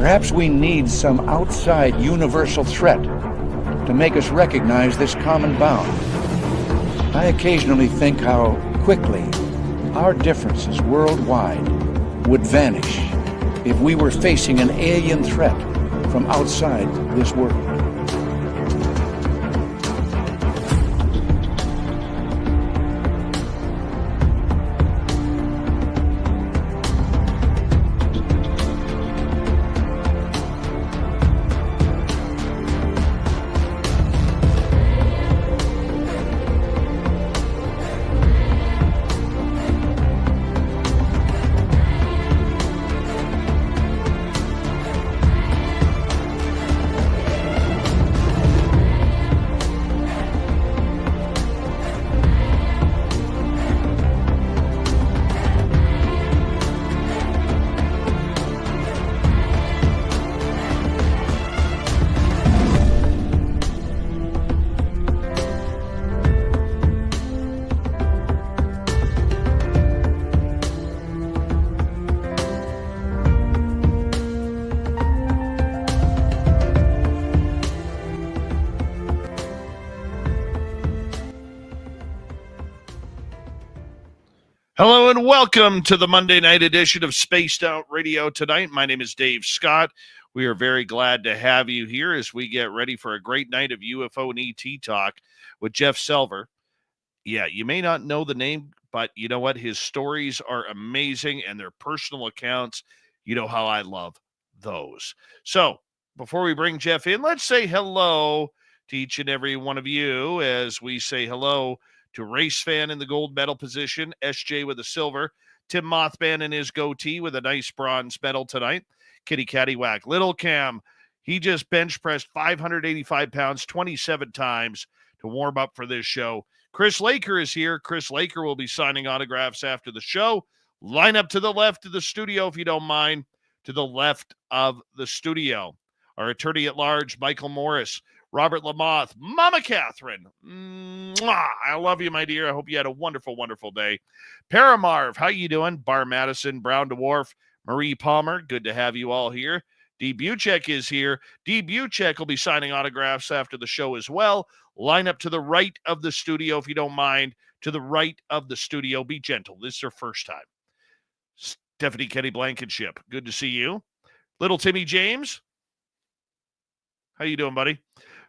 Perhaps we need some outside universal threat to make us recognize this common bound. I occasionally think how quickly our differences worldwide would vanish if we were facing an alien threat from outside this world. Hello and welcome to the Monday night edition of Spaced Out Radio Tonight. My name is Dave Scott. We are very glad to have you here as we get ready for a great night of UFO and ET talk with Jeff Selver. Yeah, you may not know the name, but you know what? His stories are amazing and their personal accounts, you know how I love those. So before we bring Jeff in, let's say hello to each and every one of you as we say hello to Race Fan in the gold medal position, SJ with a silver, Tim Mothman in his goatee with a nice bronze medal tonight, Kitty Caddywhack, Little Cam, he just bench pressed 585 pounds 27 times to warm up for this show. Chris Laker is here. Chris Laker will be signing autographs after the show. Line up to the left of the studio, if you don't mind, to the left of the studio. Our attorney at large, Michael Morris, Robert Lamoth, Mama Catherine. Mwah! I love you, my dear. I hope you had a wonderful, wonderful day. Paramarv, how you doing? Bar Madison, Brown Dwarf, Marie Palmer, good to have you all here. D. Buchek is here. D. Buchek will be signing autographs after the show as well. Line up to the right of the studio, if you don't mind. To the right of the studio. Be gentle. This is your first time. Stephanie Kenny Blankenship, good to see you. Little Timmy James, how you doing, buddy?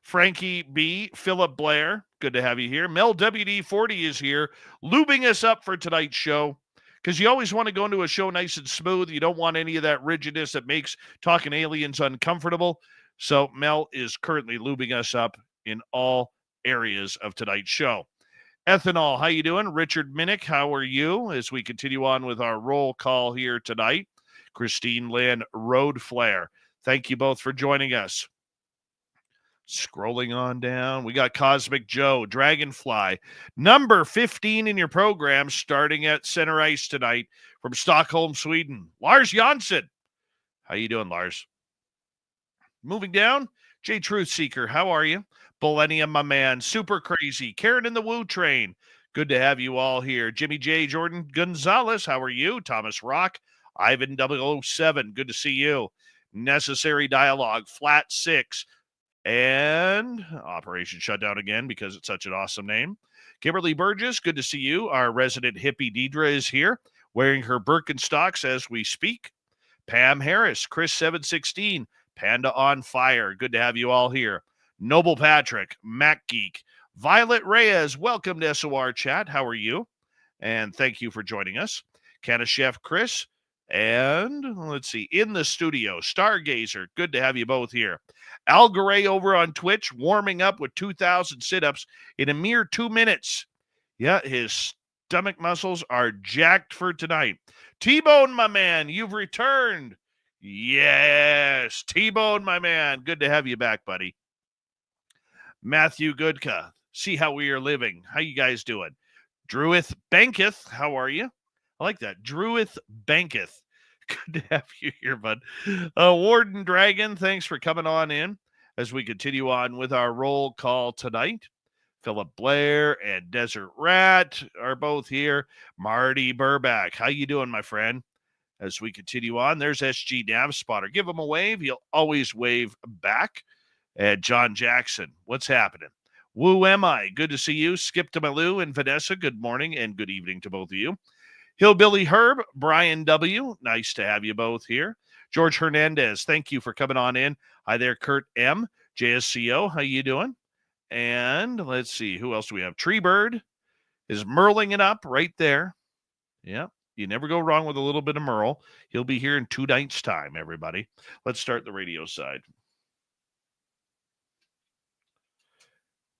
Frankie B, Philip Blair, good to have you here. Mel WD40 is here, lubing us up for tonight's show, because you always want to go into a show nice and smooth. You don't want any of that rigidness that makes talking aliens uncomfortable. So Mel is currently lubing us up in all areas of tonight's show. Ethanol, how you doing? Richard Minnick, how are you? As we continue on with our roll call here tonight. Christine Lynn, Road Flare, thank you both for joining us. Scrolling on down, we got Cosmic Joe, Dragonfly, number 15 in your program, starting at center ice tonight from Stockholm, Sweden. Lars Jansson, how you doing, Lars? Moving down, J Truth Seeker, how are you? Millennium, my man, Super Crazy, Karen in the Woo Train, good to have you all here. Jimmy J, Jordan Gonzalez, how are you? Thomas Rock, Ivan 007, good to see you. Necessary Dialogue, Flat 6, and Operation Shutdown again because it's such an awesome name. Kimberly Burgess, good to see you. Our resident hippie Deidre is here wearing her Birkenstocks as we speak. Pam Harris, Chris 716, Panda on Fire, good to have you all here. Noble Patrick, Mac Geek, Violet Reyes, welcome to SOR Chat. How are you? And thank you for joining us. Canna Chef Chris, and let's see, in the studio, Stargazer, good to have you both here. Al Garay over on Twitch, warming up with 2,000 sit-ups in a mere 2 minutes. Yeah, his stomach muscles are jacked for tonight. T-Bone, my man, you've returned. Yes, T-Bone, my man, good to have you back, buddy. Matthew Goodka, see how we are living. How you guys doing? Druith Banketh, how are you? I like that. Druith Banketh. Good to have you here, bud. Warden Dragon, thanks for coming on in as we continue on with our roll call tonight. Philip Blair and Desert Rat are both here. Marty Burback, how you doing, my friend? as we continue on. There's SG Nav Spotter. Give him a wave. He'll always wave back. And John Jackson, what's happening? Woo am I? Good to see you. Skip to Malou and Vanessa, good morning and good evening to both of you. Hillbilly Herb, Brian W., nice to have you both here. George Hernandez, thank you for coming on in. Hi there, Kurt M., JSCO, how you doing? And let's see, who else do we have? Treebird is merling it up right there. Yeah, you never go wrong with a little bit of Merle. He'll be here in 2 nights' time, everybody. Let's start the radio side.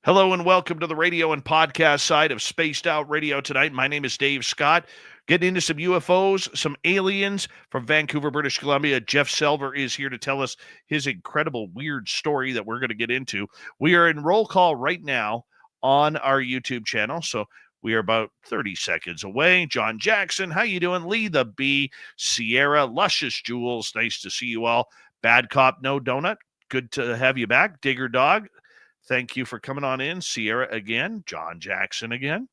Hello and welcome to the radio and podcast side of Spaced Out Radio tonight. My name is Dave Scott. Getting into some UFOs, some aliens from Vancouver, British Columbia. Jeff Selver is here to tell us his incredible, weird story that we're going to get into. We are in roll call right now on our YouTube channel, so we are about 30 seconds away. John Jackson, how you doing? Lee the Bee, Sierra, Luscious Jules, nice to see you all. Bad Cop, No Donut, good to have you back. Digger Dog, thank you for coming on in. Sierra again, John Jackson again.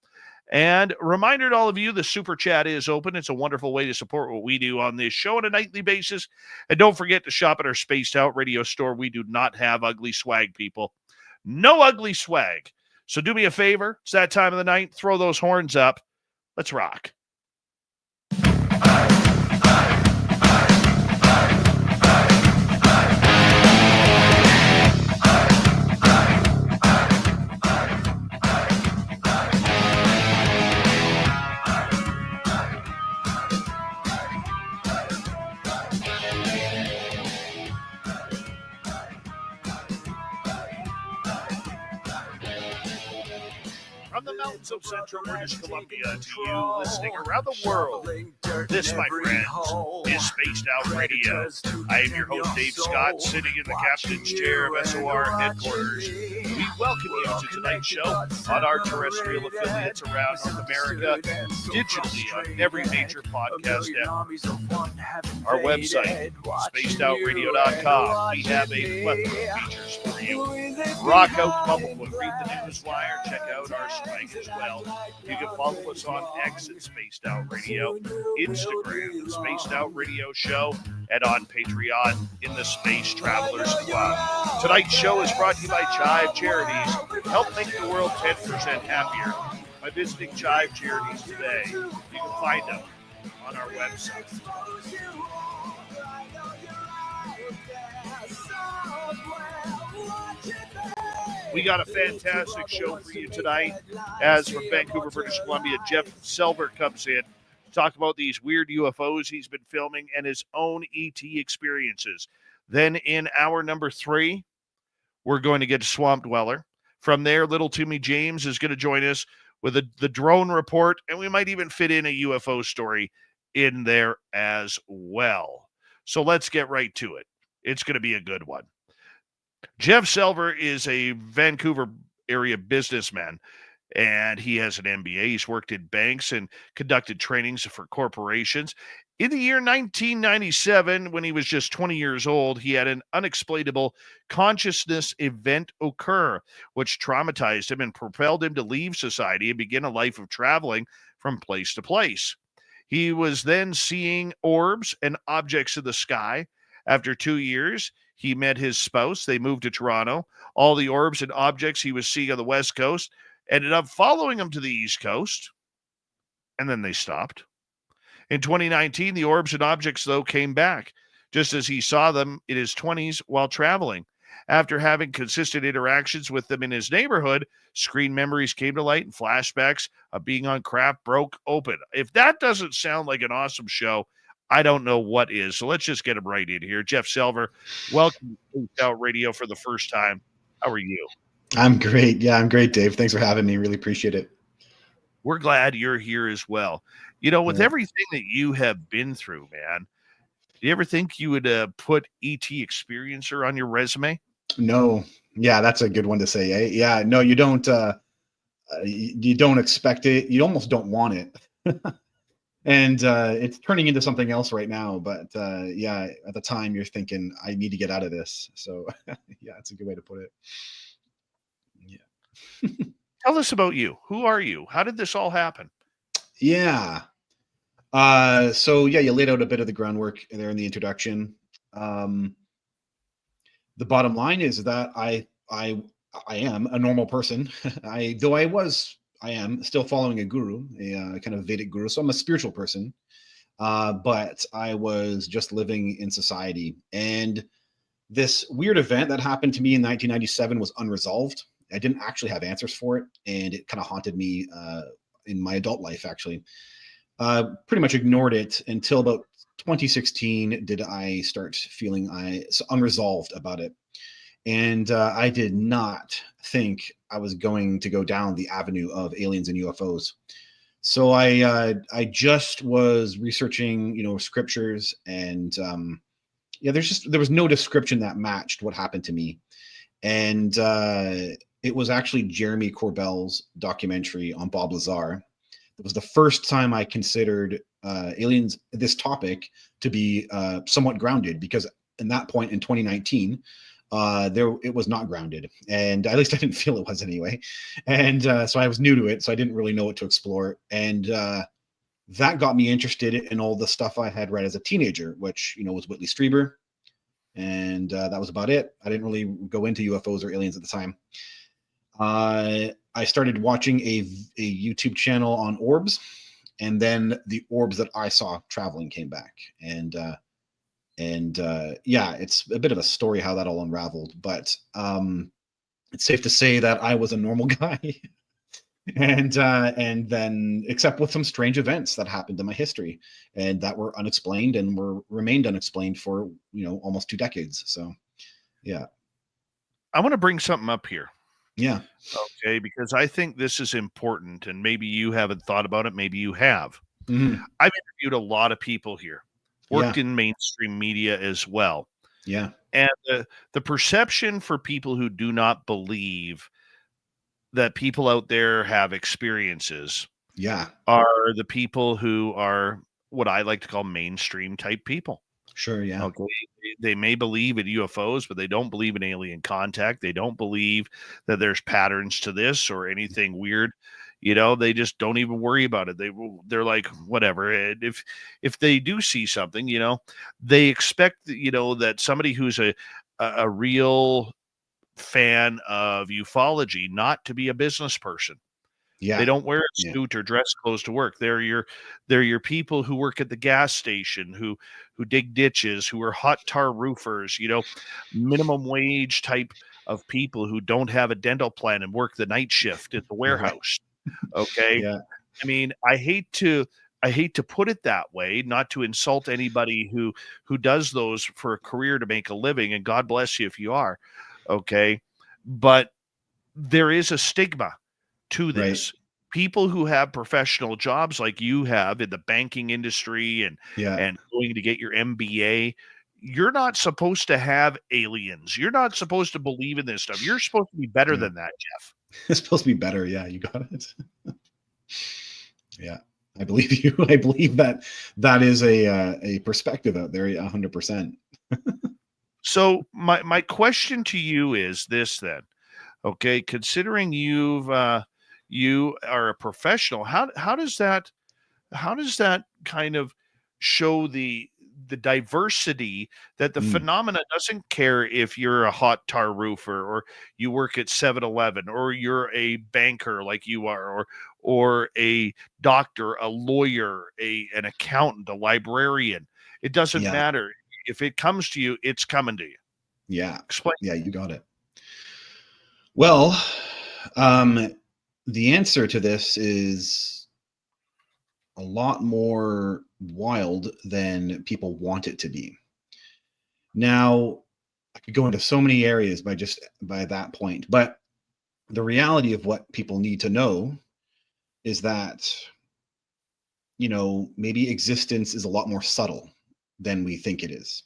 And reminder to all of you, the Super Chat is open. It's a wonderful way to support what we do on this show on a nightly basis. And don't forget to shop at our Spaced Out Radio store. We do not have ugly swag, people. No ugly swag. So do me a favor. It's that time of the night. Throw those horns up. Let's rock. From the mountains of central British Columbia to you listening around the world, this, my friends, is Spaced Out Radio. I am your host, Dave Scott, sitting in the captain's chair of SOR headquarters. We welcome you to tonight's show on our terrestrial affiliates around North America, digitally on every major podcast network. Our website, spacedoutradio.com. We have a plethora of features for you. Rock out Bumblefoot, read the news wire, check out our swag as well. You can follow us on X at Spaced Out Radio, Instagram, the Spaced Out Radio Show, and on Patreon in the Space Travelers Club. Tonight's show is brought to you by Chive Charities. Help make the world 10% happier by visiting Chive Charities today. You can find them on our website. We got a fantastic show for you tonight. As from Vancouver, British Columbia, Jeff Selver comes in to talk about these weird UFOs he's been filming and his own ET experiences. Then in hour number 3, we're going to get to Swamp Dweller. From there, little Timmy James is going to join us with the drone report, and we might even fit in a UFO story in there as well. So let's get right to it. It's going to be a good one. Jeff Selver is a Vancouver area businessman, and he has an MBA. He's worked in banks and conducted trainings for corporations. In the year 1997, when he was just 20 years old, he had an unexplainable consciousness event occur, which traumatized him and propelled him to leave society and begin a life of traveling from place to place. He was then seeing orbs and objects in the sky. After 2 years, he met his spouse. They moved to Toronto. All the orbs and objects he was seeing on the West Coast ended up following him to the East Coast, and then they stopped. In 2019, the orbs and objects, though, came back, just as he saw them in his 20s while traveling. After having consistent interactions with them in his neighborhood, screen memories came to light and flashbacks of being on craft broke open. If that doesn't sound like an awesome show, I don't know what is. So let's just get him right in here. Jeff Selver, welcome to Spaced Out Radio for the first time. How are you? I'm great. Yeah, I'm great, Dave. Thanks for having me. Really appreciate it. We're glad you're here as well. You know, with everything that you have been through, man, do you ever think you would put ET Experiencer on your resume? No. Yeah, that's a good one to say. Eh? Yeah, no, you don't. You don't expect it. You almost don't want it. And it's turning into something else right now. But yeah, at the time you're thinking, I need to get out of this. So yeah, it's a good way to put it. Yeah. Tell us about you. Who are you? How did this all happen? Yeah. So yeah, you laid out a bit of the groundwork there in the introduction. Um, the bottom line is that I am a normal person. I am still following a guru, a kind of Vedic guru. So I'm a spiritual person. But I was just living in society, and this weird event that happened to me in 1997 was unresolved. I didn't actually have answers for it, and it kind of haunted me in my adult life. Actually, pretty much ignored it until about 2016. Did I start feeling unresolved about it? And I did not think I was going to go down the avenue of aliens and UFOs. So I just was researching, scriptures, and yeah, there was no description that matched what happened to me, and it was actually Jeremy Corbell's documentary on Bob Lazar. It was the first time I considered aliens, this topic, to be somewhat grounded, because in that point in 2019, it was not grounded, and at least I didn't feel it was anyway. And so I was new to it, so I didn't really know what to explore, and that got me interested in all the stuff I had read as a teenager, which was Whitley Strieber, and that was about it. I didn't really go into UFOs or aliens at the time. I started watching a YouTube channel on orbs, and then the orbs that I saw traveling came back, and yeah, it's a bit of a story how that all unraveled, but it's safe to say that I was a normal guy. And then, except with some strange events that happened in my history, and that were unexplained and remained unexplained for almost 2 decades. So yeah. I want to bring something up here. Yeah. Okay, because I think this is important, and maybe you haven't thought about it, maybe you have. Mm-hmm. I've interviewed a lot of people here, worked Yeah. in mainstream media as well. Yeah. And the perception for people who do not believe that people out there have experiences Yeah. are the people who are what I like to call mainstream type people. Sure. Yeah. Okay. They may believe in UFOs, but they don't believe in alien contact. They don't believe that there's patterns to this or anything weird. They just don't even worry about it. They're like, whatever. And if they do see something, they expect that somebody who's a real fan of ufology not to be a business person. They Yeah. don't wear a Yeah. suit or dress clothes to work. They're your people who work at the gas station, who dig ditches, who are hot tar roofers, minimum wage type of people who don't have a dental plan and work the night shift at the Right. warehouse. Okay. Yeah. I mean, I hate to put it that way, not to insult anybody who does those for a career to make a living, and God bless you if you are. Okay. But there is a stigma to Right. this. People who have professional jobs like you have in the banking industry Yeah. and going to get your MBA, you're not supposed to have aliens. You're not supposed to believe in this stuff. You're supposed to be better Yeah. than that, Jeff. It's supposed to be better. Yeah. You got it. Yeah. I believe you. I believe that is a perspective out there. 100%. So my question to you is this then. Okay, considering you are a professional, how does that kind of show the diversity that the Mm. phenomena doesn't care if you're a hot tar roofer or you work at 7-Eleven or you're a banker like you are or a doctor, a lawyer, an accountant, a librarian. It doesn't Yeah. matter. If it comes to you, it's coming to you. Yeah. Explain. Yeah. You got it. Well, the answer to this is a lot more wild than people want it to be. Now, I could go into so many areas by that point, but the reality of what people need to know is that, maybe existence is a lot more subtle than we think it is.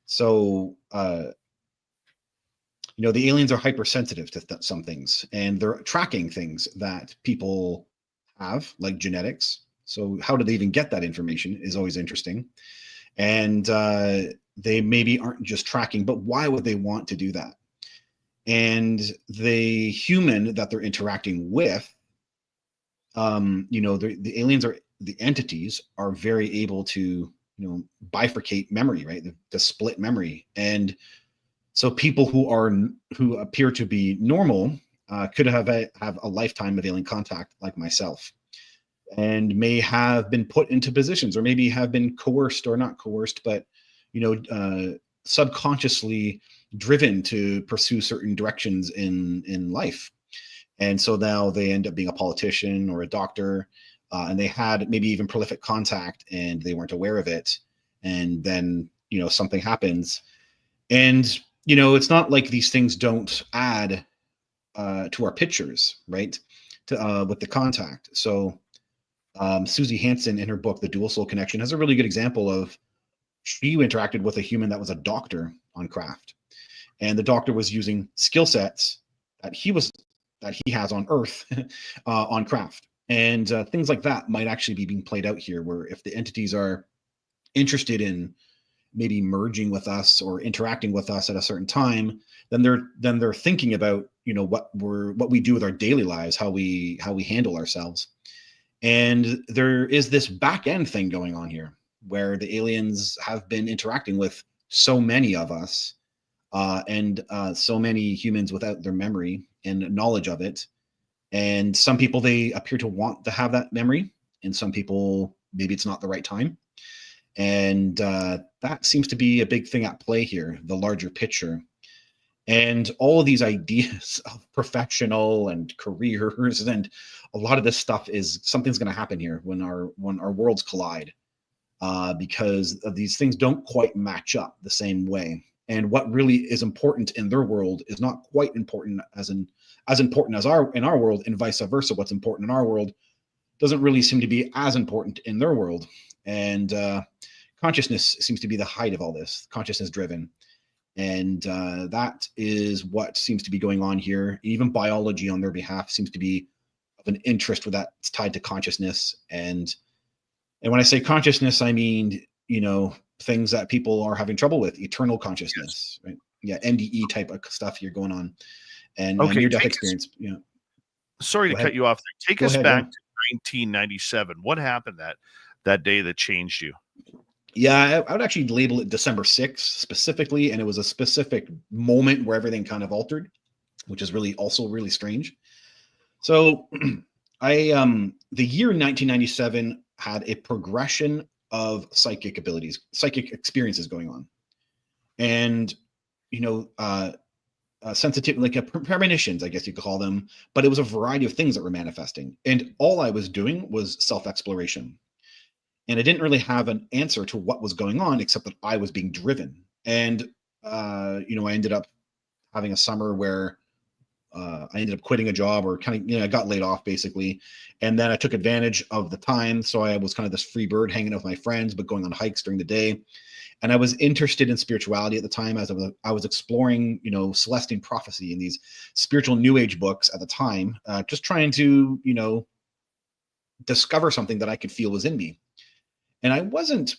So, the aliens are hypersensitive to some things, and they're tracking things that people have, like genetics. So, how do they even get that information is always interesting. And they maybe aren't just tracking, but why would they want to do that? And the human that they're interacting with, the aliens are the entities are very able to, bifurcate memory, right? The split memory. And so people who appear to be normal could have a lifetime of alien contact, like myself, and may have been put into positions, or maybe have been coerced, or not coerced, but subconsciously driven to pursue certain directions in life. And so now they end up being a politician or a doctor, and they had maybe even prolific contact and they weren't aware of it. And then, something happens. And, it's not like these things don't add to our pictures, right? With the contact. So Susie Hansen, in her book, The Dual Soul Connection, has a really good example of, she interacted with a human that was a doctor on craft. And the doctor was using skill sets that he has on Earth on craft. And things like that might actually be being played out here, where if the entities are interested in maybe merging with us or interacting with us at a certain time, then they're thinking about, what we do with our daily lives, how we handle ourselves. And there is this back end thing going on here, where the aliens have been interacting with so many of us, and so many humans without their memory and knowledge of it. And some people, they appear to want to have that memory, and some people, maybe it's not the right time. And that seems to be a big thing at play here, the larger picture. And all of these ideas of professional and careers, and a lot of this stuff, is something's going to happen here when our worlds collide, because of these things don't quite match up the same way. And what really is important in their world is not quite important as important as in our world, and vice versa. What's important in our world doesn't really seem to be as important in their world. And consciousness seems to be the height of all this, consciousness driven. And that is what seems to be going on here. Even biology on their behalf seems to be of an interest with that's tied to consciousness. And when I say consciousness, I mean, things that people are having trouble with, eternal consciousness, right? Yeah, NDE type of stuff here going on, and near-death experience. Sorry to cut you off there. Take us back to 1997. What happened that day that changed you? Yeah, I would actually label it December 6th specifically, and it was a specific moment where everything kind of altered, which is also really strange. So the year 1997 had a progression of psychic abilities, psychic experiences going on. And, sensitive, like premonitions, I guess you could call them, but it was a variety of things that were manifesting. And all I was doing was self-exploration. And I didn't really have an answer to what was going on, except that I was being driven. And, I ended up having a summer where I ended up quitting a job, or kind of, I got laid off basically. And then I took advantage of the time. So I was kind of this free bird, hanging out with my friends, but going on hikes during the day. And I was interested in spirituality at the time, as I was exploring, Celestine prophecy and these spiritual new age books at the time, just trying to, discover something that I could feel was in me. And I wasn't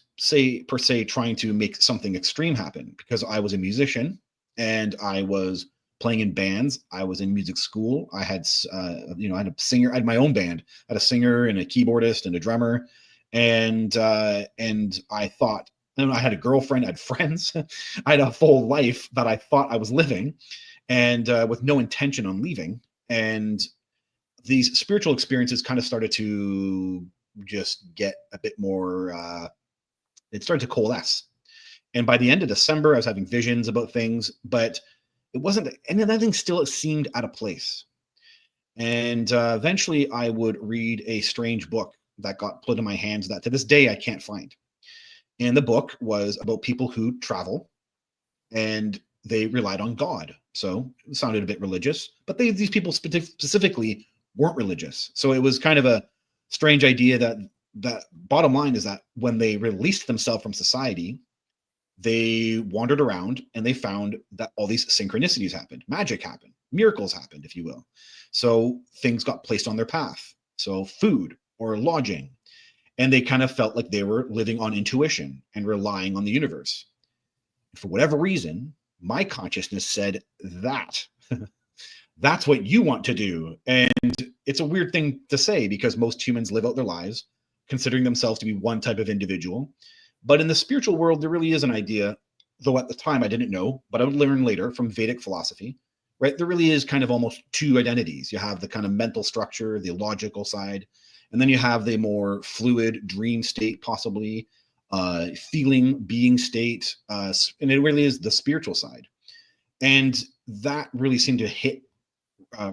per se trying to make something extreme happen, because I was a musician and I was playing in bands. I was in music school. I had, I had a singer. I had my own band. I had a singer and a keyboardist and a drummer. And I thought, I had a girlfriend, I had friends, I had a full life that I thought I was living, and with no intention on leaving. And these spiritual experiences kind of started to just get a bit more, it started to coalesce. And by the end of December, I was having visions about things, but it wasn't, and anything still seemed out of place. And eventually I would read a strange book that got put in my hands that to this day I can't find. And the book was about people who travel, and they relied on God. So it sounded a bit religious, but these people specifically weren't religious. So it was kind of a strange idea that bottom line is that when they released themselves from society, they wandered around and they found that all these synchronicities happened, magic happened, miracles happened, if you will. So things got placed on their path. So food or lodging. And they kind of felt like they were living on intuition and relying on the universe. For whatever reason, my consciousness said that. That's what you want to do. And it's a weird thing to say, because most humans live out their lives considering themselves to be one type of individual. But in the spiritual world, there really is an idea, though at the time I didn't know, but I would learn later from Vedic philosophy, right? There really is kind of almost two identities. You have the kind of mental structure, the logical side, and then you have the more fluid dream state, possibly feeling, being state, and it really is the spiritual side. And that really seemed to hit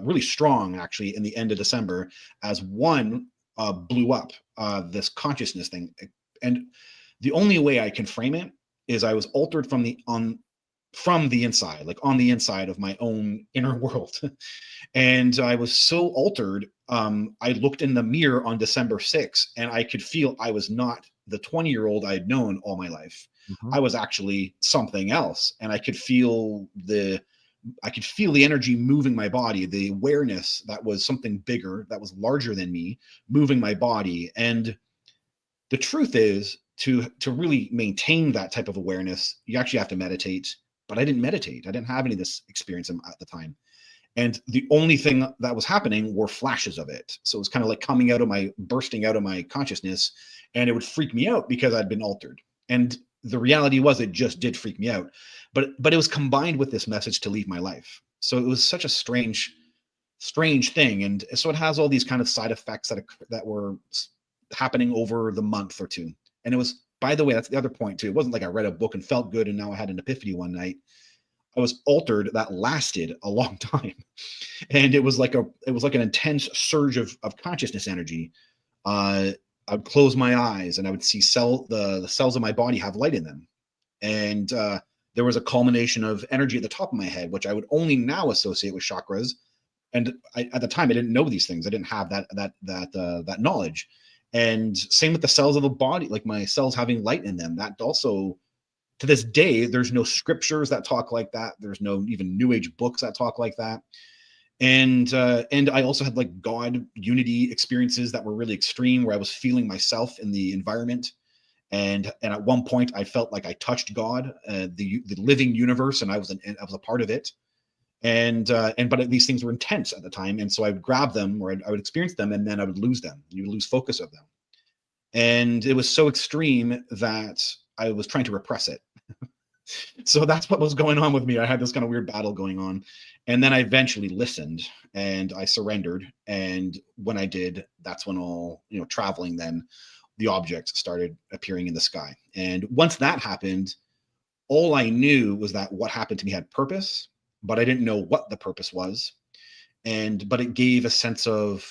really strong, actually, in the end of December, as one blew up, this consciousness thing. And the only way I can frame it is I was altered from the inside, like on the inside of my own inner world. And I was so altered. I looked in the mirror on December 6th and I could feel I was not the 20-year-old I had known all my life. Mhm. I was actually something else. And I could feel the energy moving my body, the awareness that was something bigger, that was larger than me, moving my body. And the truth is, to really maintain that type of awareness, you actually have to meditate. But I didn't meditate. I didn't have any of this experience at the time. And the only thing that was happening were flashes of it. So it was kind of like bursting out of my consciousness, and it would freak me out because I'd been altered. And the reality was, it just did freak me out. But it was combined with this message to leave my life. So it was such a strange thing. And so it has all these kind of side effects that were happening over the month or two. And it was, by the way, that's the other point too. It wasn't like I read a book and felt good and now I had an epiphany one night. I was altered that lasted a long time. And it was like an intense surge of consciousness energy. I would close my eyes and I would see the cells of my body have light in them. And there was a culmination of energy at the top of my head, which I would only now associate with chakras. And at the time, I didn't know these things. I didn't have that knowledge. And same with the cells of the body, like my cells having light in them. That also, to this day, there's no scriptures that talk like that. There's no even New Age books that talk like that. And I also had like God unity experiences that were really extreme, where I was feeling myself in the environment. And at one point, I felt like I touched God, the living universe, and I was a part of it. But these things were intense at the time, and so I would grab them, or I would experience them, and then I would lose them. You would lose focus of them, and it was so extreme that I was trying to repress it. So that's what was going on with me. I had this kind of weird battle going on, and then I eventually listened and I surrendered. And when I did, that's when all traveling. Then the objects started appearing in the sky, and once that happened, all I knew was that what happened to me had purpose. But I didn't know what the purpose was. But it gave a sense of,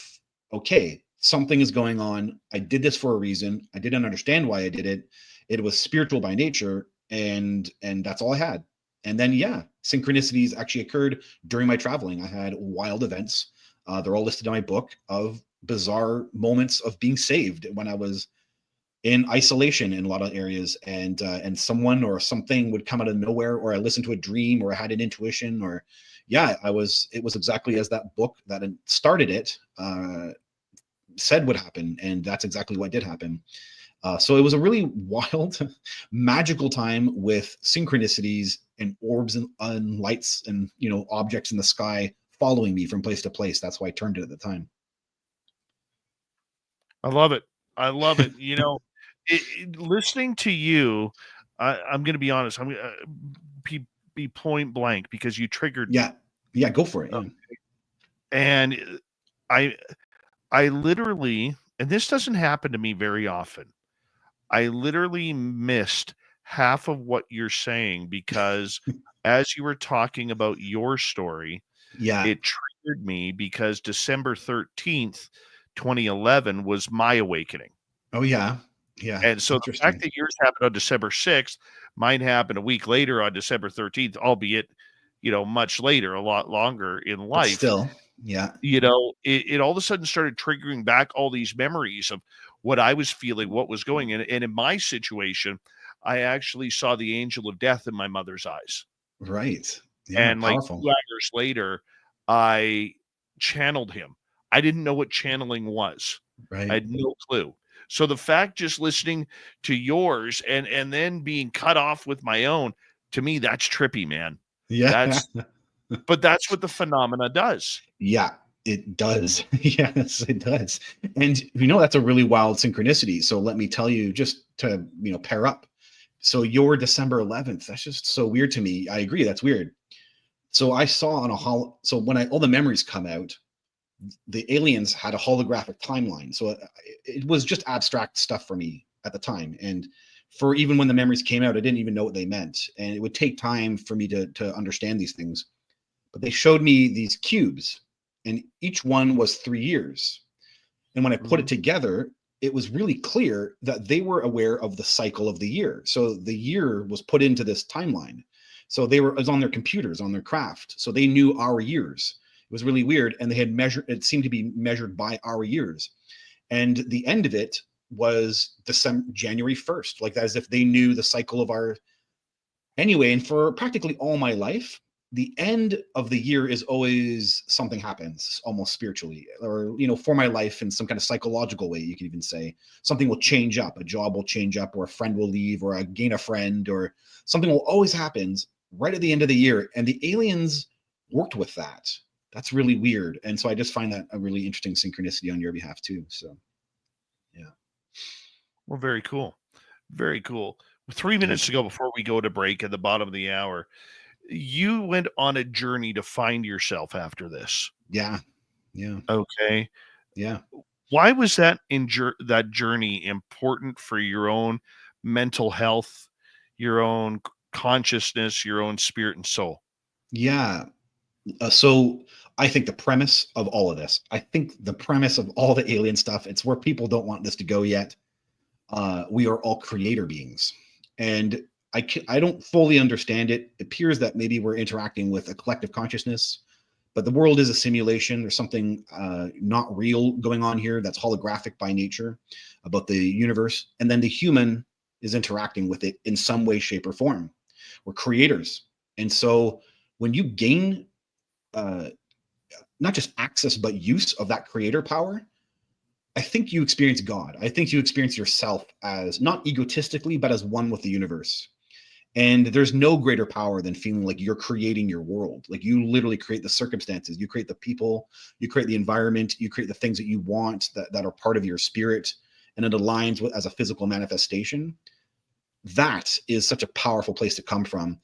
okay, something is going on. I did this for a reason. I didn't understand why I did it. It was spiritual by nature, and that's all I had. And then, yeah, synchronicities actually occurred during my traveling. I had wild events. They're all listed in my book, of bizarre moments of being saved when I was in isolation in a lot of areas, and someone or something would come out of nowhere, or I listened to a dream, or I had an intuition, or it was exactly as that book that started it said would happen, and that's exactly what did happen. So it was a really wild, magical time with synchronicities and orbs and lights and objects in the sky following me from place to place. That's why I turned it at the time. I love it. I love it. Listening to you, I'm going to be honest. I'm going to be point blank, because you triggered me. Yeah, go for it. Yeah. And I literally, and this doesn't happen to me very often, I literally missed half of what you're saying, because as you were talking about your story, it triggered me, because December 13th, 2011 was my awakening. Oh, yeah. Yeah. And so the fact that yours happened on December 6th, mine happened a week later on December 13th, albeit, much later, a lot longer in life. But still, yeah. It all of a sudden started triggering back all these memories of what I was feeling, what was going on. And in my situation, I actually saw the angel of death in my mother's eyes. Right. Yeah, and powerful. like 2 hours later, I channeled him. I didn't know what channeling was. Right. I had no clue. So the fact, just listening to yours and then being cut off with my own, to me, that's trippy, man. Yeah. But that's what the phenomena does. Yeah. It does. Yes, it does. And that's a really wild synchronicity. So let me tell you, just to, pair up. So your December 11th, that's just so weird to me. I agree, that's weird. So I saw on so when all the memories come out, the aliens had a holographic timeline. So it was just abstract stuff for me at the time. And for even when the memories came out, I didn't even know what they meant. And it would take time for me to understand these things. But they showed me these cubes, and each one was 3 years. And when I put it together, it was really clear that they were aware of the cycle of the year. So the year was put into this timeline. So it was on their computers, on their craft. So they knew our years. It was really weird. And they had it seemed to be measured by our years. And the end of it was January 1st, like as if they knew the cycle of our, anyway. And for practically all my life, the end of the year is always something happens, almost spiritually, or, for my life in some kind of psychological way. You can even say something will change up, a job will change up, or a friend will leave, or I gain a friend, or something will always happen right at the end of the year. And the aliens worked with that. That's really weird. And so I just find that a really interesting synchronicity on your behalf too. So, yeah. Well, very cool. Very cool. 3 minutes to go before we go to break at the bottom of the hour. You went on a journey to find yourself after this. Yeah. Yeah. Okay. Yeah. Why was that that journey important for your own mental health, your own consciousness, your own spirit and soul? Yeah. So I think the premise of all of this, I think the premise of all the alien stuff, it's where people don't want this to go yet. We are all creator beings. And I don't fully understand it. It appears that maybe we're interacting with a collective consciousness, but the world is a simulation. There's something not real going on here that's holographic by nature about the universe. And then the human is interacting with it in some way, shape, or form. We're creators. And so when you gain not just access, but use of that creator power, I think you experience God. I think you experience yourself as not egotistically, but as one with the universe. And there's no greater power than feeling like you're creating your world. Like you literally create the circumstances, you create the people, you create the environment, you create the things that you want that are part of your spirit, and it aligns with as a physical manifestation. That is such a powerful place to come from.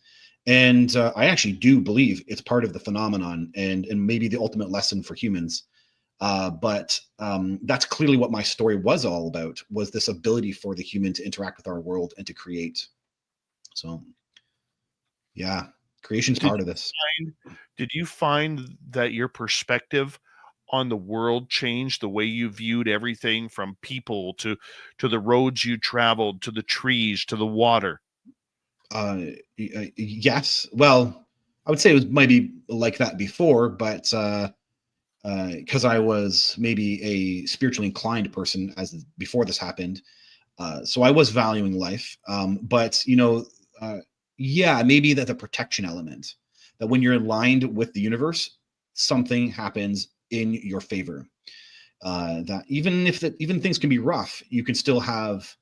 And I actually do believe it's part of the phenomenon and maybe the ultimate lesson for humans. But that's clearly what my story was all about, was this ability for the human to interact with our world and to create. So, yeah, creation's part of this. Did you find that your perspective on the world changed, the way you viewed everything from people to the roads you traveled, to the trees, to the water? Yes. Well, I would say it was maybe like that before, but because I was maybe a spiritually inclined person as before this happened. So I was valuing life. But yeah, maybe that the protection element, that when you're aligned with the universe, something happens in your favor. That even things can be rough, you can still have,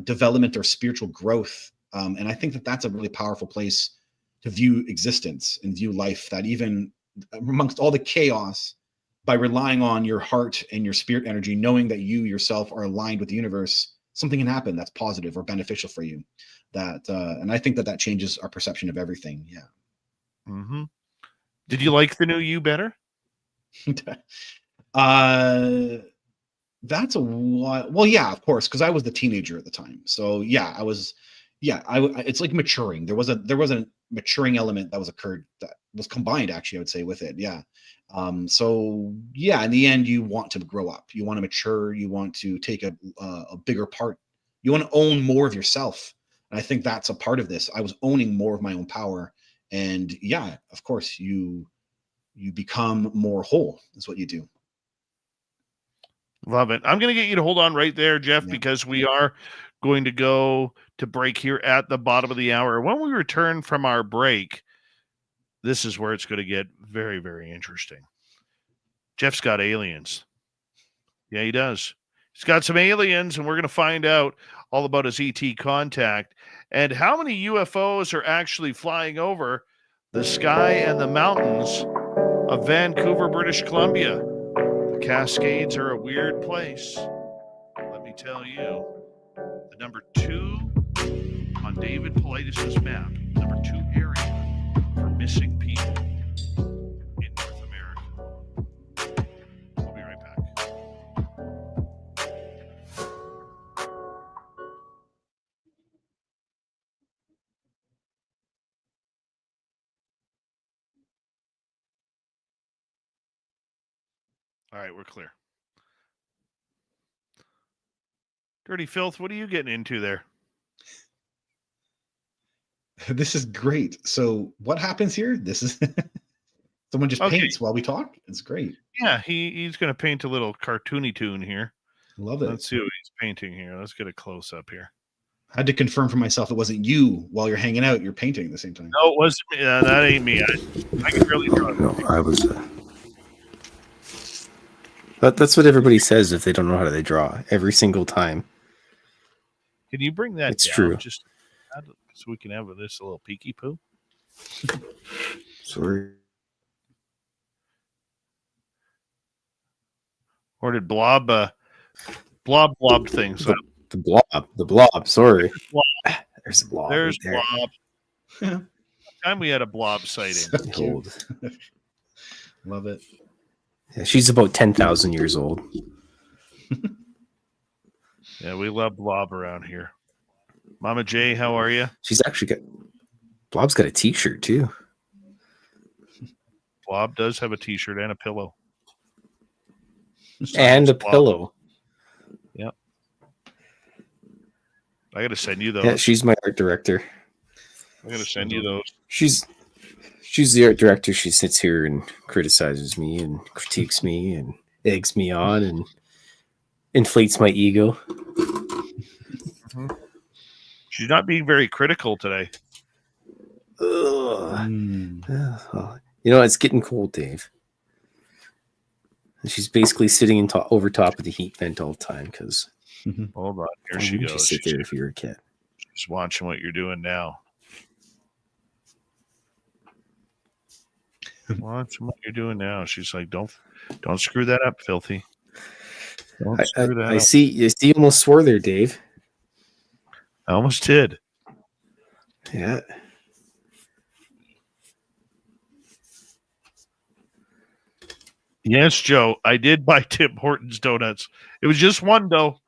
development or spiritual growth. And I think that that's a really powerful place to view existence and view life, that even amongst all the chaos, by relying on your heart and your spirit energy, knowing that you yourself are aligned with the universe, something can happen that's positive or beneficial for you. And I think that changes our perception of everything. Yeah. Mm-hmm. Did you like the new you better? That's a while. Well, yeah, of course, because I was the teenager at the time. So yeah, I was. Yeah, it's like maturing. There was a maturing element that was combined, actually, I would say, with it. Yeah. So yeah, in the end, you want to grow up. You want to mature. You want to take a bigger part. You want to own more of yourself. And I think that's a part of this. I was owning more of my own power. And yeah, of course, you become more whole. Is what you do. Love it. I'm going to get you to hold on right there, Jeff, Yeah. because we are going to go to break here at the bottom of the hour. When we return from our break, this is where it's going to get very, very interesting. Jeff's got aliens. Yeah, he does. He's got some aliens, and we're going to find out all about his ET contact and how many UFOs are actually flying over the sky and the mountains of Vancouver, British Columbia. The Cascades are a weird place. Let me tell you. The number 2 on David Paulides' map, number 2 area for missing people in North America. We'll be right back. All right, we're clear. Dirty Filth, what are you getting into there? This is great. So what happens here? This is someone just paints while we talk. It's great. Yeah, he's going to paint a little cartoony tune here. Love it. Let's see what he's painting here. Let's get a close up here. I had to confirm for myself it wasn't you while you're hanging out. You're painting at the same time. No, it wasn't me. That ain't me. I can really draw. No, I was. That's what everybody says if they don't know how they draw every single time. Can you bring that It's down? true. Just so we can have this a little peeky poo. Sorry. Or did blob things? The blob. Sorry. There's a blob. There's right there. blob. Time we had a blob sighting. So cute. Old. Love it. Yeah, she's about 10,000 years old. Yeah, we love blob around here. Mama J, how are you? She's actually got. Blob's got a T-shirt too. Blob does have a T-shirt and a pillow. And a Blob. pillow. Yep. I got to send you those. Yeah, she's my art director. I got to send you those. She's the art director. She sits here and criticizes me and critiques me and eggs me on and inflates my ego. Mm-hmm. She's not being very critical today. Well, you know, it's getting cold, Dave. And she's basically sitting over top of the heat vent all the time because. Hold on, here she goes. Just sit there if you're a kid. She's watching what you're doing now. Watching what you're doing now. She's like, don't screw that up, filthy. Don't screw that up. I see. You almost swore there, Dave. I almost did. Yeah. Yes, Joe. I did buy Tim Hortons donuts. It was just one though.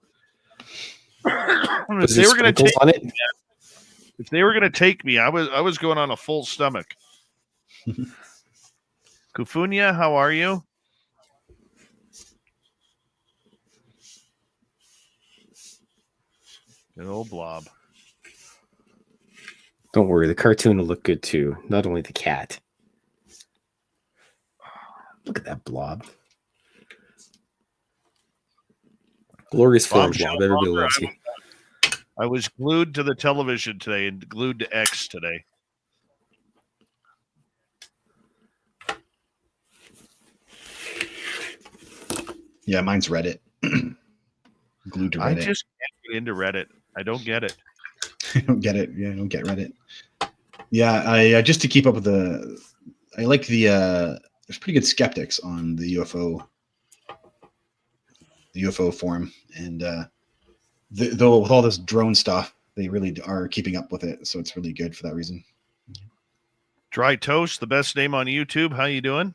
If they were going to take on it? If they were going to take me, I was going on a full stomach. Kufunya, how are you? Good old blob. Don't worry, the cartoon will look good too. Not only the cat. Look at that blob. Glorious form, Blob. Everybody loves you. I was glued to the television today and glued to X today. Yeah, mine's Reddit. Glued to Reddit. I just can't get into Reddit. I don't get it. I don't get it. Yeah, I don't get Reddit. Yeah, I just to keep up with I like there's pretty good skeptics on the UFO forum, and though with all this drone stuff, they really are keeping up with it, so it's really good for that reason. Dry Toast, the best name on YouTube. How you doing?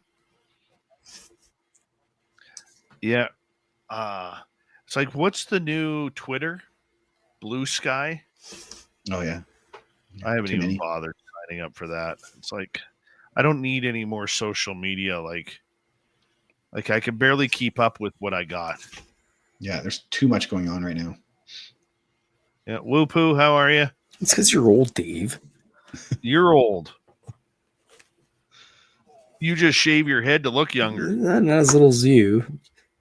Yeah. It's like, what's the new Twitter? Blue Sky? Oh, yeah. I haven't even bothered signing up for that. It's like, I don't need any more social media. Like I can barely keep up with what I got. Yeah, there's too much going on right now. Yeah, Woo Poo, how are you? It's because you're old, Dave. You're old. You just shave your head to look younger. Not as little as you.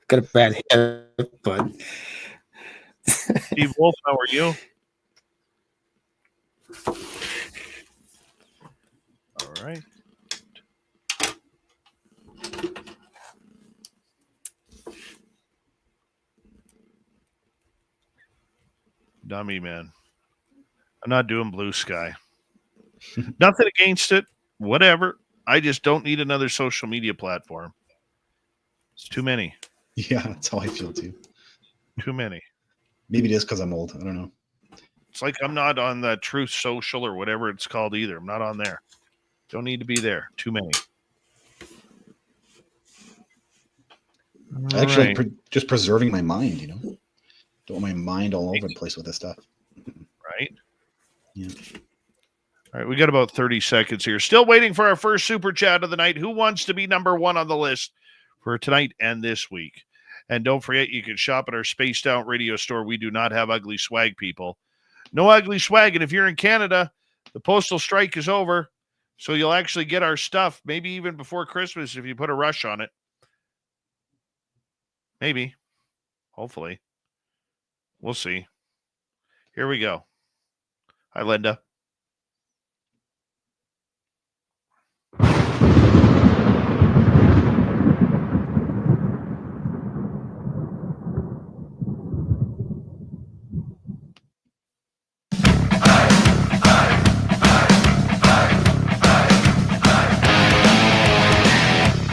Got a bad head, but Steve Wolf, how are you? All right. Dummy, man. I'm not doing Blue Sky. Nothing against it. Whatever. I just don't need another social media platform. It's too many. Yeah, that's how I feel too. Too many. Maybe it is because I'm old. I don't know. It's like I'm not on the Truth Social or whatever it's called either. I'm not on there. Don't need to be there. Too many. I actually like just preserving my mind, you know? Don't want my mind all over the place with this stuff. Right? Yeah. All right, we got about 30 seconds here. Still waiting for our first super chat of the night. Who wants to be number one on the list for tonight and this week? And don't forget, you can shop at our Spaced Out Radio store. We do not have ugly swag, people. No ugly swag. And if you're in Canada, the postal strike is over. So you'll actually get our stuff, maybe even before Christmas if you put a rush on it. Maybe. Hopefully. We'll see. Here we go. Hi, Linda.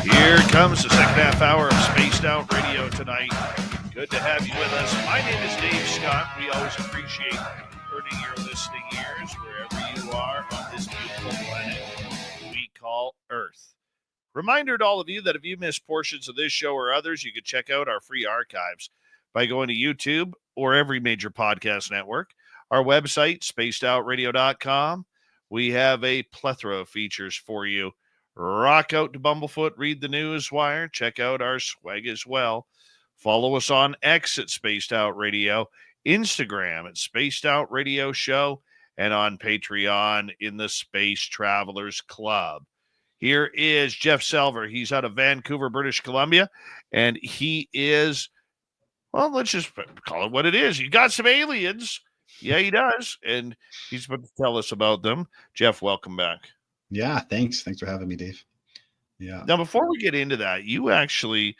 Here comes the second half hour of Spaced Out Radio tonight. Good to have you with us. My name is Dave Scott. We always appreciate earning your listening ears wherever you are on this beautiful planet we call Earth. Reminder to all of you that if you missed portions of this show or others, you can check out our free archives by going to YouTube or every major podcast network. Our website, spacedoutradio.com. We have a plethora of features for you. Rock out to Bumblefoot, read the news wire, check out our swag as well. Follow us on X at Spaced Out Radio, Instagram at Spaced Out Radio Show, and on Patreon in the Space Travelers Club. Here is Jeff Selver. He's out of Vancouver, British Columbia, and he is, well, let's just call it what it is. He got some aliens. Yeah, he does, and he's about to tell us about them. Jeff, welcome back. Yeah, thanks. Thanks for having me, Dave. Yeah. Now, before we get into that, you actually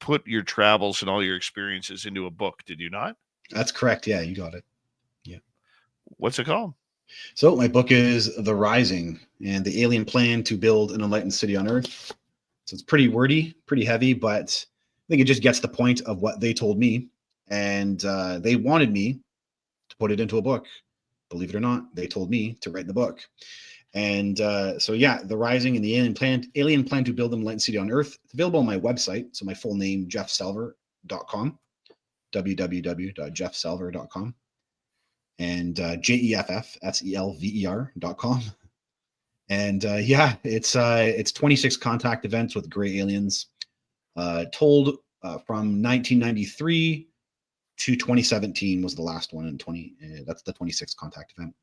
put your travels and all your experiences into a book, did you not? That's correct. Yeah, you got it. Yeah. What's it called? So my book is The Rising and the Alien Plan to Build an Enlightened City on Earth. So it's pretty wordy, pretty heavy, but I think it just gets the point of what they told me. And they wanted me to put it into a book. Believe it or not, they told me to write the book. And so, yeah, The Rising and the Alien Plan to Build an Enlightened City on Earth. It's available on my website. So my full name, jeffselver.com, www.jeffselver.com. And JEFF.com. And yeah, it's 26 contact events with gray aliens, told from 1993 to 2017 was the last one, and that's the 26th contact event.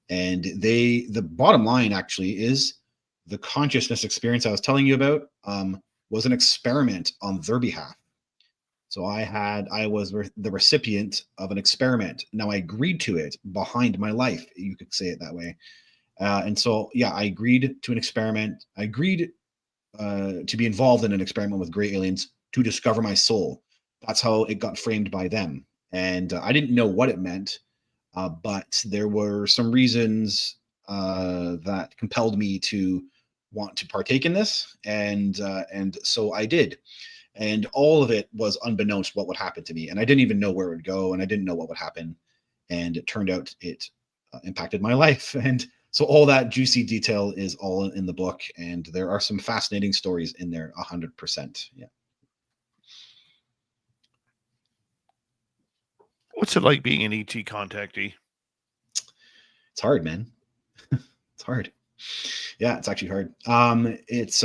And the bottom line actually is the consciousness experience I was telling you about was an experiment on their behalf. So I was the recipient of an experiment. Now I agreed to it behind my life. You could say it that way. And so, yeah, I agreed to an experiment. I agreed to be involved in an experiment with gray aliens to discover my soul. That's how it got framed by them. And I didn't know what it meant, but there were some reasons that compelled me to want to partake in this. And so I did. And all of it was unbeknownst what would happen to me. And I didn't even know where it would go. And I didn't know what would happen. And it turned out it impacted my life. And so all that juicy detail is all in the book. And there are some fascinating stories in there, 100%. Yeah. What's it like being an ET contactee? It's hard, man. It's hard. Yeah, it's actually hard. It's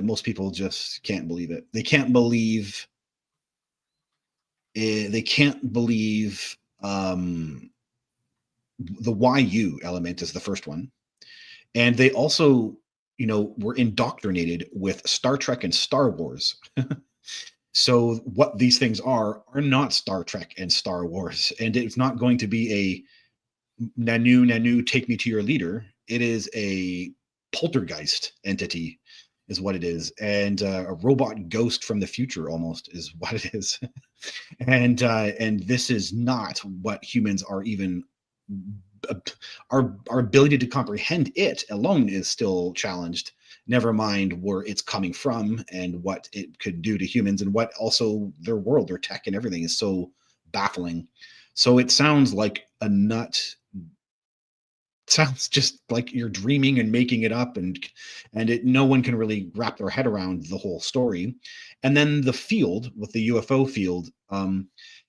most people just can't believe it. They can't believe the why you element is the first one. And they also, were indoctrinated with Star Trek and Star Wars. So what these things are not Star Trek and Star Wars. And it's not going to be a Nanu, take me to your leader. It is a poltergeist entity is what it is. And a robot ghost from the future almost is what it is. And this is not what humans are even, our ability to comprehend it alone is still challenged. never mind where it's coming from and what it could do to humans, and what also their world, their tech and everything is so baffling. So it sounds like a nut. Sounds just like you're dreaming and making it up, and no one can really wrap their head around the whole story. And then the field, with the UFO field,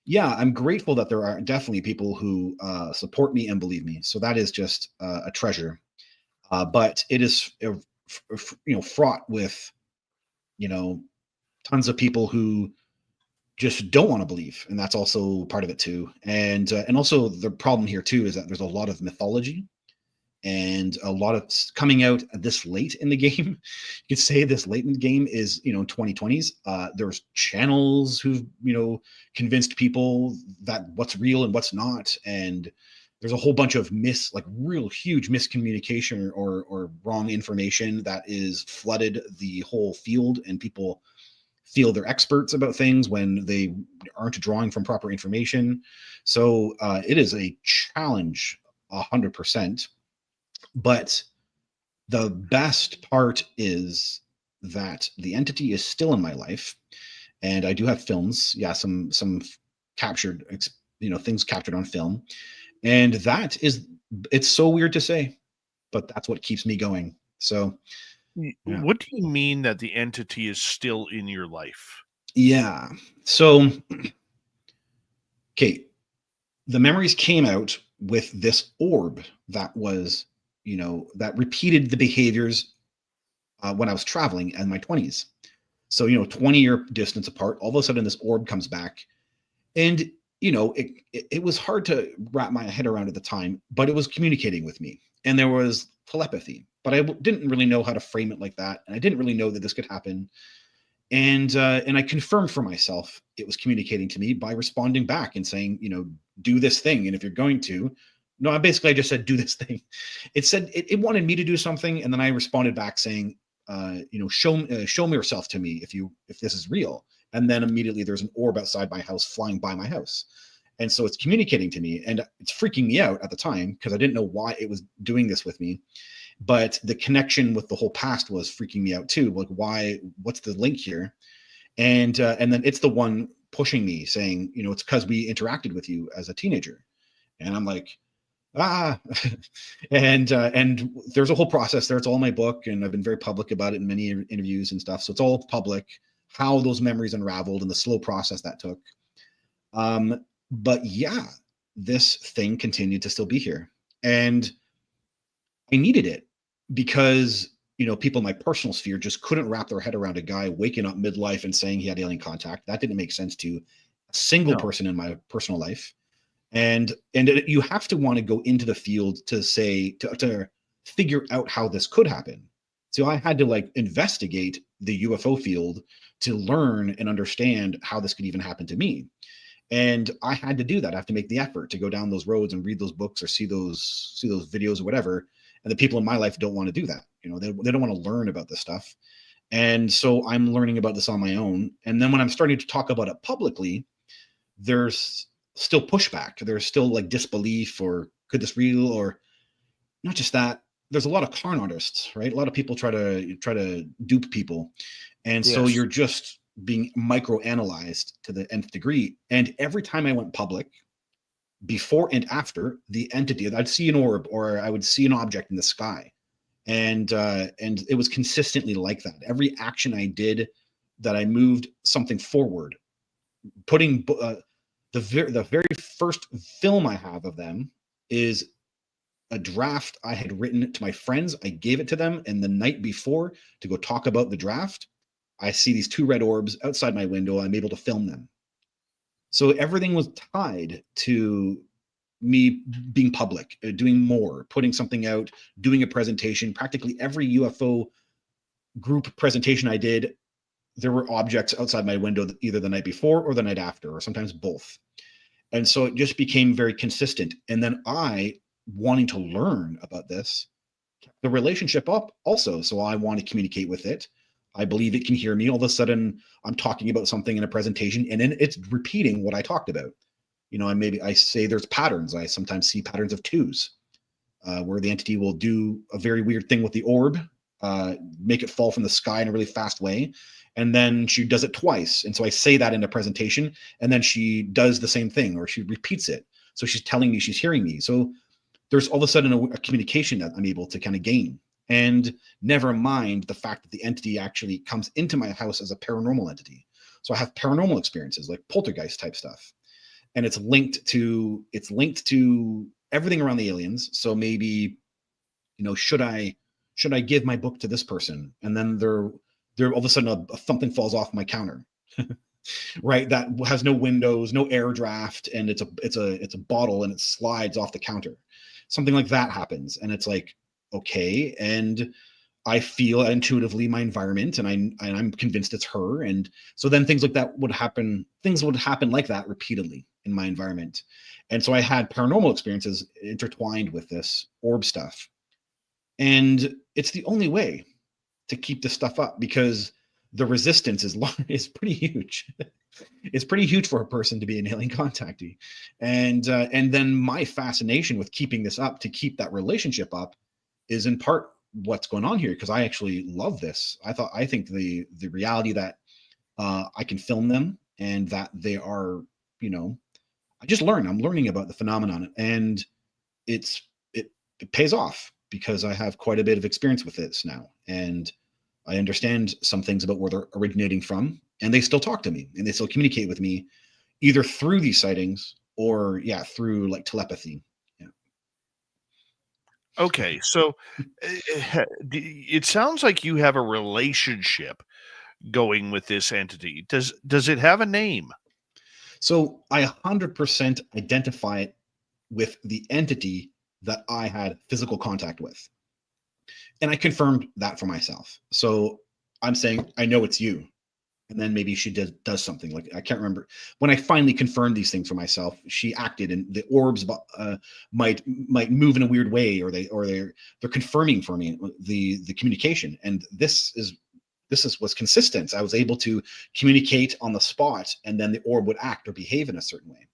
yeah, I'm grateful that there are definitely people who support me and believe me. So that is just a treasure. But it is, fraught with, tons of people who just don't want to believe, and that's also part of it too. And also the problem here too is that there's a lot of mythology and a lot of coming out this late in the game. You could say this late in the game is 2020s. There's channels who've convinced people that what's real and what's not, and there's a whole bunch of real huge miscommunication or wrong information that is flooded the whole field, and people feel they're experts about things when they aren't drawing from proper information. So it is a challenge 100%. But the best part is that the entity is still in my life, and I do have films. Yeah, some captured, things captured on film, and it's so weird to say, but that's what keeps me going. So, yeah. What do you mean that the entity is still in your life? Yeah. So, okay, the memories came out with this orb that was, that repeated the behaviors when I was traveling in my 20s. So, 20-year distance apart, all of a sudden this orb comes back. And, it was hard to wrap my head around at the time, but it was communicating with me. And there was telepathy, but I didn't really know how to frame it like that. And I didn't really know that this could happen. And I confirmed for myself it was communicating to me by responding back and saying, do this thing. And if you're going to, no, I just said, do this thing. It said it wanted me to do something. And then I responded back saying, show me yourself to me if this is real. And then immediately there's an orb outside my house flying by my house. And so it's communicating to me, and it's freaking me out at the time because I didn't know why it was doing this with me. But the connection with the whole past was freaking me out too. Like, what's the link here? And then it's the one pushing me saying, it's because we interacted with you as a teenager. And I'm like, and there's a whole process there. It's all in my book, and I've been very public about it in many interviews and stuff. So it's all public, how those memories unraveled and the slow process that took. But yeah, this thing continued to still be here, and I needed it because, people in my personal sphere just couldn't wrap their head around a guy waking up midlife and saying he had alien contact. That didn't make sense to a single person in my personal life. And you have to want to go into the field to figure out how this could happen. So I had to investigate the UFO field to learn and understand how this could even happen to me. And I had to do that. I have to make the effort to go down those roads and read those books or see those videos or whatever. And the people in my life don't want to do that. They don't want to learn about this stuff. And so I'm learning about this on my own. And then when I'm starting to talk about it publicly, there's still pushback. There's still disbelief, or could this real, or not just that. There's a lot of con artists, right? A lot of people try to dupe people. And so you're just being micro-analyzed to the nth degree. And every time I went public, before and after, the entity, I'd see an orb or I would see an object in the sky. And it was consistently like that. Every action I did that I moved something forward, putting the very first film I have of them is a draft I had written to my friends. I gave it to them, and the night before to go talk about the draft, I see these two red orbs outside my window. I'm able to film them. So everything was tied to me being public, doing more, putting something out, doing a presentation. Practically every UFO group presentation I did, there were objects outside my window either the night before or the night after, or sometimes both. And so it just became very consistent. And then I, wanting to learn about this, kept the relationship up also. So I want to communicate with it. I believe it can hear me. All of a sudden, I'm talking about something in a presentation, and then it's repeating what I talked about. I say there's patterns. I sometimes see patterns of twos, where the entity will do a very weird thing with the orb, make it fall from the sky in a really fast way. And then she does it twice. And so I say that in a presentation, and then she does the same thing, or she repeats it. So she's telling me she's hearing me. So there's all of a sudden a communication that I'm able to kind of gain. And never mind the fact that the entity actually comes into my house as a paranormal entity. So I have paranormal experiences like poltergeist type stuff. And it's linked to everything around the aliens. So maybe, should I give my book to this person? And then they're all of a sudden something falls off my counter, right? That has no windows, no air draft, and it's a bottle and it slides off the counter. Something like that happens, and it's like, okay, and I feel intuitively my environment, and I'm convinced it's her, and so then things like that would happen. Things would happen like that repeatedly in my environment, and so I had paranormal experiences intertwined with this orb stuff, and it's the only way to keep this stuff up because the resistance is pretty huge. It's pretty huge for a person to be an alien contactee, and then my fascination with keeping this up, to keep that relationship up, is in part what's going on here, because I actually love this. I think the reality that I can film them and that they are, I'm learning about the phenomenon, and it pays off because I have quite a bit of experience with this now, and I understand some things about where they're originating from, and they still talk to me and they still communicate with me either through these sightings or through like telepathy. Yeah. Okay, so it sounds like you have a relationship going with this entity. Does it have a name? So I 100% identify it with the entity that I had physical contact with. And I confirmed that for myself. So I'm saying, I know it's you. And then maybe she does something, like, I can't remember. When I finally confirmed these things for myself, she acted, and the orbs might move in a weird way, or they're confirming for me the communication. And this was consistent. I was able to communicate on the spot, and then the orb would act or behave in a certain way.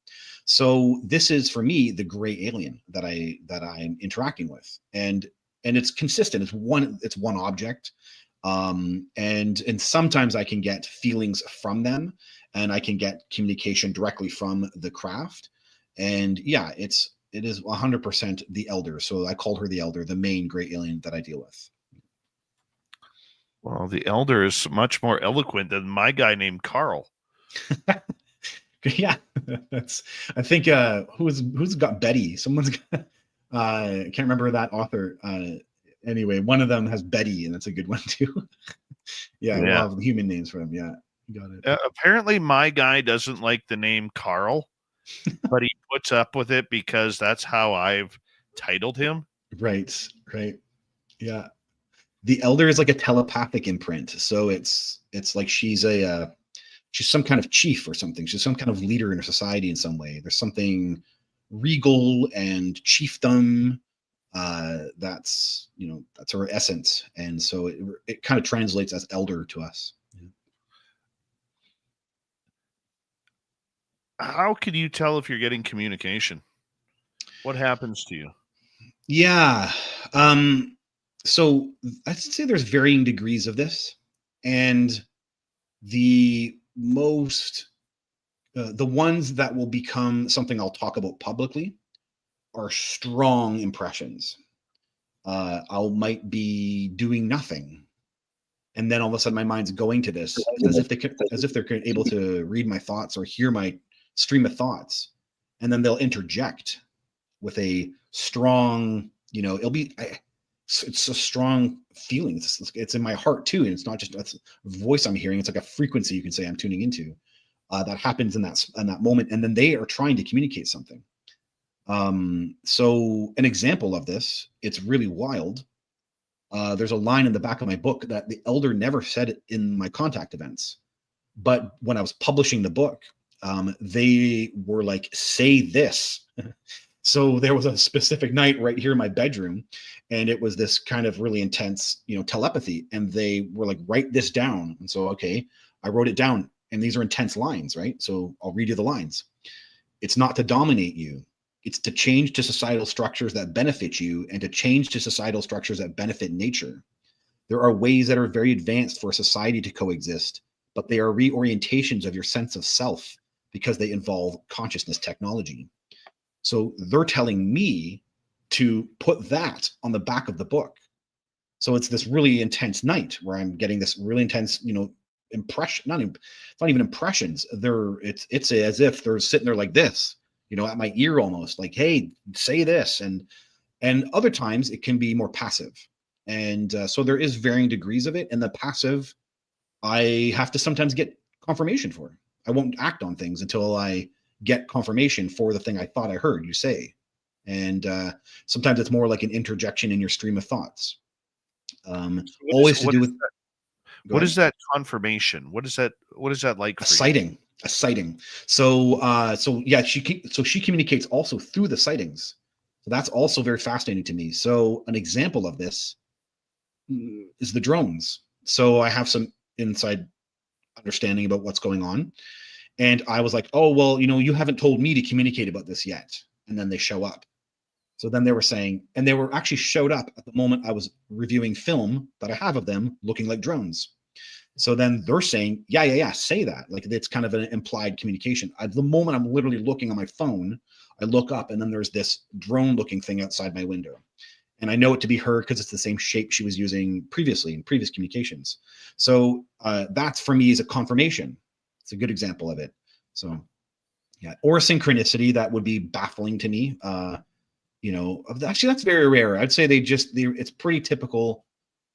So this is, for me, the gray alien that I'm interacting with, and it's consistent. It's one object. And sometimes I can get feelings from them, and I can get communication directly from the craft. And yeah, it is 100% the elder. So I call her the elder, the main gray alien that I deal with. Well, the elder is much more eloquent than my guy named Carl. Yeah, I think who's got Betty? Someone's got, I can't remember that author. Anyway, one of them has Betty, and that's a good one too. Yeah, we'll have human names for them. Yeah, you got it. Apparently, my guy doesn't like the name Carl, but he puts up with it because that's how I've titled him. Right. Yeah, the elder is like a telepathic imprint, so it's like she's some kind of chief or something. She's some kind of leader in her society in some way. There's something regal and chiefdom. That's her essence, and so it kind of translates as elder to us. Yeah. How can you tell if you're getting communication? What happens to you? Yeah. So I'd say there's varying degrees of this, and the ones that will become something I'll talk about publicly are strong impressions. I might be doing nothing, and then all of a sudden my mind's going to this as if they're able to read my thoughts or hear my stream of thoughts, and then they'll interject with a strong, it's a strong feeling. It's in my heart too, and it's not just a voice I'm hearing. It's like a frequency, you can say, I'm tuning into. That happens in that moment, and then they are trying to communicate something. So an example of this, it's really wild. There's a line in the back of my book that the elder never said it in my contact events, but when I was publishing the book, they were like, say this. So there was a specific night right here in my bedroom, and it was this kind of really intense, telepathy. And they were like, write this down. And so, okay, I wrote it down, and these are intense lines, right? So I'll read you the lines. It's not to dominate you. It's to change to societal structures that benefit you, and to change to societal structures that benefit nature. There are ways that are very advanced for a society to coexist, but they are reorientations of your sense of self because they involve consciousness technology. So they're telling me to put that on the back of the book. So it's this really intense night where I'm getting this really intense, impression. It's not even impressions. It's as if they're sitting there like this, at my ear almost, like, hey, say this. And other times it can be more passive. And so there is varying degrees of it. And the passive, I have to sometimes get confirmation for. I won't act on things until I get confirmation for the thing I thought I heard you say. And sometimes it's more like an interjection in your stream of thoughts. Always to do with what is that confirmation? What is that like for you? A sighting. So yeah, she communicates also through the sightings. So that's also very fascinating to me. So an example of this is the drones. So I have some inside understanding about what's going on. And I was like, oh, well, you haven't told me to communicate about this yet. And then they show up. So then they were saying, and they were actually showed up at the moment I was reviewing film that I have of them looking like drones. So then they're saying, yeah, say that. Like it's kind of an implied communication. At the moment I'm literally looking on my phone, I look up and then there's this drone looking thing outside my window. And I know it to be her because it's the same shape she was using previously in previous communications. So that's for me is a confirmation. It's a good example of it. So yeah, or synchronicity, that would be baffling to me. Actually that's very rare. I'd say it's pretty typical,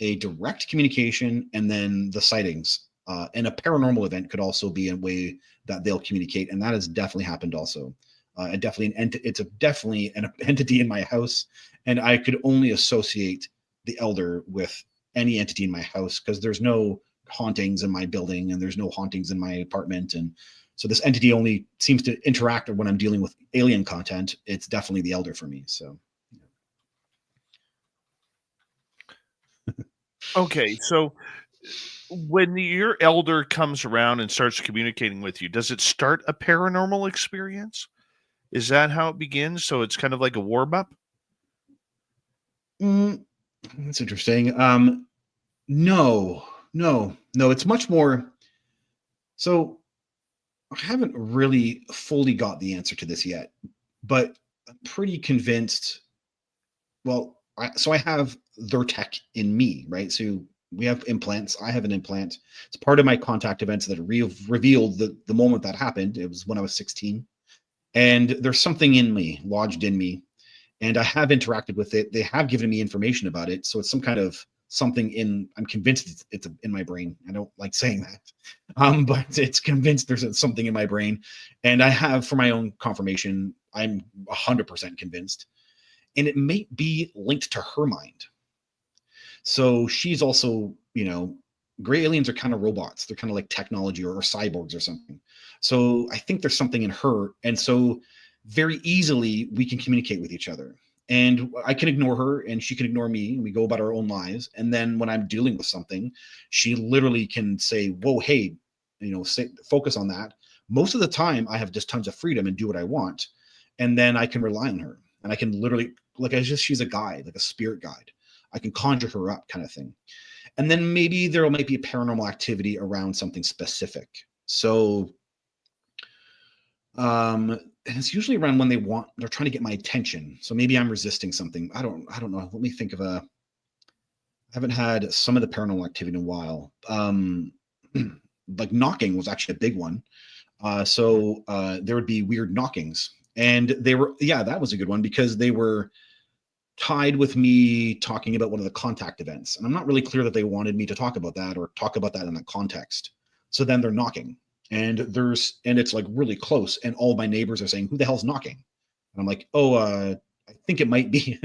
a direct communication and then the sightings. And a paranormal event could also be a way that they'll communicate. And that has definitely happened also. It's definitely an entity in my house. And I could only associate the elder with any entity in my house because there's no hauntings in my building and there's no hauntings in my apartment. And so this entity only seems to interact when I'm dealing with alien content. It's definitely the elder for me. So. Okay, so when your elder comes around and starts communicating with you, does it start a paranormal experience? Is that how it begins? So it's kind of like a warm up? That's interesting. No, it's much more. So I haven't really fully got the answer to this yet, but I'm pretty convinced. Well, I have their tech in me, right? So we have implants. I have an implant. It's part of my contact events that revealed the moment that happened. It was when I was 16. And there's something in me, lodged in me. And I have interacted with it. They have given me information about it. So it's some kind of something I'm convinced it's in my brain. I don't like saying that. But it's convinced there's something in my brain. And I have, for my own confirmation, I'm 100% convinced. And it may be linked to her mind. So she's also, gray aliens are kind of robots. They're kind of like technology or cyborgs or something. So I think there's something in her. And so very easily we can communicate with each other. And I can ignore her and she can ignore me. And we go about our own lives. And then when I'm dealing with something, she literally can say, whoa, hey, focus on that. Most of the time I have just tons of freedom and do what I want. And then I can rely on her. And I can literally, she's a guide, like a spirit guide. I can conjure her up kind of thing. And then maybe there might be a paranormal activity around something specific. So and it's usually around when they're trying to get my attention. So maybe I'm resisting something. I don't know. Let me think of I haven't had some of the paranormal activity in a while. Like knocking was actually a big one. So there would be weird knockings. And that was a good one because they were tied with me talking about one of the contact events. And I'm not really clear that they wanted me to talk about that or talk about that in that context. So then they're knocking and it's like really close. And all my neighbors are saying, who the hell's knocking? And I'm like, I think it might be.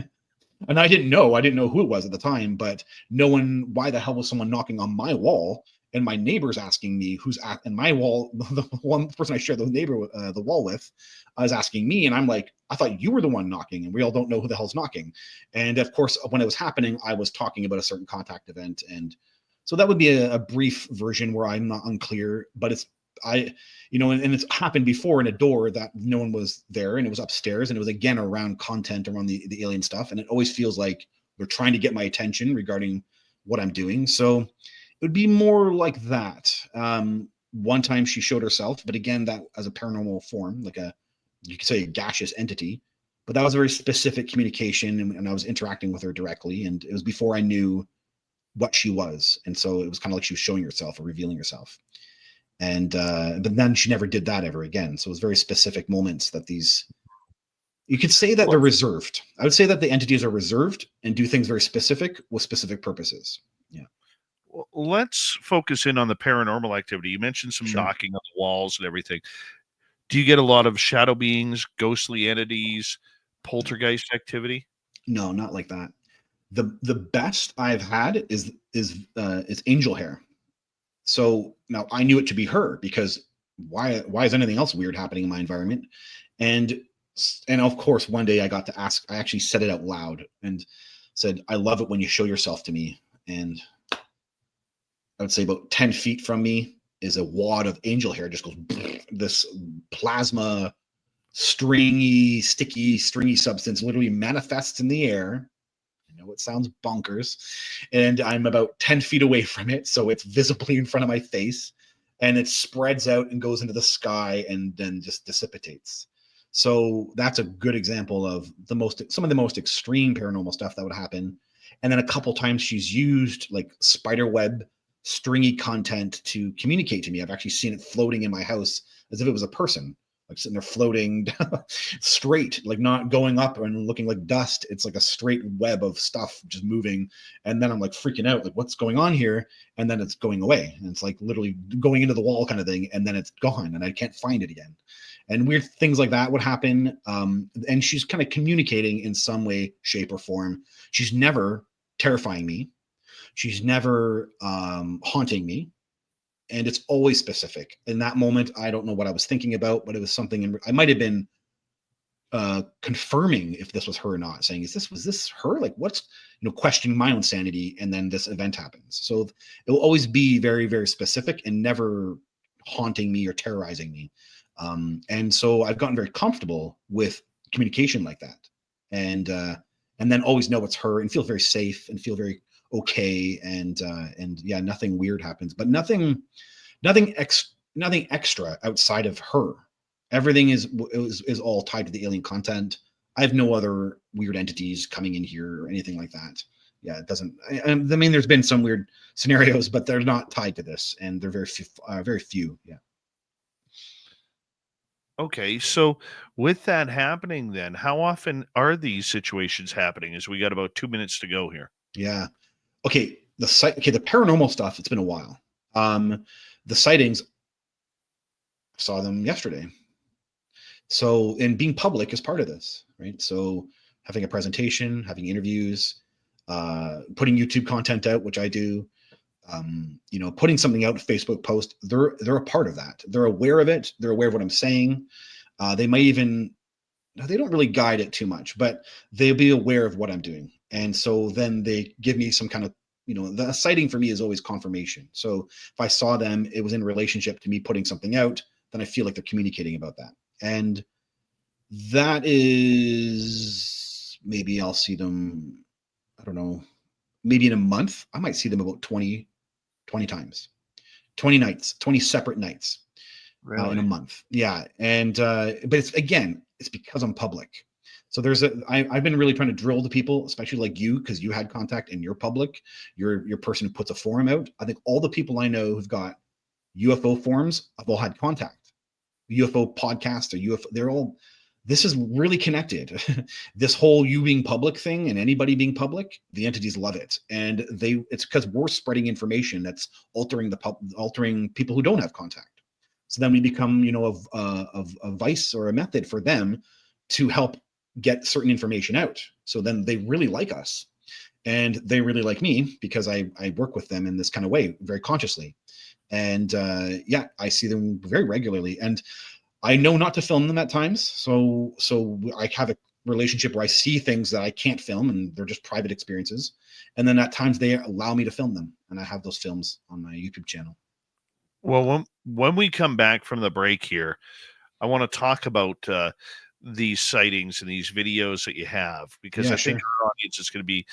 And I didn't know who it was at the time, but why the hell was someone knocking on my wall? And my neighbor's asking me who's at and my wall. The one person I share the wall with is asking me. And I'm like, I thought you were the one knocking and we all don't know who the hell's knocking. And of course, when it was happening, I was talking about a certain contact event. And so that would be a brief version where I'm not unclear, but and it's happened before in a door that no one was there and it was upstairs and it was again around content around the alien stuff. And it always feels like they're trying to get my attention regarding what I'm doing. So it would be more like that. One time she showed herself, but again, that as a paranormal form, like you could say a gaseous entity, but that was a very specific communication, and I was interacting with her directly, and it was before I knew what she was. And so it was kind of like she was showing herself or revealing herself. And but then she never did that ever again. So it was very specific moments that these, you could say that they're reserved. I would say that the entities are reserved and do things very specific with specific purposes. Yeah. Well, let's focus in on the paranormal activity. You mentioned some Sure. knocking on the walls and everything. Do you get a lot of shadow beings, ghostly entities, poltergeist activity? No, not like that. The best I've had is angel hair. So now I knew it to be her, because why is anything else weird happening in my environment? And of course, one day I got to ask, I actually said it out loud and said, I love it when you show yourself to me. And I would say about 10 feet from me is a wad of angel hair, just goes this plasma, sticky, stringy substance literally manifests in the air. I know it sounds bonkers, and I'm about 10 feet away from it, so it's visibly in front of my face, and it spreads out and goes into the sky and then just dissipates. So that's a good example of some of the most extreme paranormal stuff that would happen. And then a couple times she's used like spider web, stringy content to communicate to me. I've actually seen it floating in my house as if it was a person, like sitting there floating straight, like not going up and looking like dust. It's like a straight web of stuff just moving. And then I'm like freaking out, like what's going on here? And then it's going away. And it's like literally going into the wall kind of thing. And then it's gone and I can't find it again. And weird things like that would happen. And she's kind of communicating in some way, shape, or form. She's never terrifying me. She's never haunting me. And it's always specific. In that moment, I don't know what I was thinking about, but it was something I might have been confirming if this was her or not, saying, was this her? Like, what's, questioning my own sanity. And then this event happens. So it will always be very, very specific and never haunting me or terrorizing me. And so I've gotten very comfortable with communication like that. And then always know it's her and feel very safe and feel very okay. And yeah, nothing weird happens, but nothing extra outside of her. Everything is all tied to the alien content. I have no other weird entities coming in here or anything like that. Yeah, it doesn't. I mean, there's been some weird scenarios, but they're not tied to this, and they're very few. Yeah. Okay, so with that happening, then how often are these situations happening? As we got about 2 minutes to go here. Yeah. Okay. The paranormal stuff. It's been a while. The sightings, I saw them yesterday. So, and being public is part of this, right? So having a presentation, having interviews, putting YouTube content out, which I do, putting something out, Facebook post, they're a part of that. They're aware of it. They're aware of what I'm saying. They might even, they don't really guide it too much, but they'll be aware of what I'm doing. And so then they give me some kind of, the sighting for me is always confirmation. So if I saw them, it was in relationship to me putting something out, then I feel like they're communicating about that. And that is, maybe I'll see them, I don't know, maybe in a month, I might see them about 20 times, 20 nights, 20 separate nights. Really? In a month. Yeah. And, but it's because I'm public. So I've been really trying to drill the people, especially like you, because you had contact and you're public, you're person who puts a forum out. I think all the people I know who've got UFO forums have all had contact, UFO podcast or UFO, this is really connected. This whole you being public thing and anybody being public, the entities love it. And it's because we're spreading information that's altering people who don't have contact. So then we become, a vice or a method for them to help get certain information out. So then they really like us and they really like me because I work with them in this kind of way, very consciously. And yeah, I see them very regularly and I know not to film them at times. So I have a relationship where I see things that I can't film and they're just private experiences. And then at times they allow me to film them. And I have those films on my YouTube channel. Well, when we come back from the break here, I want to talk about these sightings and these videos that you have, because I think our audience is going to be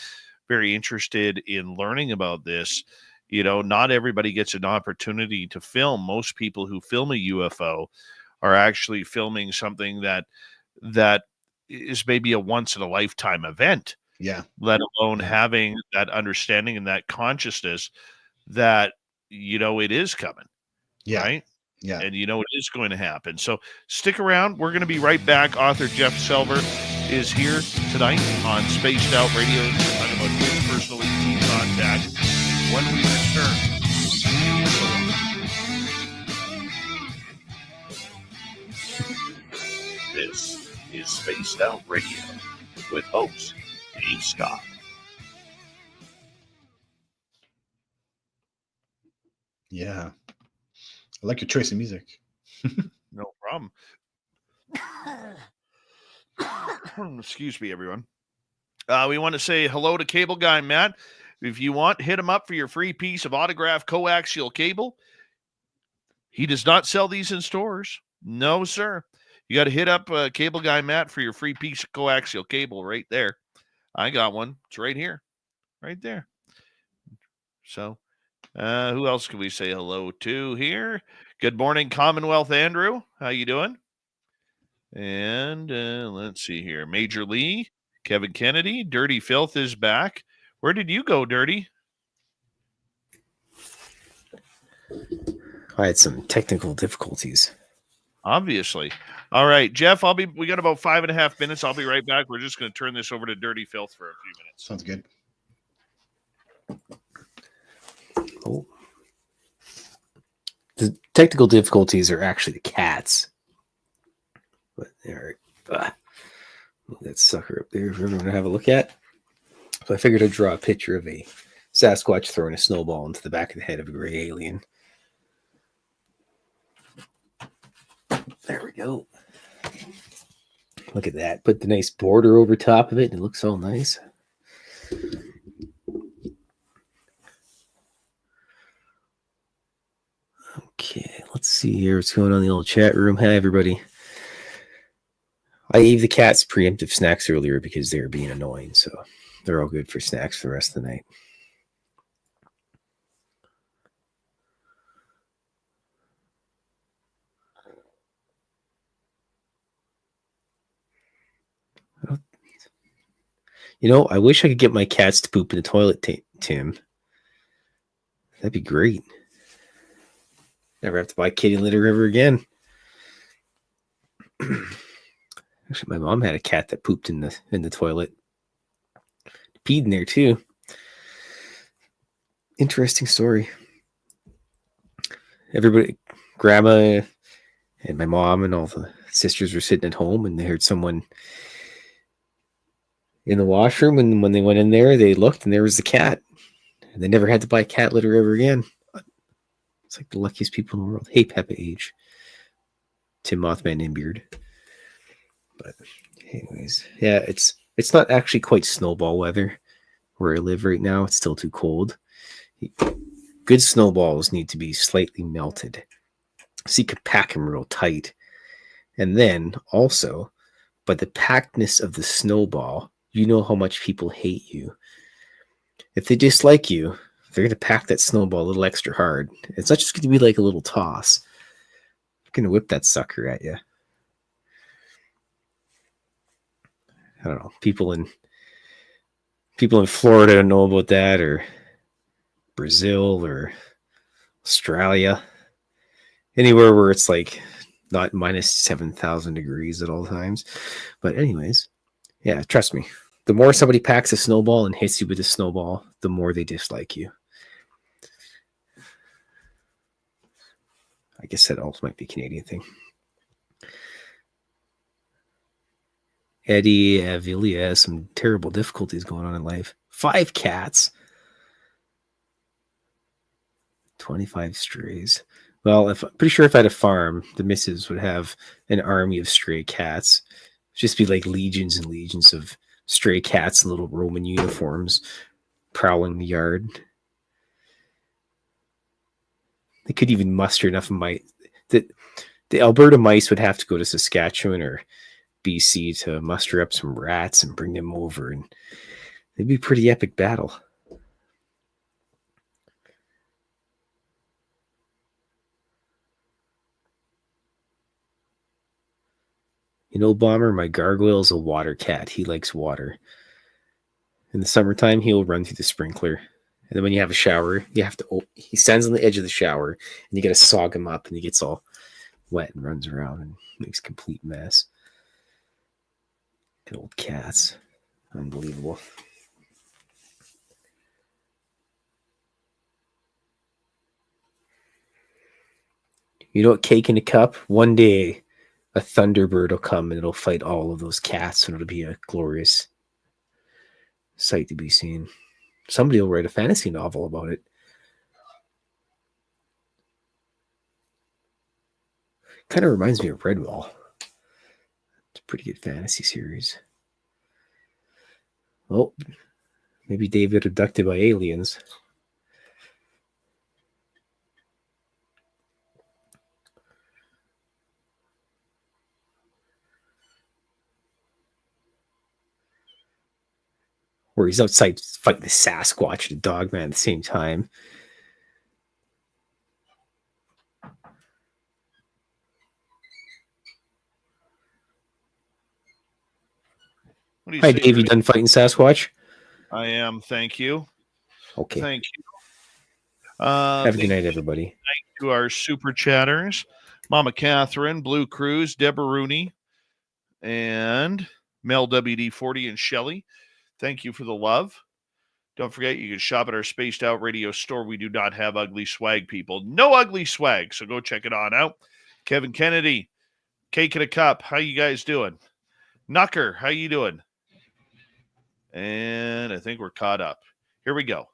very interested in learning about this. You know, not everybody gets an opportunity to film. Most people who film a UFO are actually filming something that is maybe a once in a lifetime event, Yeah. let alone Yeah. having that understanding and that consciousness that, you know, it is coming, Yeah. right? Yeah. And you know it is going to happen. So stick around. We're going to be right back. Author Jeff Selver is here tonight on Spaced Out Radio. Talking about his personal ET contact when we return. This is Spaced Out Radio with host Dave Scott. Yeah. I like your choice of music. No problem. Excuse me, everyone. We want to say hello to Cable Guy Matt. If you want, hit him up for your free piece of autographed coaxial cable. He does not sell these in stores. No, sir. You got to hit up Cable Guy Matt for your free piece of coaxial cable right there. I got one. It's right here. Right there. So, who else can we say hello to here? Good morning, Commonwealth Andrew. How you doing? And let's see here. Major Lee, Kevin Kennedy, Dirty Filth is back. Where did you go, Dirty? I had some technical difficulties. Obviously. All right, Jeff, we got about 5.5 minutes. I'll be right back. We're just going to turn this over to Dirty Filth for a few minutes. Sounds good. Oh. The technical difficulties are actually the cats. But there, that sucker up there for everyone to have a look at. So I figured I'd draw a picture of a Sasquatch throwing a snowball into the back of the head of a gray alien. There we go. Look at that. Put the nice border over top of it, and it looks all nice. Okay, let's see here what's going on in the old chat room. Hi, everybody. I gave the cats preemptive snacks earlier because they were being annoying, so they're all good for snacks for the rest of the night. You know, I wish I could get my cats to poop in the toilet, Tim. That'd be great. Never have to buy kitty litter ever again. Actually, my mom had a cat that pooped in the toilet. Peed in there too. Interesting story. Everybody, grandma and my mom and all the sisters were sitting at home, and they heard someone in the washroom, and when they went in there, they looked, and there was the cat. And they never had to buy cat litter ever again. It's like the luckiest people in the world. Hey, Peppa Age. Tim Mothman in beard. But anyways, yeah, it's not actually quite snowball weather where I live right now. It's still too cold. Good snowballs need to be slightly melted, so you can pack them real tight. And then also, by the packedness of the snowball, you know how much people hate you. If they dislike you, they're going to pack that snowball a little extra hard. It's not just going to be like a little toss. They're going to whip that sucker at you. I don't know. People in Florida don't know about that, or Brazil or Australia. Anywhere where it's like not minus 7,000 degrees at all times. But anyways, yeah, trust me. The more somebody packs a snowball and hits you with a snowball, the more they dislike you. I guess that also might be a Canadian thing. Eddie Avilia has some terrible difficulties going on in life. 5 cats. 25 strays. Well, I'm pretty sure if I had a farm, the missus would have an army of stray cats. Just be like legions and legions of stray cats in little Roman uniforms prowling the yard. They could even muster enough mice. The Alberta mice would have to go to Saskatchewan or BC to muster up some rats and bring them over, and It'd be a pretty epic battle. You know, Bomber, my gargoyle's a water cat. He likes water. In the summertime, he'll run through the sprinkler. And then when you have a shower, you have to. He stands on the edge of the shower, and you got to sog him up, and he gets all wet and runs around and makes a complete mess. Good old cats. Unbelievable. You know what, Cake in a Cup? One day, a Thunderbird will come and it'll fight all of those cats, and it'll be a glorious sight to be seen. Somebody will write a fantasy novel about it. Kind of reminds me of Redwall. It's a pretty good fantasy series. Oh, maybe David abducted by aliens. Or he's outside fighting the Sasquatch and the Dogman at the same time. What do you Hi, say, Dave. You Rudy? done fighting Sasquatch? I am. Thank you. Okay. Thank you. Have a good Thank night, you everybody. to our super chatters, Mama Catherine, Blue Cruz, Deborah Rooney, and Mel WD40 and Shelly. Thank you for the love. Don't forget, you can shop at our Spaced Out Radio store. We do not have ugly swag, people. No ugly swag, so go check it on out. Kevin Kennedy, Cake in a Cup, how you guys doing? Knucker, how you doing? And I think we're caught up. Here we go.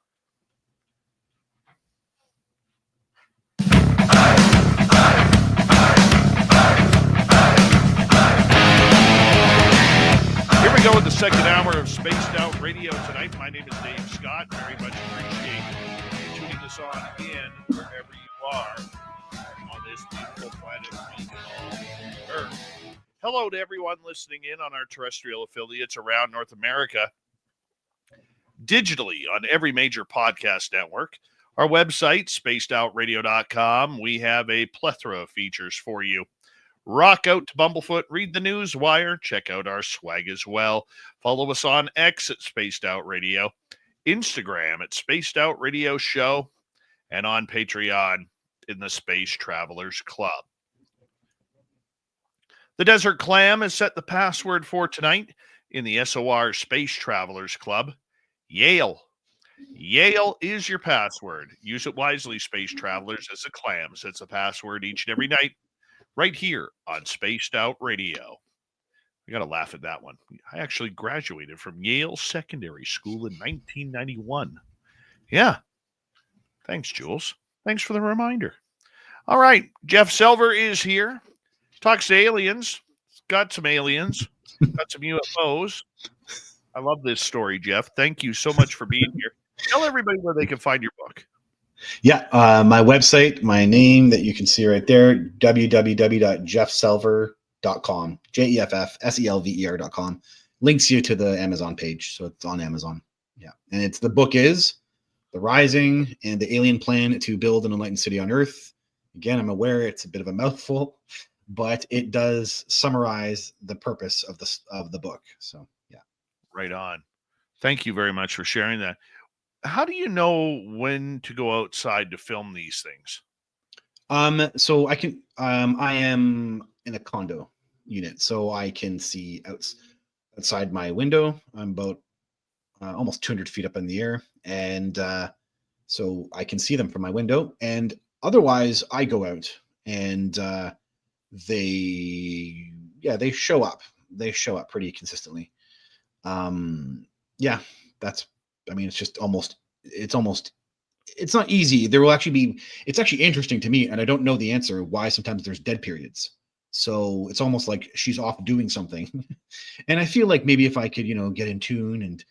Here we go with the second hour of Spaced Out Radio tonight. My name is Dave Scott. Very much appreciate you tuning us on in wherever you are on this beautiful planet we call Earth. Hello to everyone listening in on our terrestrial affiliates around North America, digitally on every major podcast network. Our website, spacedoutradio.com. We have a plethora of features for you. Rock out to Bumblefoot, read the news wire, check out our swag as well. Follow us on X at Spaced Out Radio, Instagram at Spaced Out Radio Show, and on Patreon in the Space Travelers Club. The Desert Clam has set the password for tonight in the SOR Space Travelers Club. Yale. Yale is your password. Use it wisely, Space Travelers, as the clam sets a password each and every night right here on Spaced Out Radio. I got to laugh at that one. I actually graduated from Yale Secondary School in 1991. Yeah. Thanks, Jules. Thanks for the reminder. All right. Jeff Selver is here. Talks to aliens. Got some aliens. Got some UFOs. I love this story, Jeff. Thank you so much for being here. Tell everybody where they can find your book. Yeah, my website, my name that you can see right there, www.jeffselver.com, JEFFSELVER.com. Links you to the Amazon page, so it's on Amazon. Yeah, and the book is The Rising and the Alien Plan to Build an Enlightened City on Earth. Again, I'm aware it's a bit of a mouthful, but it does summarize the purpose of the book. So, yeah. Right on. Thank you very much for sharing that. How do you know when to go outside to film these things? So I can, I am in a condo unit, so I can see outside my window. I'm about almost 200 feet up in the air, and so I can see them from my window. And otherwise, I go out, and they show up. They show up pretty consistently. Yeah, it's not easy. It's actually interesting to me, and I don't know the answer why sometimes there's dead periods. So it's almost like she's off doing something. And I feel like maybe if I could, get in tune and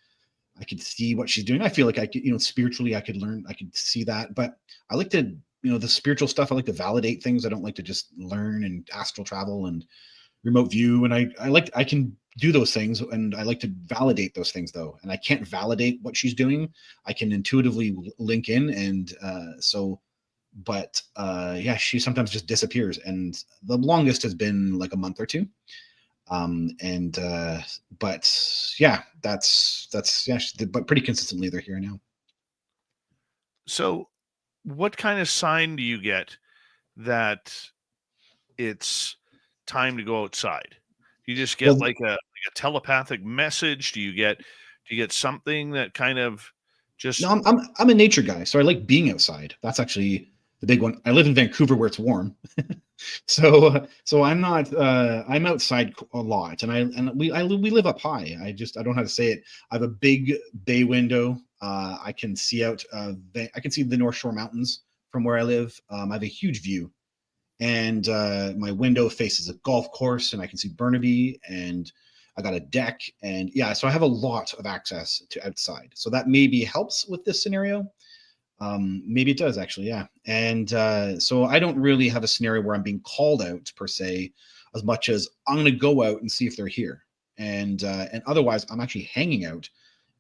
I could see what she's doing, I feel like I could, spiritually I could learn, I could see that. But I like to, the spiritual stuff, I like to validate things. I don't like to just learn and astral travel and remote view. And I can do those things, and I like to validate those things though, and I can't validate what she's doing. I can intuitively link in, and yeah, she sometimes just disappears, and the longest has been like a month or two. But yeah, that's yeah, but pretty consistently they're here now. So, what kind of sign do you get that it's time to go outside? Do you just get Well, like a telepathic message? Do you get something that kind of no, just I'm a nature guy, so I like being outside. That's actually the big one. I live in Vancouver where it's warm, so I'm not I'm outside a lot, and we live up high. I don't know how to say it. I have a big bay window. I can see out. I can see the North Shore Mountains from where I live. I have a huge view, and my window faces a golf course, and I can see Burnaby, and I got a deck, and yeah, so I have a lot of access to outside. So that maybe helps with this scenario. Maybe it does actually, yeah. And so I don't really have a scenario where I'm being called out per se, as much as I'm going to go out and see if they're here. And otherwise, I'm actually hanging out,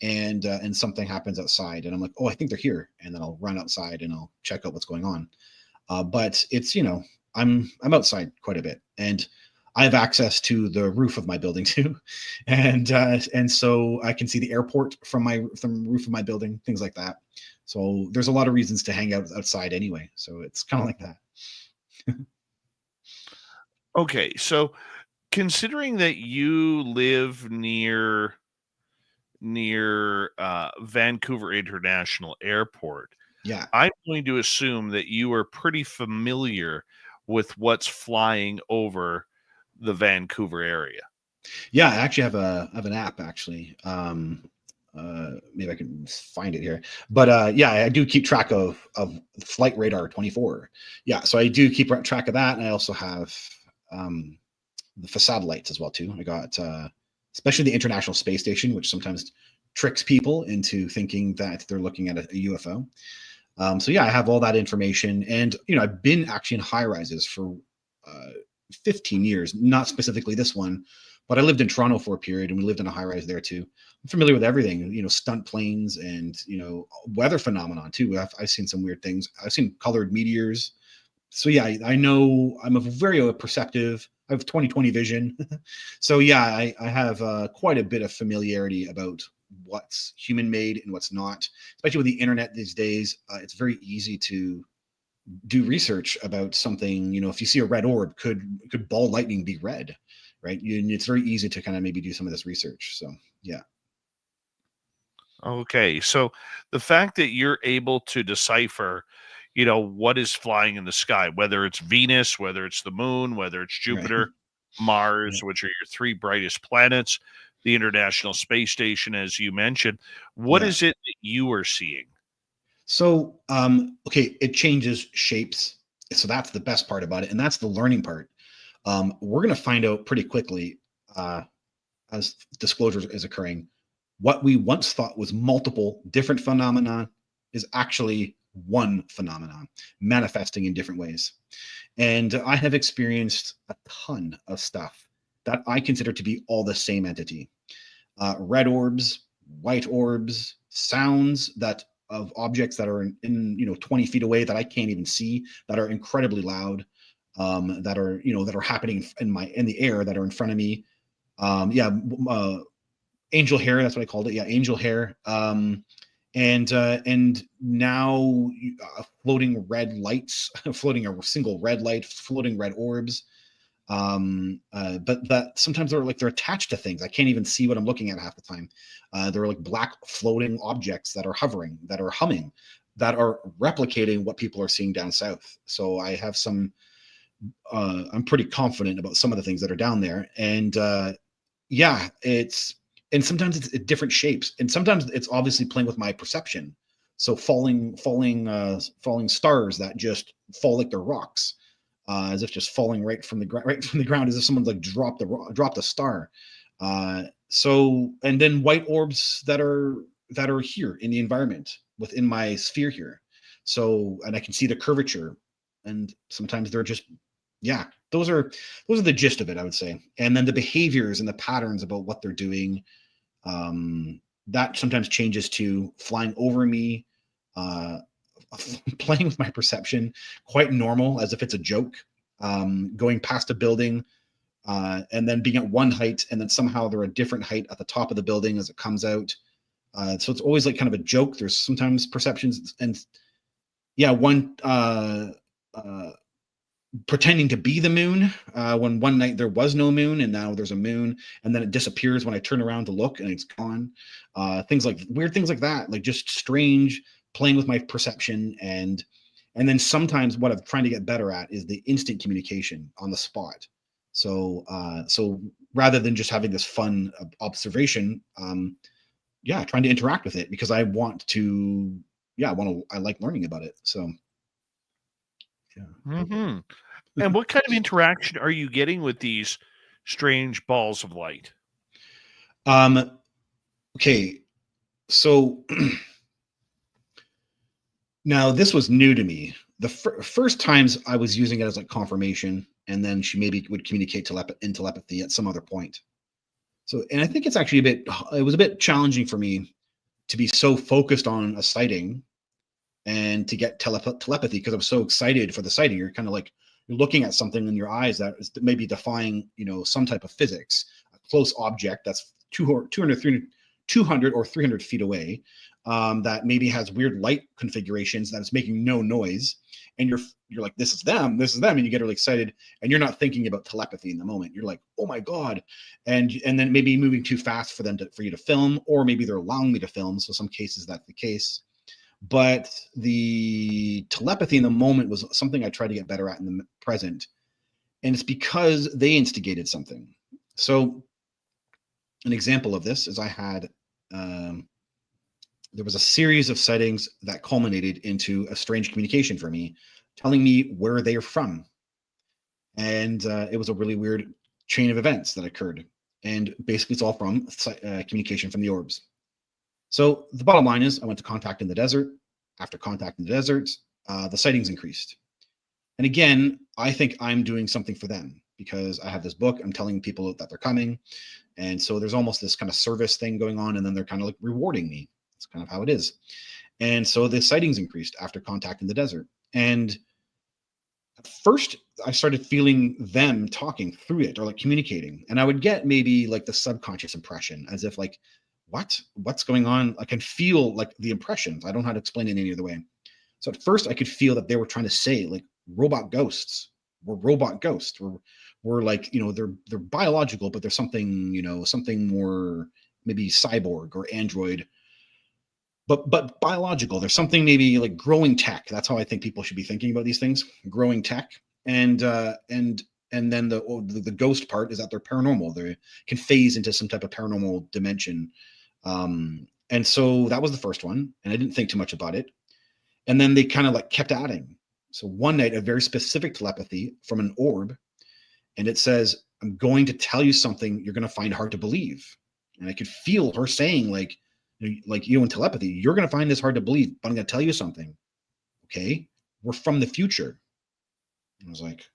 and something happens outside, and I'm like, oh, I think they're here, and then I'll run outside and I'll check out what's going on. But it's I'm outside quite a bit, and I have access to the roof of my building too, and so I can see the airport from the roof of my building, things like that. So there's a lot of reasons to hang out outside anyway. So it's kind of like that. okay? So, considering that you live near Vancouver International Airport, Yeah, I'm going to assume that you are pretty familiar with what's flying over the Vancouver area. yeah. I actually have an app actually. Maybe I can find it here, but yeah, I do keep track of Flight Radar 24. Yeah, so I do keep track of that, and I also have um, for satellites as well too. I got especially the International Space Station, which sometimes tricks people into thinking that they're looking at a UFO. So yeah, I have all that information, and I've been actually in high rises for uh, 15 years, not specifically this one, but I lived in Toronto for a period, and we lived in a high rise there too. I'm familiar with everything, stunt planes and weather phenomenon too. I've seen some weird things. I've seen colored meteors. So yeah, I know I'm a very perceptive. I have 20/20 vision, so yeah, I have quite a bit of familiarity about what's human made and what's not. Especially with the internet these days, it's very easy to do research about something. If you see a red orb, could ball lightning be red, right? It's very easy to kind of maybe do some of this research. So yeah. Okay, so the fact that you're able to decipher, what is flying in the sky, whether it's Venus, whether it's the moon, whether it's Right. Jupiter, Yeah. Mars, which are your three brightest planets, the International Space Station, as you mentioned, what Yeah. is it that you are seeing? So, okay, it changes shapes. So that's the best part about it, and that's the learning part. We're going to find out pretty quickly uh, as disclosure is occurring. What we once thought was multiple different phenomena is actually one phenomenon manifesting in different ways. And I have experienced a ton of stuff that I consider to be all the same entity. Red orbs, white orbs, sounds that of objects that are in 20 feet away that I can't even see, that are incredibly loud, that are happening in the air, that are in front of me. Yeah, angel hair. That's what I called it. Yeah, angel hair. And now floating red lights, floating a single red light, floating red orbs. But that sometimes they're attached to things. I can't even see what I'm looking at half the time. They're like black floating objects that are hovering, that are humming, that are replicating what people are seeing down south. So I have some. I'm pretty confident about some of the things that are down there, and yeah, and sometimes it's different shapes, and sometimes it's obviously playing with my perception. So falling stars that just fall like they're rocks, as if just falling right from the ground, as if someone's like dropped a star. So and then white orbs that are here in the environment within my sphere here. So and I can see the curvature, and sometimes they're just yeah, those are the gist of it, I would say. And then the behaviors and the patterns about what they're doing, that sometimes changes to flying over me, playing with my perception, quite normal, as if it's a joke, going past a building, and then being at one height, and then somehow they're a different height at the top of the building as it comes out. So it's always like kind of a joke. There's sometimes perceptions, and yeah, one pretending to be the moon, when one night there was no moon and now there's a moon, and then it disappears when I turn around to look and it's gone. Things like weird things like that, like just strange, playing with my perception. And then sometimes what I'm trying to get better at is the instant communication on the spot. So rather than just having this fun observation, trying to interact with it, because I want to, I like learning about it. So Mm-hmm. And what kind of interaction are you getting with these strange balls of light? Okay, so now this was new to me. The first times I was using it as like confirmation, and then she maybe would communicate in telepathy at some other point. So, and I think it's actually it was a bit challenging for me to be so focused on a sighting and to get telepathy, because I'm so excited for the sighting. You're kind of like, you're looking at something in your eyes that is maybe defying, some type of physics, a close object that's 200 or 300 feet away, that maybe has weird light configurations that is making no noise. And you're like, this is them. And you get really excited, and you're not thinking about telepathy in the moment. You're like, oh my God. And then maybe moving too fast for you to film, or maybe they're allowing me to film. So some cases that's the case. But the telepathy in the moment was something I try to get better at in the present. And it's because they instigated something. So an example of this is I had, there was a series of sightings that culminated into a strange communication for me, telling me where they're from. And it was a really weird chain of events that occurred. And basically it's all from communication from the orbs. So the bottom line is I went to contact in the desert. After contact in the desert, the sightings increased. And again, I think I'm doing something for them because I have this book. I'm telling people that they're coming. And so there's almost this kind of service thing going on. And then they're kind of like rewarding me. That's kind of how it is. And so the sightings increased after contact in the desert. And at first, I started feeling them talking through it, or like communicating. And I would get maybe like the subconscious impression, as if like, what's going on? I can feel like the impressions. I don't know how to explain it any other way. So at first I could feel that they were trying to say like robot ghosts. We're robot ghosts. We're like, they're biological, but there's something, something more maybe cyborg or android, but biological. There's something maybe like growing tech. That's how I think people should be thinking about these things, growing tech. And then the ghost part is that they're paranormal. They can phase into some type of paranormal dimension. And so that was the first one, and I didn't think too much about it. And then they kind of like kept adding. So one night, a very specific telepathy from an orb, and it says, I'm going to tell you something you're going to find hard to believe. And I could feel her saying like in telepathy, you're going to find this hard to believe, but I'm going to tell you something. Okay. We're from the future. And I was like,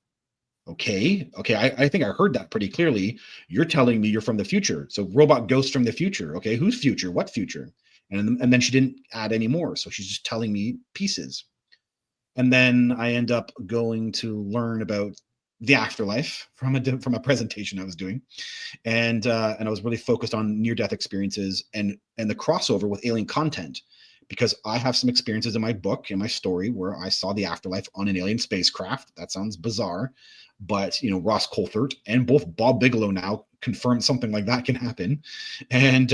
okay. I think I heard that pretty clearly. You're telling me you're from the future. So robot ghosts from the future. Okay. Whose future? What future? And then she didn't add any more. So she's just telling me pieces. And then I end up going to learn about the afterlife from a presentation I was doing. And I was really focused on near-death experiences and the crossover with alien content, because I have some experiences in my book, in my story, where I saw the afterlife on an alien spacecraft. That sounds bizarre, but Ross Coulthard and both Bob Bigelow now confirmed something like that can happen, and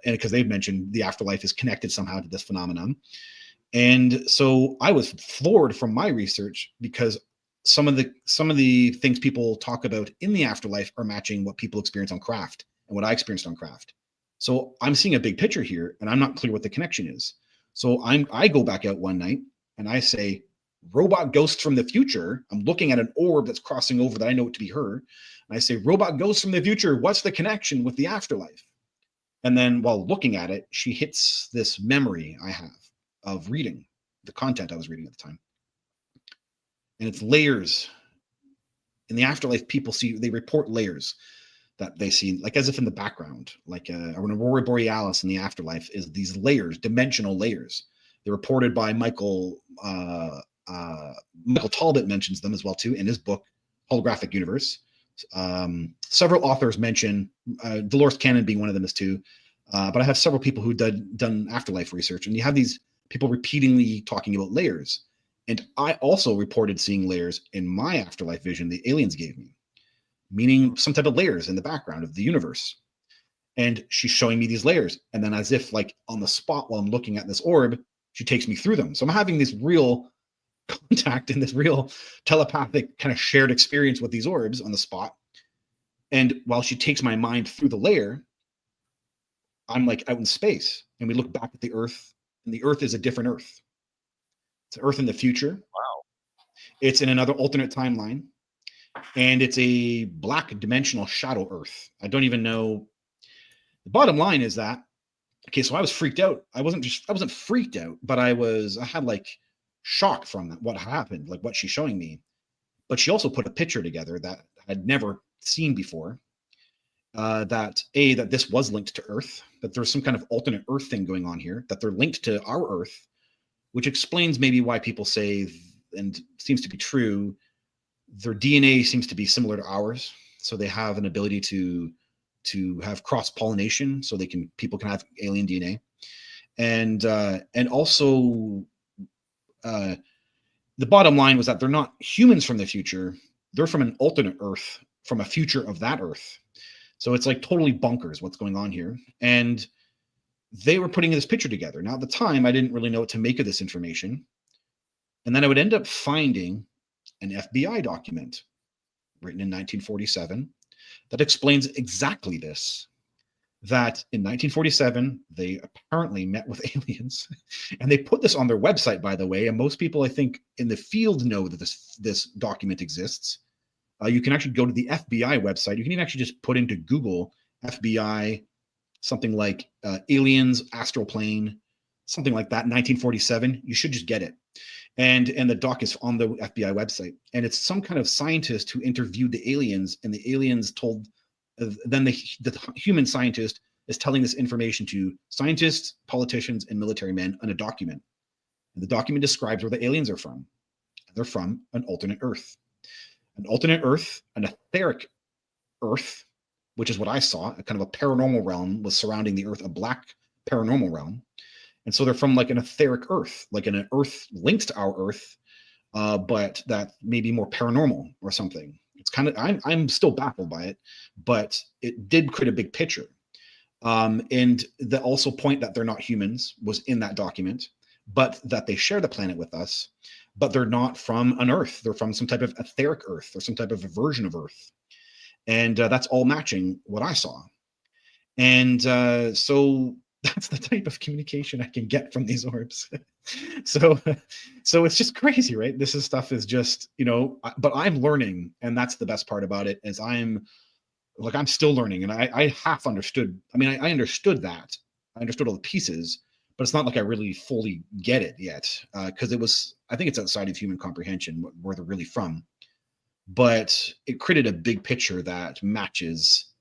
because they've mentioned the afterlife is connected somehow to this phenomenon. And so I was floored from my research, because some of the things people talk about in the afterlife are matching what people experience on craft and what I experienced on craft. So I'm seeing a big picture here, and I'm not clear what the connection is. So I go back out one night and I say, robot ghosts from the future. I'm looking at an orb that's crossing over that I know it to be her. And I say, robot ghosts from the future. What's the connection with the afterlife? And then while looking at it, she hits this memory I have of reading the content I was reading at the time. And it's layers in the afterlife, people they report layers that they see, like as if in the background, like an aurora borealis in the afterlife is these layers, dimensional layers. They're reported by Michael Talbot mentions them as well too in his book Holographic Universe. Several authors mention Dolores Cannon being one of them is too. But I have several people who done afterlife research, and you have these people repeatedly talking about layers. And I also reported seeing layers in my afterlife vision the aliens gave me, meaning some type of layers in the background of the universe. And she's showing me these layers. And then as if like on the spot while I'm looking at this orb, she takes me through them. So I'm having this real contact and this real telepathic kind of shared experience with these orbs on the spot. And while she takes my mind through the layer, I'm like out in space, and we look back at the Earth, and the Earth is a different Earth. It's Earth in the future. Wow. It's in another alternate timeline, and it's a black dimensional shadow Earth. I don't even know. The bottom line is that, okay, so I was freaked out. I wasn't freaked out, but I had like shock from what happened, like what she's showing me. But she also put a picture together that I'd never seen before. That this was linked to Earth, that there's some kind of alternate Earth thing going on here, that they're linked to our Earth, which explains maybe why people say, and seems to be true, their DNA seems to be similar to ours, so they have an ability to have cross pollination, so people can have alien DNA, and also the bottom line was that they're not humans from the future; they're from an alternate Earth, from a future of that Earth. So it's like totally bonkers what's going on here. And they were putting this picture together. Now, at the time, I didn't really know what to make of this information. And then I would end up finding an FBI document written in 1947 that explains exactly this. That in 1947, they apparently met with aliens. And they put this on their website, by the way. And most people, I think, in the field know that this document exists. You can actually go to the FBI website. You can even actually just put into Google FBI, something like aliens, astral plane, something like that, 1947. You should just get it. And the doc is on the FBI website. And it's some kind of scientist who interviewed the aliens, and the aliens told, then the human scientist is telling this information to scientists, politicians, and military men on a document. And the document describes where the aliens are from. They're from an alternate Earth. An alternate Earth, an etheric Earth, which is what I saw, a kind of a paranormal realm was surrounding the Earth, a black paranormal realm. And so they're from like an etheric Earth, like an Earth linked to our Earth, but that may be more paranormal or something. It's kind of, I'm still baffled by it, but it did create a big picture. And the also point that they're not humans was in that document, but that they share the planet with us. But they're not from an Earth. They're from some type of etheric Earth or some type of a version of Earth. And that's all matching what I saw. And so that's the type of communication I can get from these orbs. so it's just crazy, right? Stuff is just, but I'm learning. And that's the best part about it is I'm still learning. And I half understood. I mean, I understood that. I understood all the pieces, but it's not like I really fully get it yet, because I think it's outside of human comprehension where they're really from. But it created a big picture that matches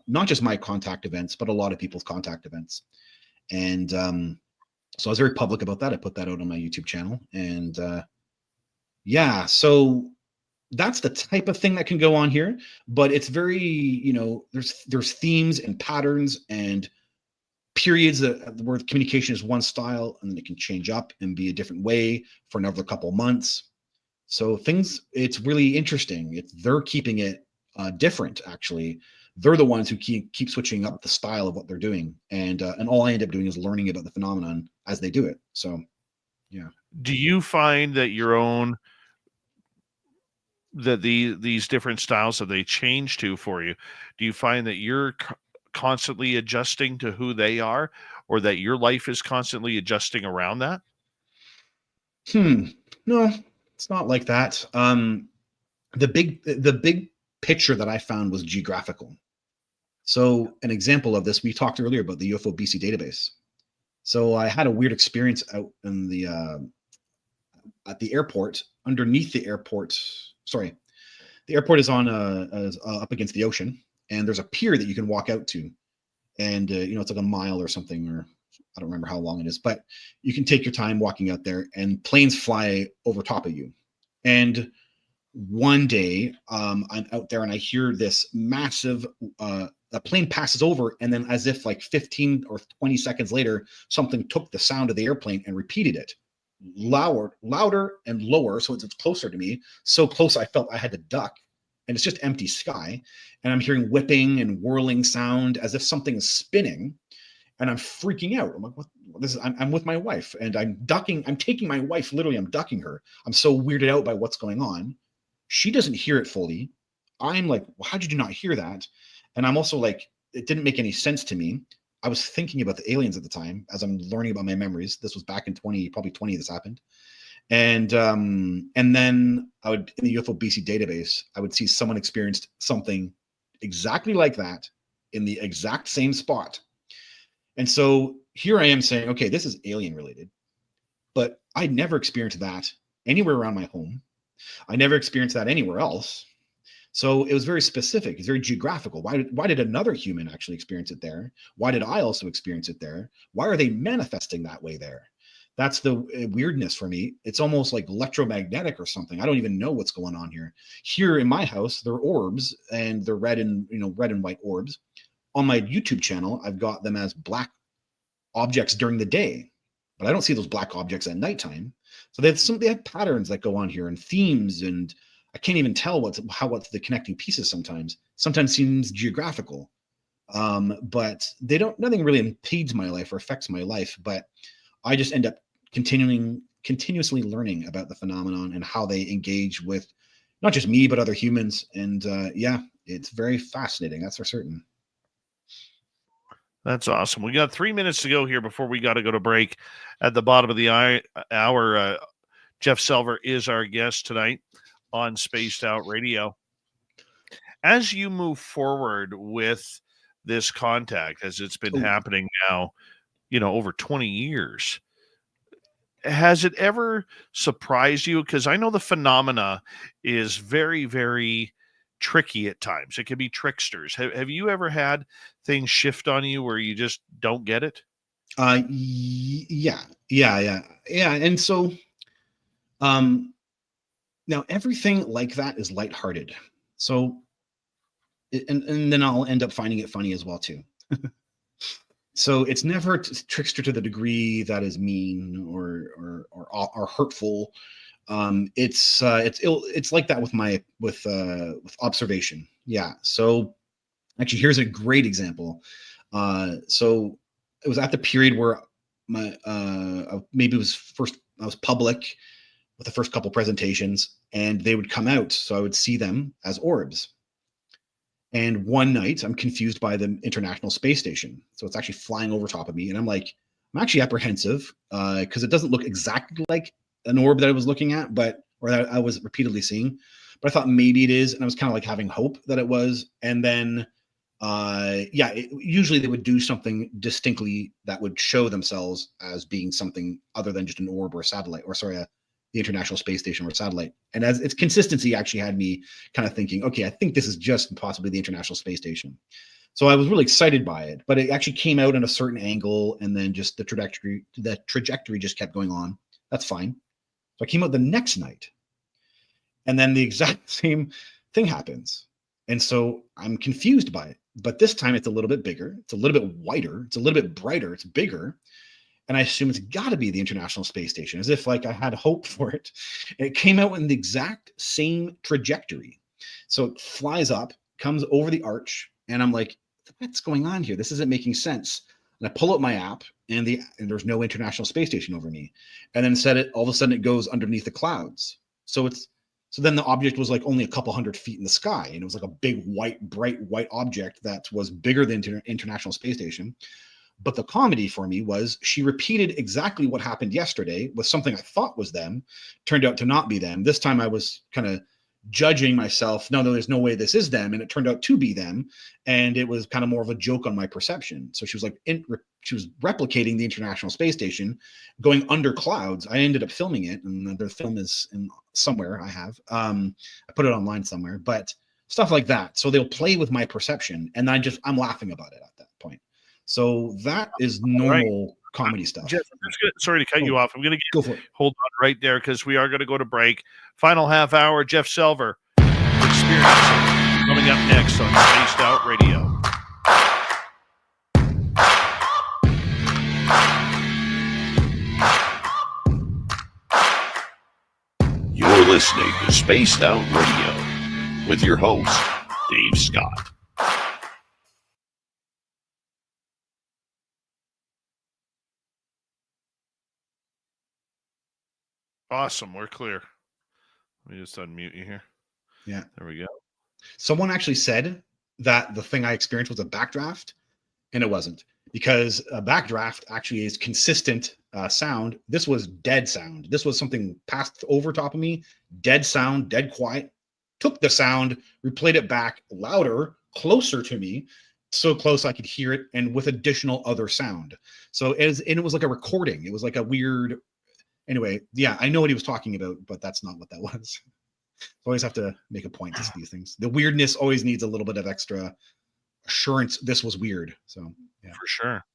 not just my contact events, but a lot of people's contact events. And so I was very public about that. I put that out on my YouTube channel. And so that's the type of thing that can go on here. But it's very, there's themes and patterns and periods where communication is one style, and then it can change up and be a different way for another couple of months. So it's really interesting. They're keeping it different, actually. They're the ones who keep switching up the style of what they're doing. And all I end up doing is learning about the phenomenon as they do it. So, yeah. Do you find that these different styles, have they changed for you? Do you find that you're constantly adjusting to who they are, or that your life is constantly adjusting around that? No, it's not like that. The big picture that I found was geographical. So an example of this, we talked earlier about the UFO BC database. So I had a weird experience out in the at the airport, underneath the airport. Sorry, the airport is on up against the ocean, and there's a pier that you can walk out to, and it's like a mile or something, or I don't remember how long it is, but you can take your time walking out there, and planes fly over top of you. And one day, I'm out there and I hear this massive, a plane passes over, and then as if like 15 or 20 seconds later, something took the sound of the airplane and repeated it louder and lower. So it's closer to me, so close I felt I had to duck, and it's just empty sky. And I'm hearing whipping and whirling sound as if something is spinning, and I'm freaking out. I'm like, what? This is, I'm with my wife, and I'm ducking. I'm taking my wife, literally, I'm ducking her. I'm so weirded out by what's going on. She doesn't hear it fully. I'm like, well, how did you not hear that? And I'm also like, it didn't make any sense to me. I was thinking about the aliens at the time as I'm learning about my memories. This was back in probably 20, this happened. And then I would, in the UFO BC database, I would see someone experienced something exactly like that in the exact same spot. And so here I am saying, okay, this is alien related, but I'd never experienced that anywhere around my home. I never experienced that anywhere else. So it was very specific. It's very geographical. Why did another human actually experience it there? Why did I also experience it there? Why are they manifesting that way there? That's the weirdness for me. It's almost like electromagnetic or something. I don't even know what's going on here. Here in my house, they're orbs, and they're red and white orbs. On my YouTube channel, I've got them as black objects during the day, but I don't see those black objects at nighttime. So they have patterns that go on here and themes, and I can't even tell what's the connecting pieces sometimes. Sometimes seems geographical, but nothing really impedes my life or affects my life. But I just end up continuously learning about the phenomenon and how they engage with not just me, but other humans. And it's very fascinating. That's for certain. That's awesome. We got 3 minutes to go here before we got to go to break. At the bottom of the hour, Jeff Selver is our guest tonight on Spaced Out Radio. As you move forward with this contact, as it's been happening now, over 20 years, has it ever surprised you? Because I know the phenomena is very, very tricky at times. It can be tricksters. Have you ever had things shift on you where you just don't get it? Yeah. And so, now everything like that is lighthearted. So, and then I'll end up finding it funny as well too. So it's never trickster to the degree that is mean or hurtful. It's like that with observation. Yeah. So actually, here's a great example. So it was at the period where maybe it was I was public with the first couple presentations, and they would come out. So I would see them as orbs. And one night I'm confused by the International Space Station. So it's actually flying over top of me. And I'm actually apprehensive because it doesn't look exactly like an orb that I was looking at, or that I was repeatedly seeing. But I thought maybe it is. And I was kind of like having hope that it was. And then, usually they would do something distinctly that would show themselves as being something other than just an orb or a satellite, the International Space Station or satellite. And as its consistency actually had me kind of thinking, okay, I think this is just possibly the International Space Station. So I was really excited by it, but it actually came out in a certain angle, and then just the trajectory just kept going on. That's fine. So I came out the next night, and then the exact same thing happens. And so I'm confused by it, but this time it's a little bit bigger. It's a little bit whiter. It's a little bit brighter. It's bigger. And I assume it's got to be the International Space Station, as if like I had hope for it. And it came out in the exact same trajectory. So it flies up, comes over the arch, and I'm like, what's going on here? This isn't making sense. And I pull up my app, and there's no International Space Station over me. And then all of a sudden it goes underneath the clouds. So then the object was like only a couple hundred feet in the sky, and it was like a big bright white object that was bigger than International Space Station. But the comedy for me was she repeated exactly what happened yesterday with something I thought was them, turned out to not be them. This time I was kind of judging myself. No, there's no way this is them. And it turned out to be them. And it was kind of more of a joke on my perception. So she was like, she was replicating the International Space Station going under clouds. I ended up filming it, and the film is in somewhere. I put it online somewhere, but stuff like that. So they'll play with my perception, and I'm laughing about it at that point. So that is normal comedy stuff. Jeff, sorry to cut you off. I'm going to go for it. Hold on right there, because we are going to go to break. Final half hour, Jeff Selver, Experience, coming up next on Spaced Out Radio. You're listening to Spaced Out Radio with your host, Dave Scott. Awesome. We're clear. Let me just unmute you here. Yeah. There we go. Someone actually said that the thing I experienced was a backdraft, and it wasn't, because a backdraft actually is consistent sound. This was dead sound. This was something passed over top of me, dead sound, dead quiet, took the sound, replayed it back louder, closer to me, so close I could hear it, and with additional other sound. So it was like a recording. It was like a weird, anyway, yeah, I know what he was talking about, but that's not what that was. Always have to make a point to these things. The weirdness always needs a little bit of extra assurance. This was weird. So yeah. For sure.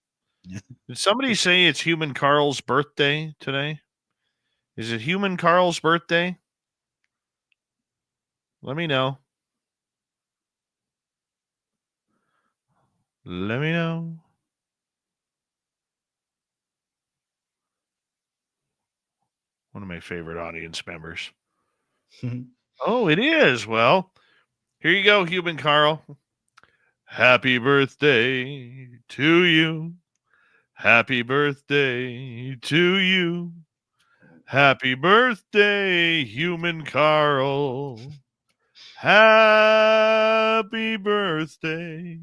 Yeah. Did somebody say it's Human Carl's birthday today? Is it Human Carl's birthday? Let me know. Let me know. One of my favorite audience members. Oh, it is. Well, here you go, Human Carl. Happy birthday to you. Happy birthday to you. Happy birthday, Human Carl. Happy birthday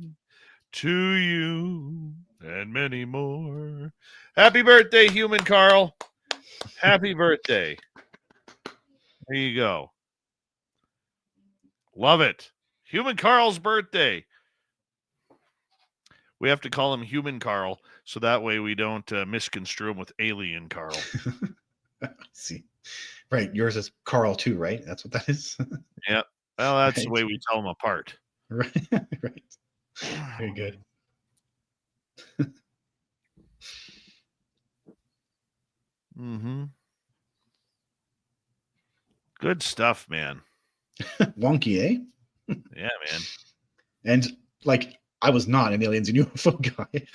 to you and many more. Happy birthday, Human Carl. Happy birthday. There you go. Love it. Human Carl's birthday. We have to call him Human Carl, so that way we don't misconstrue him with Alien Carl. See, right. Yours is Carl too, right? That's what that is. Yeah. Well, that's right. the way we tell them apart. Right. Right. Very good. Mm-hmm. Good stuff, man. Wonky, eh? Yeah, man. And like, I was not an aliens and UFO guy.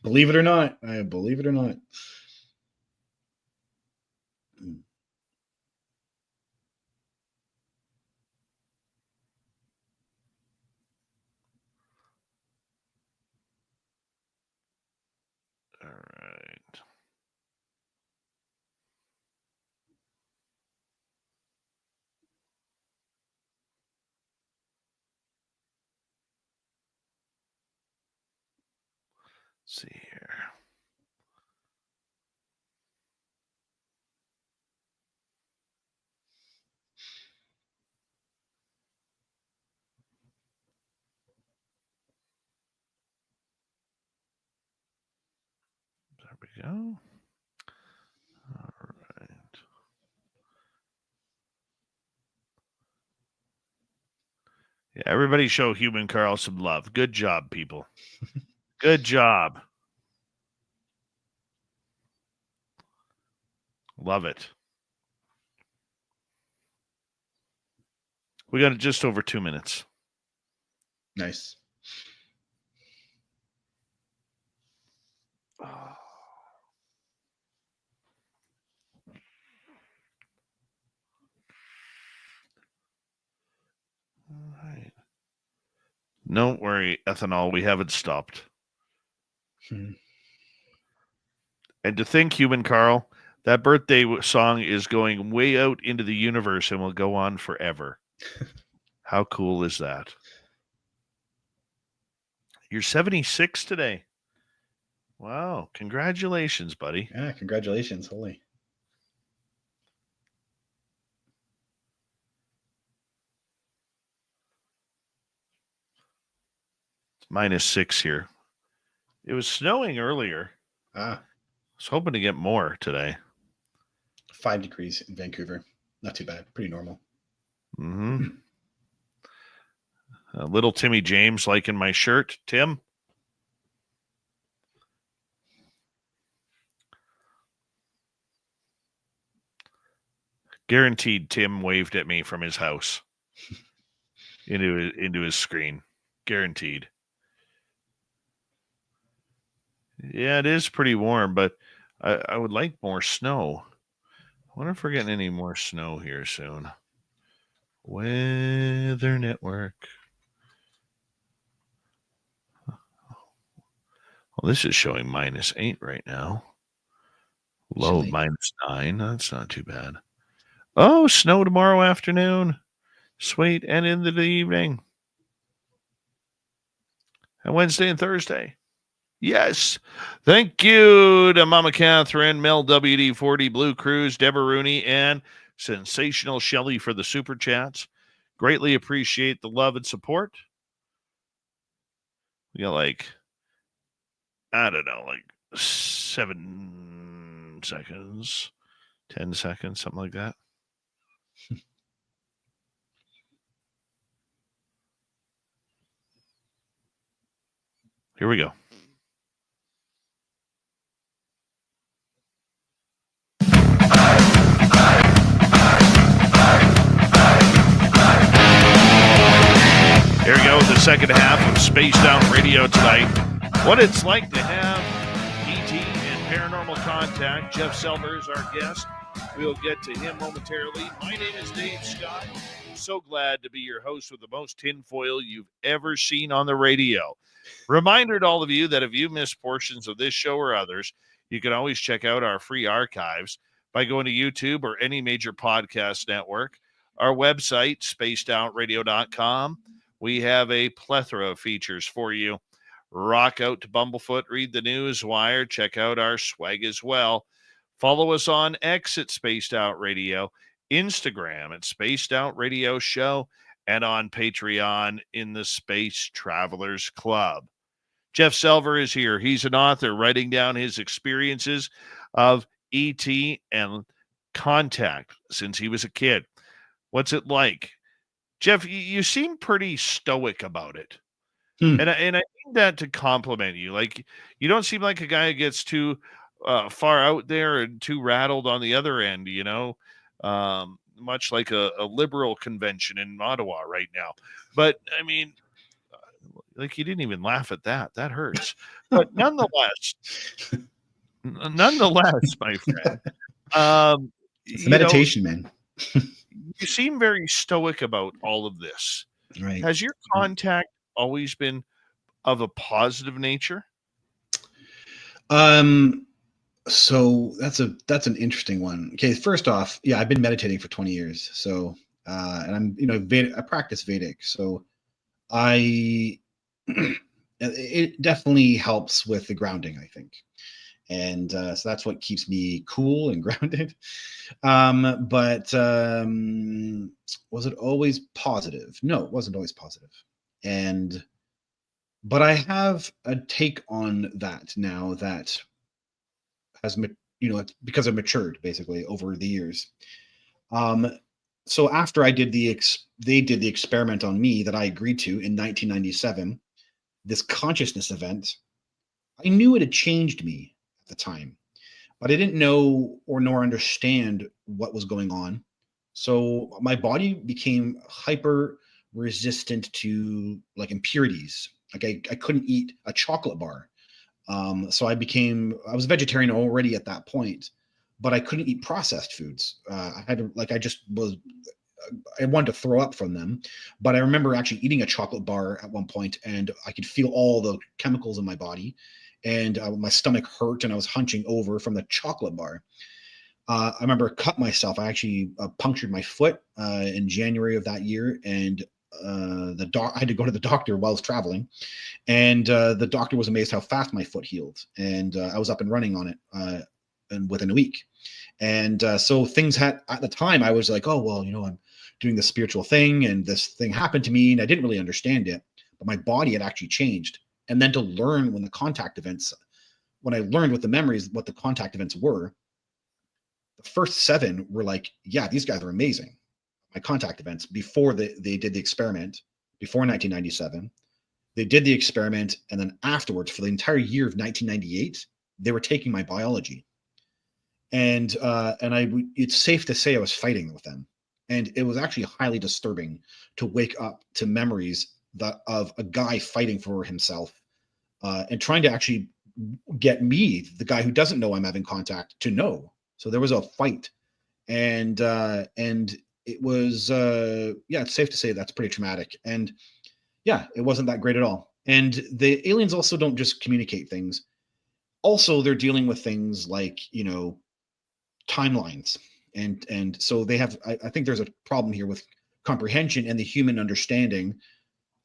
Believe it or not. I believe it or not. All right. Let's see here. There we go. All right. Yeah, everybody show Human Carl some love. Good job, people. Good job. Love it. We got just over 2 minutes. Nice. All right. Don't worry, ethanol. We haven't stopped. And to think, Human Carl, that birthday song is going way out into the universe and will go on forever. How cool is that? You're 76 today. Wow. Congratulations, buddy. Yeah, congratulations. Holy. -6 here. It was snowing earlier. Ah, I was hoping to get more today. 5 degrees in Vancouver. Not too bad. Pretty normal. Mm-hmm. Little Timmy James liking my shirt. Tim? Guaranteed Tim waved at me from his house into his screen. Guaranteed. Yeah, it is pretty warm, but I would like more snow. I wonder if we're getting any more snow here soon. Weather Network. Well, this is showing -8 right now. Low Chilly. -9. That's not too bad. Oh, snow tomorrow afternoon. Sweet. And into the evening. And Wednesday and Thursday. Yes. Thank you to Mama Catherine, Mel WD40, Blue Cruise, Deborah Rooney, and Sensational Shelley for the super chats. Greatly appreciate the love and support. We got I don't know, 7 seconds, 10 seconds, something like that. Here we go. Here we go with the second half of Spaced Out Radio tonight. What it's like to have ET and Paranormal Contact. Jeff Selver is our guest. We'll get to him momentarily. My name is Dave Scott. I'm so glad to be your host with the most tinfoil you've ever seen on the radio. Reminder to all of you that if you missed portions of this show or others, you can always check out our free archives by going to YouTube or any major podcast network. Our website, spacedoutradio.com. We have a plethora of features for you. Rock out to Bumblefoot, read the news wire, check out our swag as well. Follow us on X at Spaced Out Radio, Instagram at Spaced Out Radio Show, and on Patreon in the Space Travelers Club. Jeff Selver is here. He's an author writing down his experiences of ET and contact since he was a kid. What's it like? Jeff, you seem pretty stoic about it. And I think that to compliment you. You don't seem like a guy who gets too far out there and too rattled on the other end, much like a liberal convention in Ottawa right now. But, I mean, you didn't even laugh at that. That hurts. But nonetheless, my friend, It's meditation, man. You seem very stoic about all of this. Right. Has your contact always been of a positive nature? So that's an interesting one. Okay, first off, yeah, I've been meditating for 20 years. So and I'm I practice Vedic. So it definitely helps with the grounding, I think. And so that's what keeps me cool and grounded. But was it always positive? No, it wasn't always positive. But I have a take on that now that has, it's because I've matured basically over the years. So after I did they did the experiment on me that I agreed to in 1997, this consciousness event, I knew it had changed me at the time, but I didn't know nor understand what was going on. So my body became hyper resistant to impurities. I couldn't eat a chocolate bar. So I was vegetarian already at that point, but I couldn't eat processed foods. I had to, I wanted to throw up from them, but I remember actually eating a chocolate bar at one point and I could feel all the chemicals in my body and my stomach hurt and I was hunching over from the chocolate bar. I remember I cut myself. I actually punctured my foot in January of that year, and I had to go to the doctor while I was traveling, and the doctor was amazed how fast my foot healed, and I was up and running on it and within a week. And so things had, at the time, I was like, oh, well, I'm doing this spiritual thing, and this thing happened to me, and I didn't really understand it. that my body had actually changed. And then to learn when I learned with the memories what the contact events were, the first 7 were like, yeah, these guys are amazing. My contact events before they did the experiment, before 1997. They did the experiment, and then afterwards, for the entire year of 1998, they were taking my biology. And it's safe to say I was fighting with them. And it was actually highly disturbing to wake up to memories of a guy fighting for himself and trying to actually get me, the guy who doesn't know I'm having contact, to know. So there was a fight. And it was, it's safe to say that's pretty traumatic. And yeah, it wasn't that great at all. And the aliens also don't just communicate things. Also, they're dealing with things like, timelines. And so they have, I think there's a problem here with comprehension and the human understanding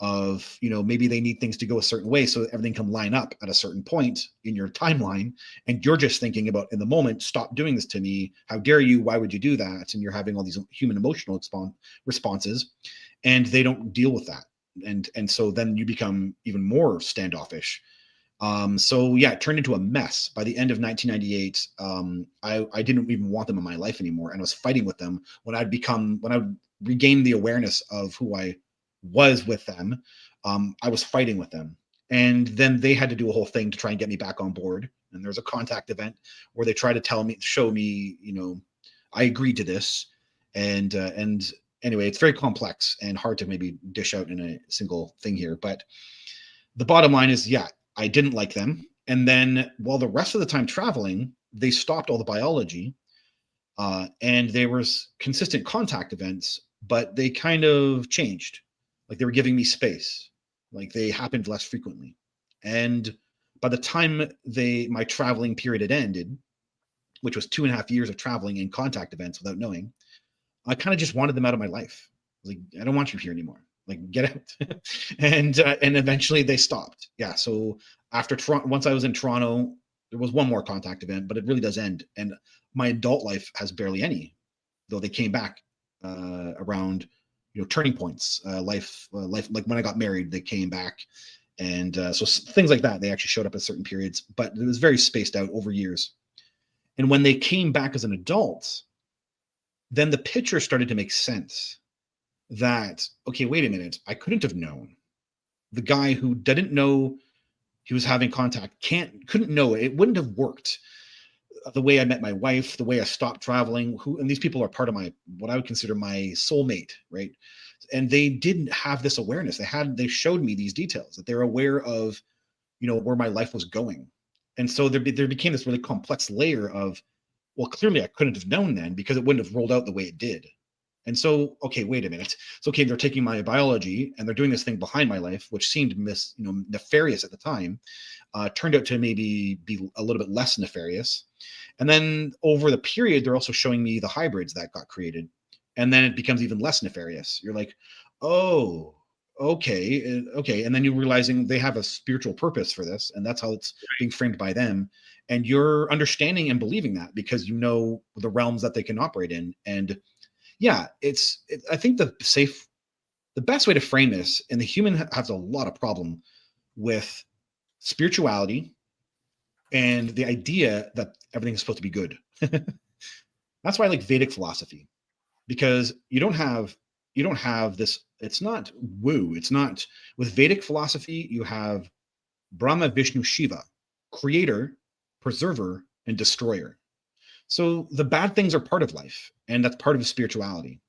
of, maybe they need things to go a certain way so that everything can line up at a certain point in your timeline. And you're just thinking about, in the moment, stop doing this to me. How dare you? Why would you do that? And you're having all these human emotional responses, and they don't deal with that. And so then you become even more standoffish. So yeah, it turned into a mess. By the end of 1998, I didn't even want them in my life anymore, and I was fighting with them. When I regained the awareness of who I was with them, I was fighting with them. And then they had to do a whole thing to try and get me back on board. And there was a contact event where they tried to show me, I agreed to this. And anyway, it's very complex and hard to maybe dish out in a single thing here. But the bottom line is, yeah, I didn't like them. And then while the rest of the time traveling, they stopped all the biology. And there was consistent contact events, but they kind of changed. Like they were giving me space. Like they happened less frequently. And by the time my traveling period had ended, which was 2.5 years of traveling in contact events without knowing, I kind of just wanted them out of my life. I was like, I don't want you here anymore. Like, get out. And eventually they stopped. Yeah. So after once I was in Toronto, there was one more contact event, but it really does end. And my adult life has barely any, though they came back around, turning points, life, like when I got married, they came back. And so things like that, they actually showed up at certain periods, but it was very spaced out over years. And when they came back as an adult, then the picture started to make sense that, okay, wait a minute, I couldn't have known. The guy who didn't know he was having contact couldn't know it. It wouldn't have worked. The way I met my wife, the way I stopped traveling, and these people are part of what I would consider my soulmate, right? And they didn't have this awareness. They showed me these details, that they're aware of, where my life was going. And so there became this really complex layer of, well, clearly I couldn't have known then because it wouldn't have rolled out the way it did. And so, okay, wait a minute. It's okay. They're taking my biology and they're doing this thing behind my life, which seemed nefarious at the time, turned out to maybe be a little bit less nefarious. And then over the period, they're also showing me the hybrids that got created. And then it becomes even less nefarious. You're like, oh, okay. And then you're realizing they have a spiritual purpose for this. And that's how it's being framed by them. And you're understanding and believing that because you know the realms that they can operate in. And yeah, I think the best way to frame this, and the human has a lot of problem with spirituality and the idea that everything is supposed to be good. That's why I like Vedic philosophy, because you don't have this. It's not woo. It's not with Vedic philosophy. You have Brahma, Vishnu, Shiva, creator, preserver, and destroyer. So the bad things are part of life, and that's part of spirituality.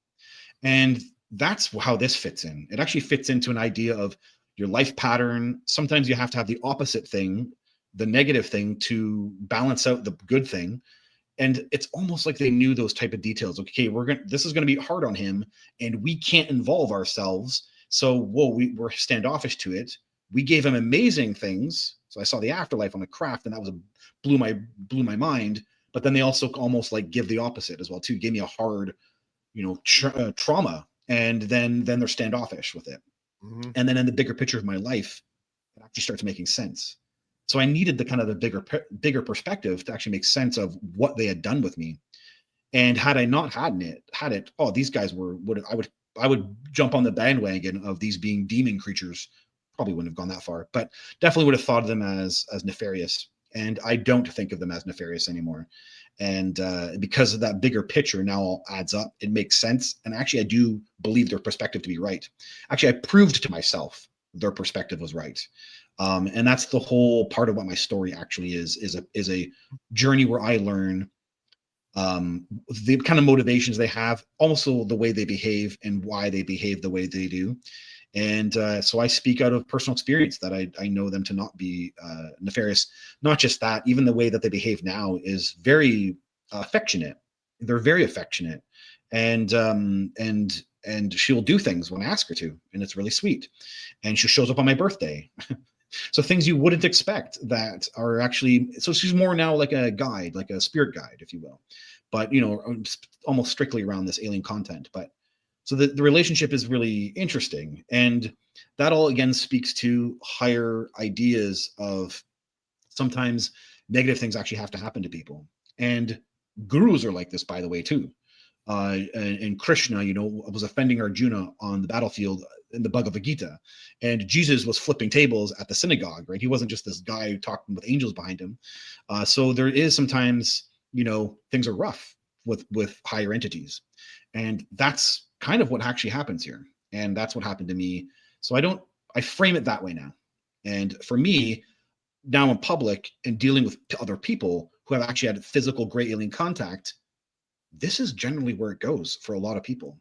And that's how this fits in. It actually fits into an idea of your life pattern. Sometimes you have to have the opposite thing, the negative thing, to balance out the good thing. And it's almost like they knew those type of details. Okay, this is going to be hard on him, and we can't involve ourselves. So, we're standoffish to it. We gave him amazing things. So I saw the afterlife on a craft, and that blew my mind. But then they also almost like give the opposite as well too. Gave me a hard, trauma, and then they're standoffish with it. Mm-hmm. And then in the bigger picture of my life, it actually starts making sense. So I needed the kind of the bigger perspective to actually make sense of what they had done with me. And had I not had it, these guys I would jump on the bandwagon of these being demon creatures probably wouldn't have gone that far, but definitely would have thought of them as nefarious. And I don't think of them as nefarious anymore. And because of that bigger picture now all adds up, it makes sense. And actually, I do believe their perspective to be right. Actually, I proved to myself their perspective was right. And that's the whole part of what my story actually is a journey where I learn the kind of motivations they have, also the way they behave and why they behave the way they do. And so I speak out of personal experience that I know them to not be nefarious. Not just that, even the way that they behave now is very affectionate. They're very affectionate, and she'll do things when I ask her to, and it's really sweet. And she shows up on my birthday. So things you wouldn't expect that are actually, so she's more now like a guide, like a spirit guide, if you will, but almost strictly around this alien content. But so the relationship is really interesting. And that all again speaks to higher ideas of sometimes negative things actually have to happen to people. And gurus are like this, by the way, too. And Krishna, was offending Arjuna on the battlefield in the Bhagavad Gita, and Jesus was flipping tables at the synagogue, right? He wasn't just this guy talking with angels behind him. So there is sometimes, things are rough with higher entities, and that's kind of what actually happens here. And that's what happened to me. So I frame it that way now. And for me, now in public and dealing with other people who have actually had physical gray alien contact, this is generally where it goes for a lot of people.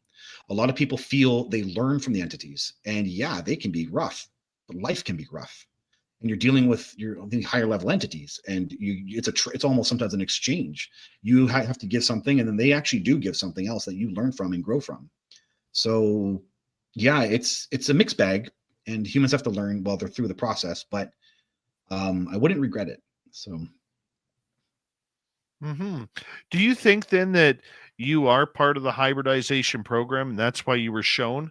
A lot of people feel they learn from the entities, and yeah, they can be rough, but life can be rough. And you're dealing with the higher level entities, and it's almost sometimes an exchange. You have to give something, and then they actually do give something else that you learn from and grow from. So yeah, it's a mixed bag, and humans have to learn while they're through the process, but I wouldn't regret it. So do you think then that you are part of the hybridization program and that's why you were shown?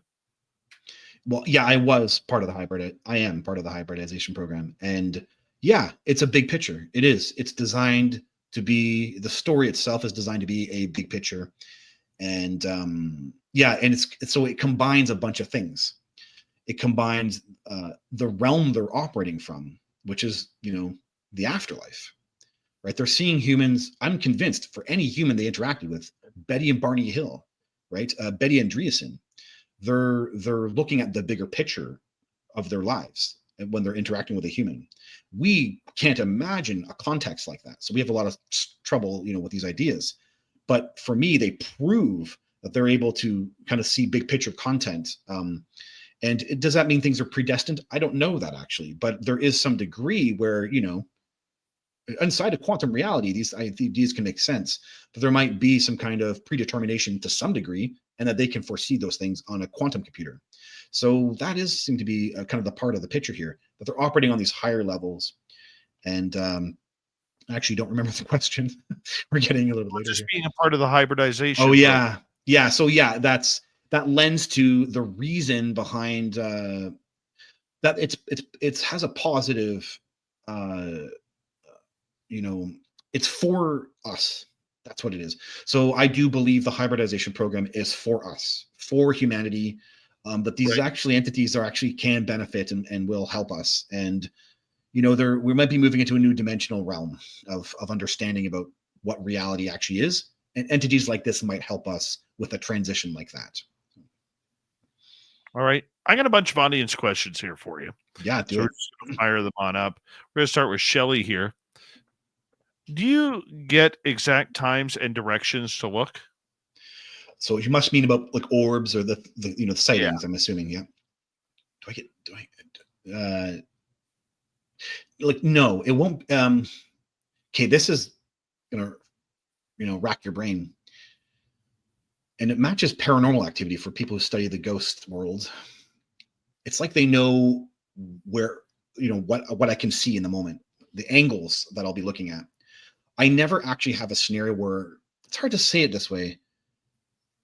Well, yeah, I was part of I am part of the hybridization program. And yeah, it's a big picture. It is. It's designed to be, the story itself is designed to be a big picture. And yeah, and it's so it combines a bunch of things. It combines the realm they're operating from, which is, the afterlife, right? They're seeing humans. I'm convinced for any human they interacted with, Betty and Barney Hill, right? Betty Andreessen, they're looking at the bigger picture of their lives when they're interacting with a human. We can't imagine a context like that. So we have a lot of trouble, with these ideas. But for me, they prove that they're able to kind of see big picture content. And does that mean things are predestined? I don't know that actually, but there is some degree where, inside of quantum reality, these ideas can make sense, but there might be some kind of predetermination to some degree, and that they can foresee those things on a quantum computer. So that seem to be kind of the part of the picture here, that they're operating on these higher levels. And I actually don't remember the question. We're getting a little later. Just here. Being a part of the hybridization. Oh yeah. Program. Yeah. So yeah, that lends to the reason behind that it has a positive, it's for us. That's what it is. So I do believe the hybridization program is for us, for humanity, that these actually entities can benefit and will help us. And, we might be moving into a new dimensional realm of understanding about what reality actually is. And entities like this might help us with a transition like that. All right. I got a bunch of audience questions here for you. Yeah, so we're just going to fire them on up. We're going to start with Shelly here. Do you get exact times and directions to look? So you must mean about like orbs or the sightings, yeah. I'm assuming. Yeah. No, it won't. Okay. This is going to, rack your brain. And it matches paranormal activity for people who study the ghost world. It's like they know where, what I can see in the moment, the angles that I'll be looking at. I never actually have a scenario where, it's hard to say it this way.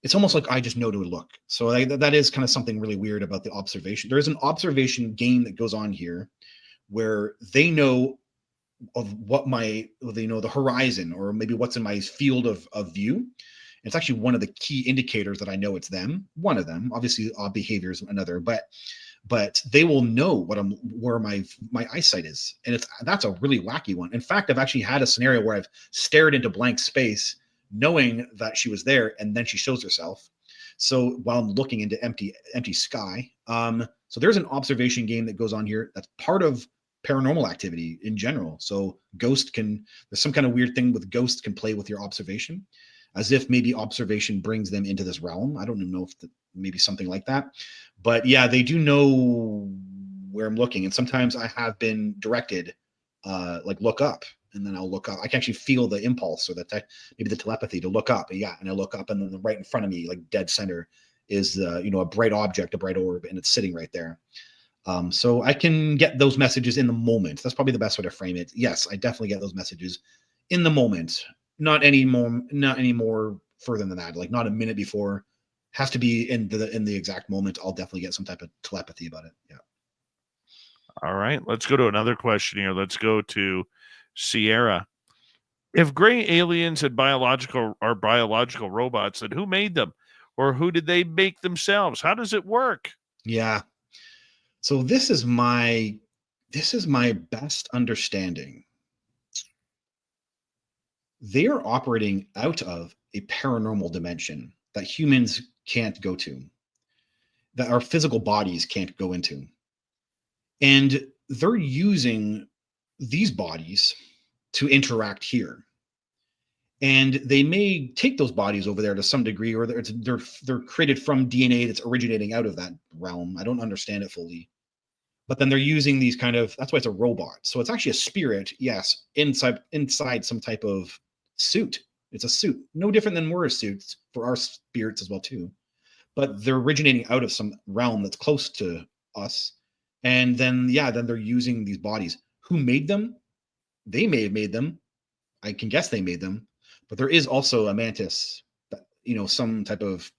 It's almost like I just know to look. So that is kind of something really weird about the observation. There is an observation game that goes on here where they know of what the horizon, or maybe what's in my field of view. It's actually one of the key indicators that I know it's them. One of them, obviously, odd behavior is another. But but they will know where my eyesight is, and that's a really wacky one. In fact, I've actually had a scenario where I've stared into blank space, knowing that she was there, and then she shows herself. So while I'm looking into empty sky, so there's an observation game that goes on here. That's part of paranormal activity in general. So there's some kind of weird thing with ghosts can play with your observation, as if maybe observation brings them into this realm. I don't even know if maybe something like that, but yeah, they do know where I'm looking. And sometimes I have been directed, like look up, and then I'll look up. I can actually feel the impulse or maybe the telepathy to look up. Yeah. And I look up, and then right in front of me, like dead center, is a bright object, a bright orb, and it's sitting right there. So I can get those messages in the moment. That's probably the best way to frame it. Yes, I definitely get those messages in the moment. Not any more further than that. Like not a minute before. Has to be in the exact moment. I'll definitely get some type of telepathy about it. Yeah. All right, let's go to another question here. Let's go to Sierra. If gray aliens had biological robots, then who made them, or who did they make themselves? How does it work? Yeah. So this is my best understanding. They are operating out of a paranormal dimension that humans can't go to, that our physical bodies can't go into. And they're using these bodies to interact here. And they may take those bodies over there to some degree, or they're created from DNA that's originating out of that realm. I don't understand it fully. But then they're using these that's why it's a robot. So it's actually a spirit, yes, inside some type of suit. It's a suit, no different than we're suits for our spirits as well too. But they're originating out of some realm that's close to us. And then they're using these bodies. Who made them? They may have made them. I can guess they made them. But there is also a mantis, some type of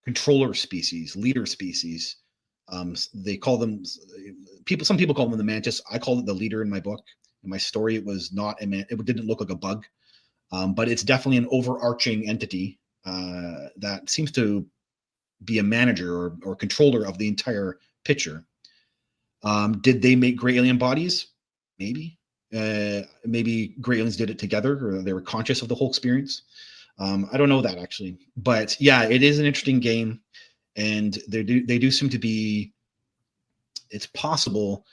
controller species, leader species. They call them some people call them the mantis. I call it the leader in my book. In my story, it was not it didn't look like a bug, but it's definitely an overarching entity that seems to be a manager or controller of the entire picture. Did they make gray alien bodies? Maybe. Maybe gray aliens did it together, or they were conscious of the whole experience. I don't know that actually, but yeah, it is an interesting game. And they do seem to be, it's possible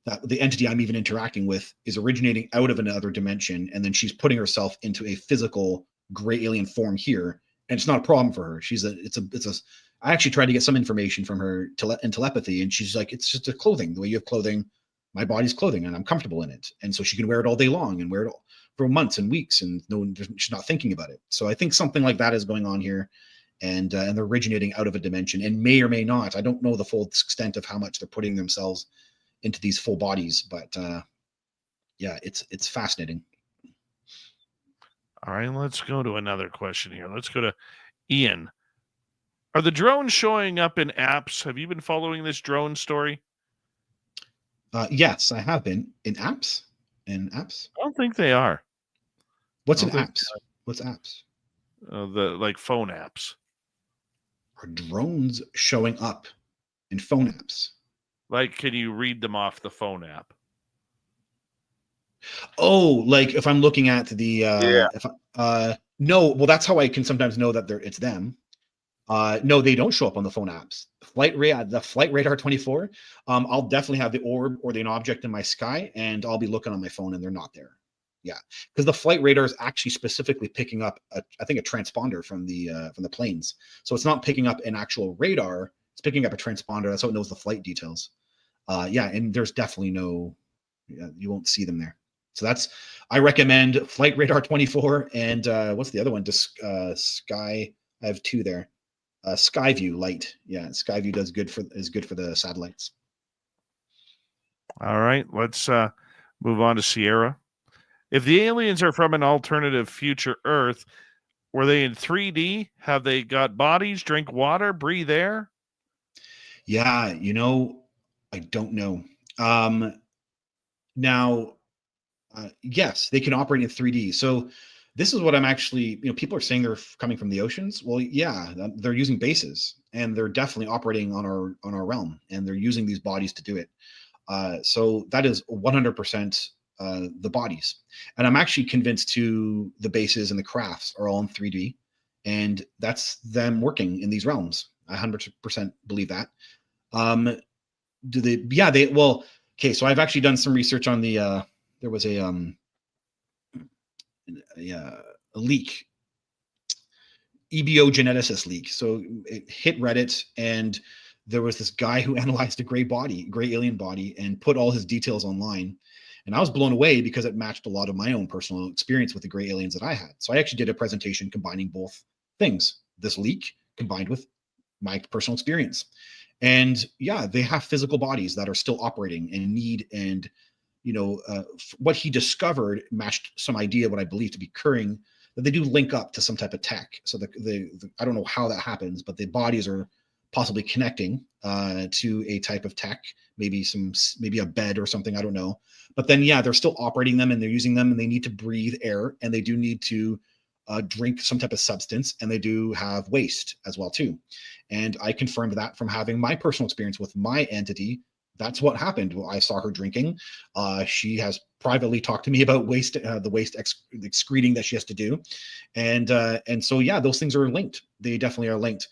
that the entity I'm even interacting with is originating out of another dimension, and then she's putting herself into a physical gray alien form here, and it's not a problem for her. I actually tried to get some information from her in telepathy, and she's like, it's just a clothing. The way you have clothing, my body's clothing, and I'm comfortable in it, and so she can wear it all day long and wear it for months and weeks, and she's not thinking about it. So I think something like that is going on here. And they're originating out of a dimension, and may or may not. I don't know the full extent of how much they're putting themselves into these full bodies, but yeah, it's fascinating. All right, let's go to another question here. Let's go to Ian. Are the drones showing up in apps? Have you been following this drone story? Yes, I have been in apps. In apps, I don't think they are. What's in apps? What's apps? The phone apps. Are drones showing up in phone apps? Like, can you read them off the phone app? Oh, like if I'm looking at the no, well, that's how I can sometimes know that it's them. No, they don't show up on the phone apps. The Flight Radar 24. I'll definitely have the orb or an object in my sky, and I'll be looking on my phone, and they're not there. Yeah, because the flight radar is actually specifically picking up I think a transponder from the planes. So it's not picking up an actual radar. It's picking up a transponder. That's how it knows the flight details. Yeah, and there's definitely you won't see them there. So I recommend Flight Radar 24 and what's the other one? Just Sky. I have two there. Skyview Light. Yeah, Skyview is good for the satellites. All right, let's move on to Sierra. If the aliens are from an alternative future Earth, were they in 3D? Have they got bodies, drink water, breathe air? Yeah, I don't know. Now, yes, they can operate in 3D. So this is what I'm actually, people are saying they're coming from the oceans. Well, yeah, they're using bases, and they're definitely operating on our realm, and they're using these bodies to do it. So that is 100% the bodies. And I'm actually convinced to the bases and the crafts are all in 3D, and that's them working in these realms. I 100% believe that. Do they? Yeah, they. Well, okay. So I've actually done some research on the. There was a leak, EBO geneticist leak. So it hit Reddit, and there was this guy who analyzed a gray alien body, and put all his details online. And I was blown away because it matched a lot of my own personal experience with the gray aliens that I had. So I actually did a presentation combining both things, this leak combined with my personal experience. And yeah, they have physical bodies that are still operating and need, and what he discovered matched some idea of what I believe to be occurring, that they do link up to some type of tech. So the I don't know how that happens, but the bodies are possibly connecting to a type of tech, maybe a bed or something, I don't know. But then, yeah, they're still operating them, and they're using them, and they need to breathe air, and they do need to drink some type of substance, and they do have waste as well too. And I confirmed that from having my personal experience with my entity. That's what happened. Well, I saw her drinking. She has privately talked to me about waste, the waste excreting that she has to do. And so, yeah, those things are linked. They definitely are linked.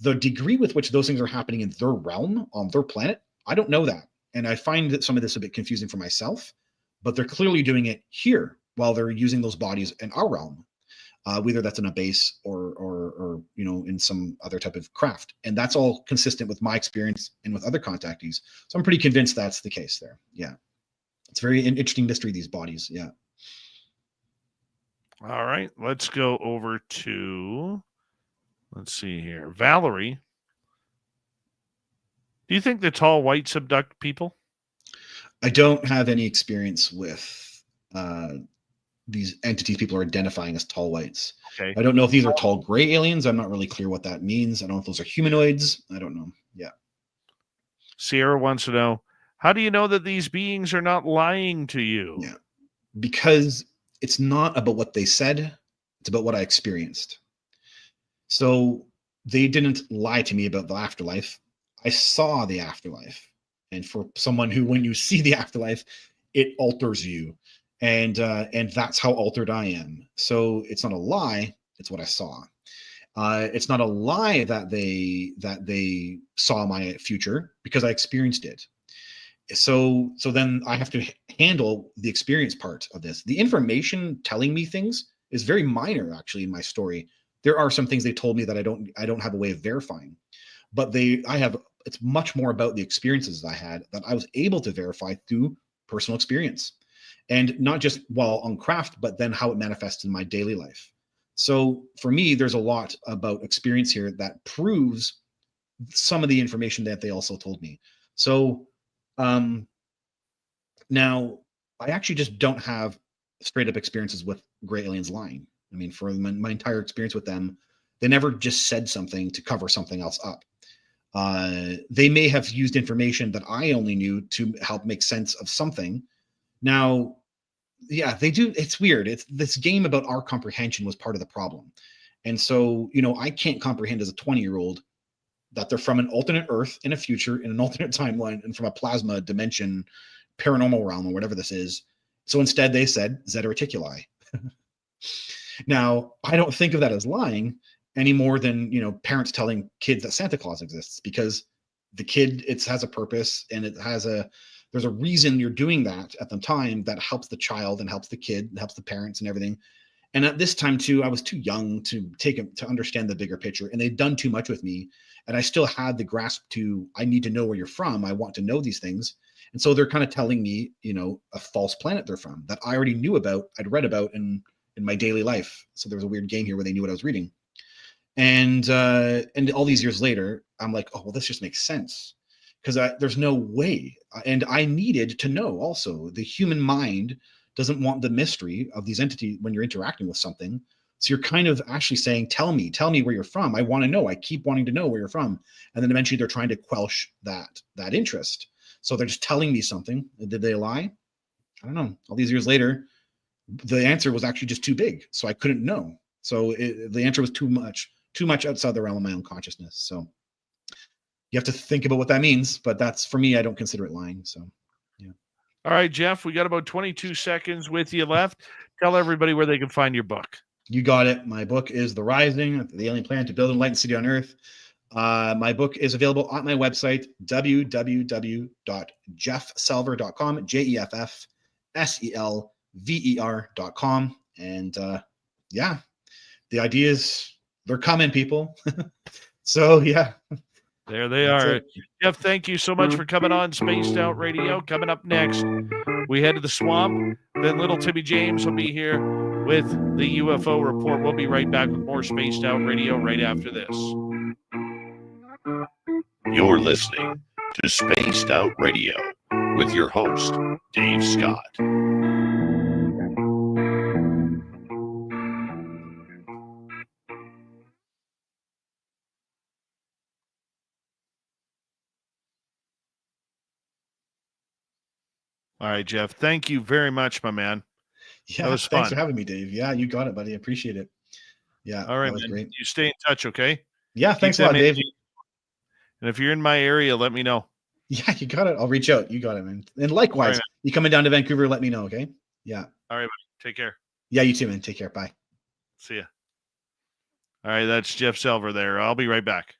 The degree with which those things are happening in their realm, on their planet, I don't know that. And I find that some of this a bit confusing for myself, but they're clearly doing it here while they're using those bodies in our realm, whether that's in a base or in some other type of craft. And that's all consistent with my experience and with other contactees. So I'm pretty convinced that's the case there. Yeah. It's very interesting mystery, these bodies. Yeah. All right. Let's go over to, let's see here. Valerie. Do you think the tall whites abduct people? I don't have any experience with these entities people are identifying as tall whites. Okay. I don't know if these are tall gray aliens. I'm not really clear what that means. I don't know if those are humanoids. I don't know. Yeah. Sierra wants to know, how do you know that these beings are not lying to you? Yeah. Because it's not about what they said. It's about what I experienced. So they didn't lie to me about the afterlife. I saw the afterlife. And for someone who, when you see the afterlife, it alters you. And that's how altered I am. So it's not a lie. It's what I saw. It's not a lie that they saw my future, because I experienced it. So then I have to handle the experience part of this. The information telling me things is very minor, actually, in my story. There are some things they told me that I don't have a way of verifying, but it's much more about the experiences that I had that I was able to verify through personal experience. And not just while on craft, but then how it manifests in my daily life. So for me, there's a lot about experience here that proves some of the information that they also told me. So now I actually just don't have straight up experiences with gray aliens lying. I mean, for my entire experience with them, they never just said something to cover something else up. They may have used information that I only knew to help make sense of something. Now, yeah, they do. It's weird. It's this game about our comprehension was part of the problem. And so, I can't comprehend as a 20-year-old that they're from an alternate Earth in a future, in an alternate timeline, and from a plasma dimension, paranormal realm, or whatever this is. So instead they said Zeta Reticuli. Now, I don't think of that as lying any more than, parents telling kids that Santa Claus exists, because the kid, it has a purpose, and there's a reason you're doing that at the time that helps the child and helps the kid and helps the parents and everything. And at this time too, I was too young to understand the bigger picture, and they'd done too much with me. And I still had the grasp to, I need to know where you're from. I want to know these things. And so they're kind of telling me, a false planet they're from that I already knew about. I'd read about in my daily life. So there was a weird game here where they knew what I was reading. And all these years later, I'm like, oh, well, this just makes sense, because there's no way. And I needed to know also, the human mind doesn't want the mystery of these entities when you're interacting with something. So you're kind of actually saying, tell me where you're from. I want to know. I keep wanting to know where you're from. And then eventually they're trying to quelch that interest. So they're just telling me something. Did they lie? I don't know. All these years later, the answer was actually just too big, so I couldn't know. So the answer was too much outside the realm of my own consciousness. So you have to think about what that means, but that's, for me, I don't consider it lying. So yeah. All right, Jeff, we got about 22 seconds with you left. Tell everybody where they can find your book. You got it. My book is The Rising, the Alien Plan to Build and Enlightened City on Earth. My book is available on my website, www.jeffselver.com, JEFFSELVER.com. And yeah, the ideas, they're coming, people. So yeah. There they That's are. it. Jeff, thank you so much for coming on Spaced Out Radio. Coming up next, we head to the swamp. Then little Timmy James will be here with the UFO report. We'll be right back with more Spaced Out Radio right after this. You're listening to Spaced Out Radio with your host, Dave Scott. All right, Jeff. Thank you very much, my man. Yeah, That was thanks fun. for having me, Dave. Yeah, you got it, buddy. I appreciate it. Yeah, All right, that was man. great. You stay in touch, okay? Yeah, thanks a lot, Dave. And if you're in my area, let me know. Yeah, you got it. I'll reach out. You got it, man. And All likewise, right, you coming down to Vancouver, let me know, okay? Yeah. All right, buddy. Take care. Yeah, you too, man. Take care. Bye. See ya. All right, that's Jeff Selver there. I'll be right back.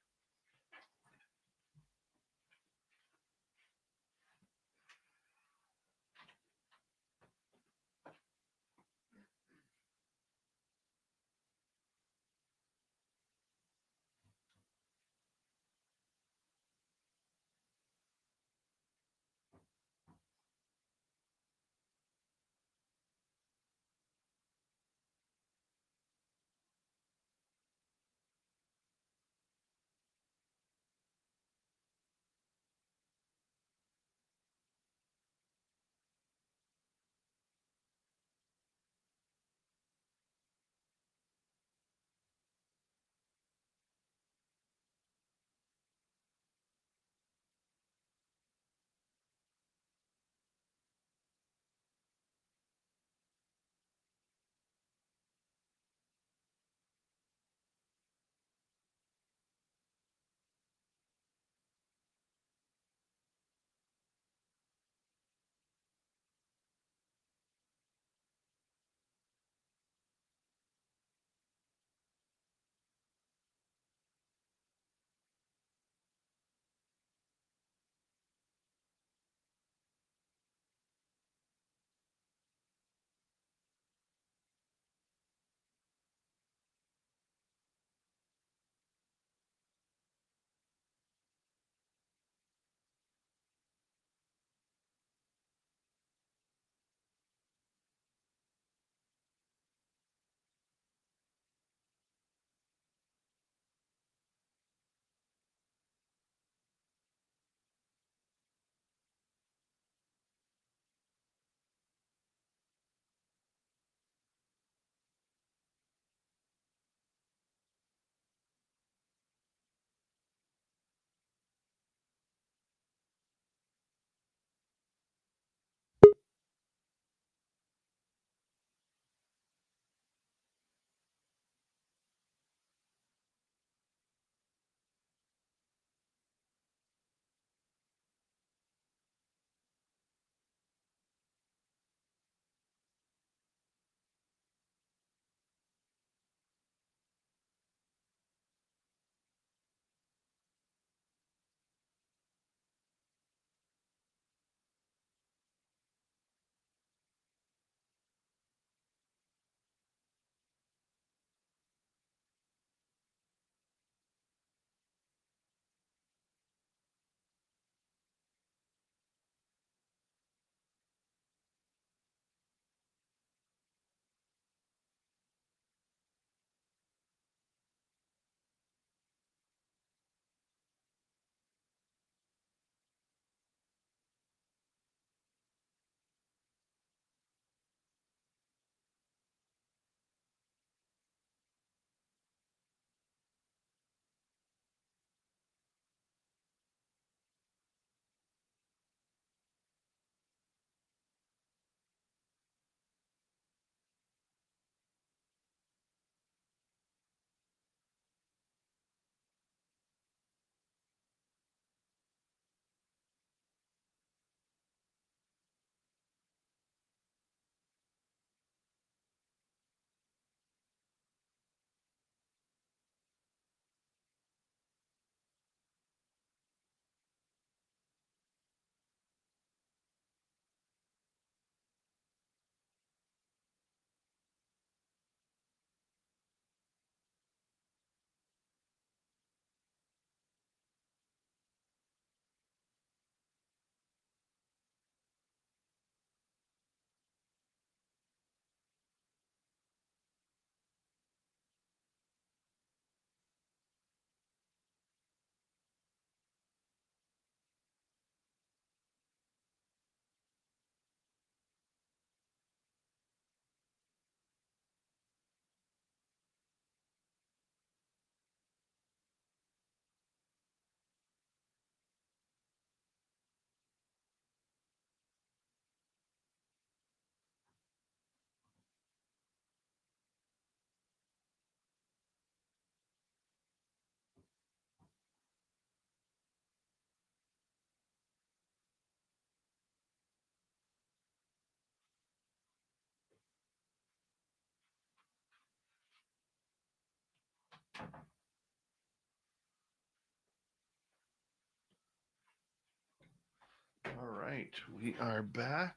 All right, we are back.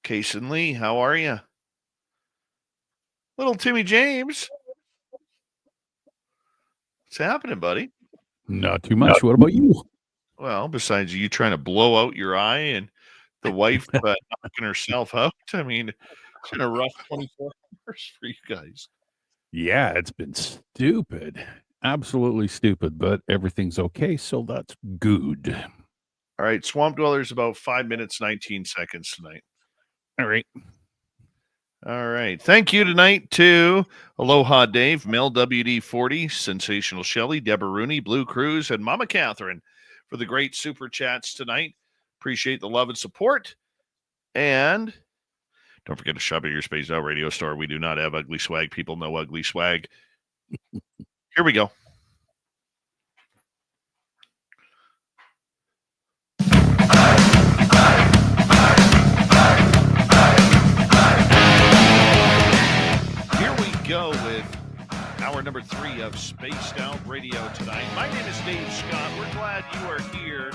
Case and Lee, how are you? Little Timmy James. What's happening, buddy? Not too much. What about you? Well, besides you trying to blow out your eye and the wife knocking herself out, I mean, it's been a rough 24 hours for you guys. Yeah, it's been stupid. Absolutely stupid, but everything's okay, so that's good. All right, Swamp Dweller's about 5 minutes, 19 seconds tonight. All right. All right. Thank you tonight to Aloha Dave, Mel WD40, Sensational Shelley, Deborah Rooney, Blue Cruise, and Mama Catherine for the great super chats tonight. Appreciate the love and support. And don't forget to shop at your Spaced Out Radio store. We do not have ugly swag. People know ugly swag. Here we go. Here we go with hour number 3 of Spaced Out Radio tonight. My name is Dave Scott. We're glad you are here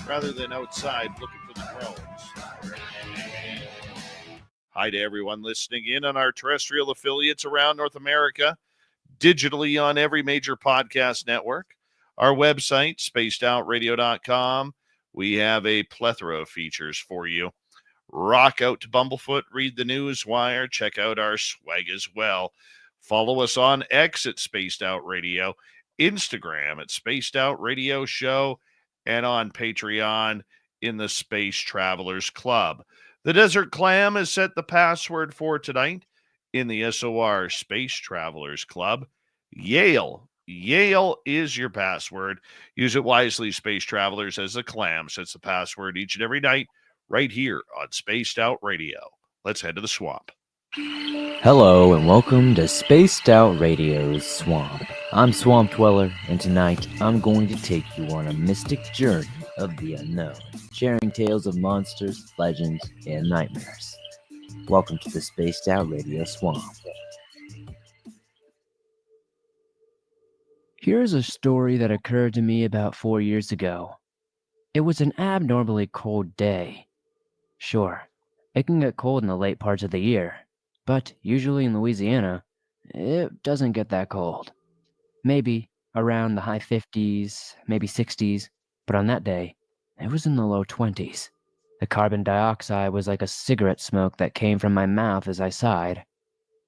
rather than outside looking for the drones. Hi to everyone listening in on our terrestrial affiliates around North America, digitally on every major podcast network. Our website, spacedoutradio.com. We have a plethora of features for you. Rock out to Bumblefoot, read the news wire, check out our swag as well. Follow us on X at Spaced Out Radio, Instagram at Spaced Out Radio Show, and on Patreon in the Space Travelers Club. The Desert Clam has set the password for tonight in the SOR Space Travelers Club. Yale. Yale is your password. Use it wisely, Space Travelers, as the Clam sets the password each and every night right here on Spaced Out Radio. Let's head to the swamp. Hello and welcome to Spaced Out Radio's Swamp. I'm Swamp Dweller, and tonight I'm going to take you on a mystic journey of the unknown, sharing tales of monsters, legends, and nightmares. Welcome to the Spaced Out Radio Swamp. Here's a story that occurred to me about 4 years ago. It was an abnormally cold day. Sure, it can get cold in the late parts of the year, but usually in Louisiana, it doesn't get that cold. Maybe around the high 50s, maybe 60s, but on that day, it was in the low 20s. The carbon dioxide was like a cigarette smoke that came from my mouth as I sighed.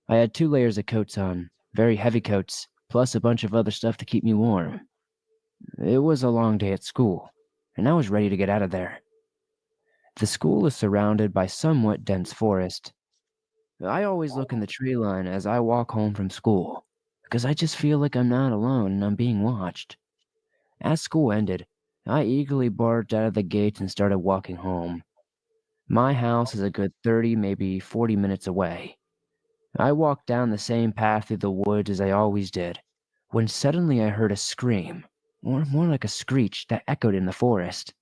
I had 2 layers of coats on, very heavy coats, plus a bunch of other stuff to keep me warm. It was a long day at school, and I was ready to get out of there. The school is surrounded by somewhat dense forest. I always look in the tree line as I walk home from school, because I just feel like I'm not alone and I'm being watched. As school ended, I eagerly barged out of the gates and started walking home. My house is a good 30, maybe 40 minutes away. I walked down the same path through the woods as I always did, when suddenly I heard a scream, or more like a screech, that echoed in the forest.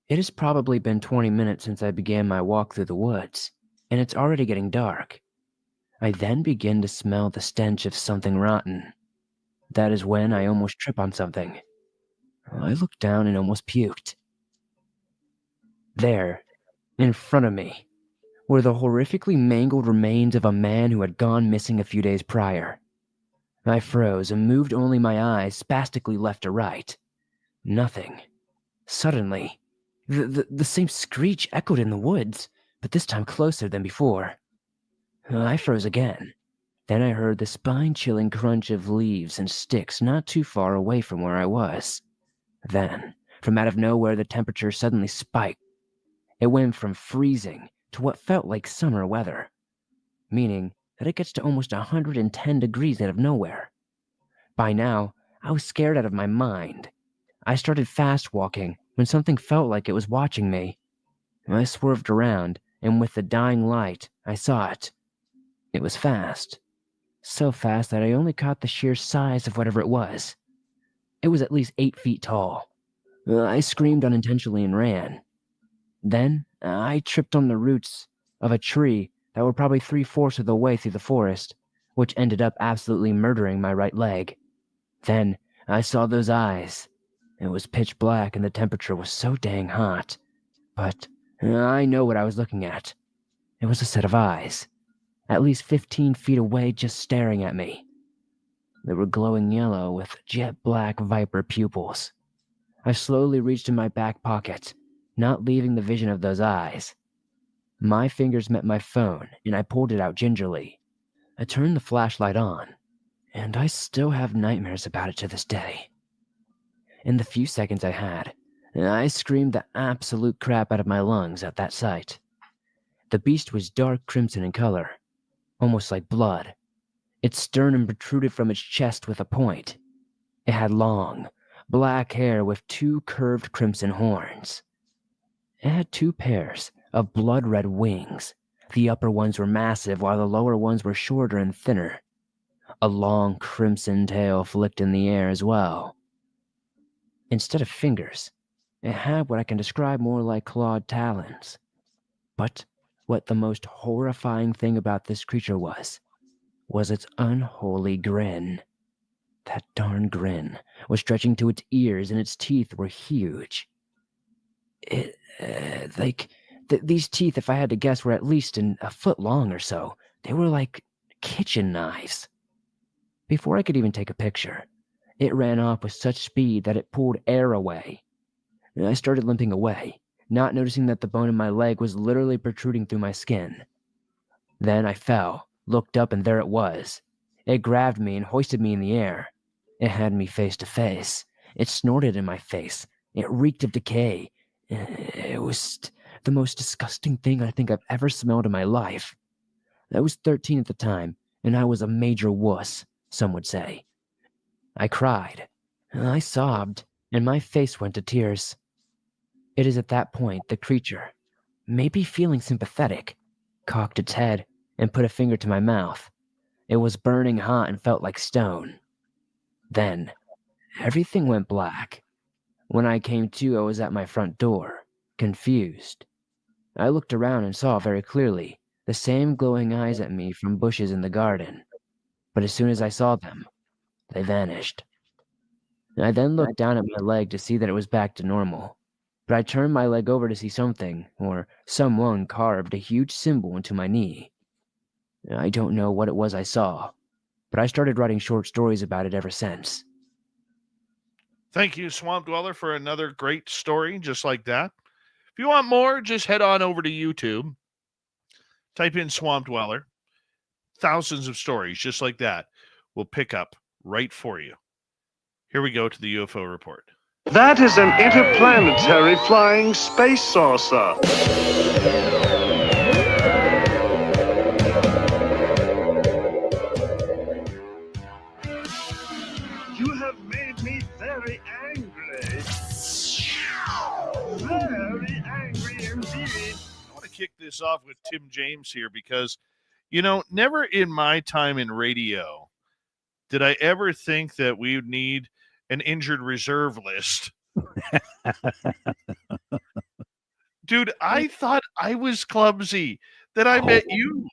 It has probably been 20 minutes since I began my walk through the woods, and it's already getting dark. I then begin to smell the stench of something rotten. That is when I almost trip on something. I looked down and almost puked. There, in front of me, were the horrifically mangled remains of a man who had gone missing a few days prior. I froze and moved only my eyes spastically left to right. Nothing. Suddenly, the same screech echoed in the woods, but this time closer than before. I froze again. Then I heard the spine-chilling crunch of leaves and sticks not too far away from where I was. Then, from out of nowhere, the temperature suddenly spiked. It went from freezing to what felt like summer weather, meaning that it gets to almost 110 degrees out of nowhere. By now, I was scared out of my mind. I started fast walking when something felt like it was watching me. I swerved around, and with the dying light, I saw it. It was fast. So fast that I only caught the sheer size of whatever it was. It was at least 8 feet tall. I screamed unintentionally and ran. Then, I tripped on the roots of a tree that were probably 3/4 of the way through the forest, which ended up absolutely murdering my right leg. Then, I saw those eyes. It was pitch black and the temperature was so dang hot But I know what I was looking at. It was a set of eyes, at least 15 feet away, just staring at me. They were glowing yellow with jet black viper pupils. I slowly reached in my back pocket, not leaving the vision of those eyes. My fingers met my phone, and I pulled it out gingerly. I turned the flashlight on, and I still have nightmares about it to this day. In the few seconds I had, I screamed the absolute crap out of my lungs at that sight. The beast was dark crimson in color, almost like blood. Its sternum protruded from its chest with a point. It had long, black hair with 2 curved crimson horns. It had 2 pairs of blood-red wings. The upper ones were massive while the lower ones were shorter and thinner. A long crimson tail flicked in the air as well. Instead of fingers, it had what I can describe more like clawed talons. But what the most horrifying thing about this creature was its unholy grin. That darn grin was stretching to its ears, and its teeth were huge. These teeth, if I had to guess, were at least a foot long or so. They were like kitchen knives. Before I could even take a picture, it ran off with such speed that it pulled air away. And I started limping away, not noticing that the bone in my leg was literally protruding through my skin. Then I fell, looked up, and there it was. It grabbed me and hoisted me in the air. It had me face to face. It snorted in my face. It reeked of decay. It was the most disgusting thing I think I've ever smelled in my life. I was 13 at the time, and I was a major wuss, some would say. I cried. I sobbed, and my face went to tears. It is at that point the creature, maybe feeling sympathetic, cocked its head and put a finger to my mouth. It was burning hot and felt like stone. Then, everything went black. When I came to, I was at my front door, confused. I looked around and saw very clearly the same glowing eyes at me from bushes in the garden. But as soon as I saw them, they vanished. I then looked down at my leg to see that it was back to normal. But I turned my leg over to see something, or someone carved a huge symbol into my knee. I don't know what it was I saw, but I started writing short stories about it ever since. Thank you, Swamp Dweller, for another great story just like that. If you want more, just head on over to YouTube. Type in Swamp Dweller. Thousands of stories just like that will pick up right for you. Here we go to the UFO report. That is an interplanetary flying space saucer. You have made me very angry. Very angry indeed. I want to kick this off with Tim James here because, never in my time in radio did I ever think that we would need an injured reserve list. Dude, I thought I was clumsy. Then I met you.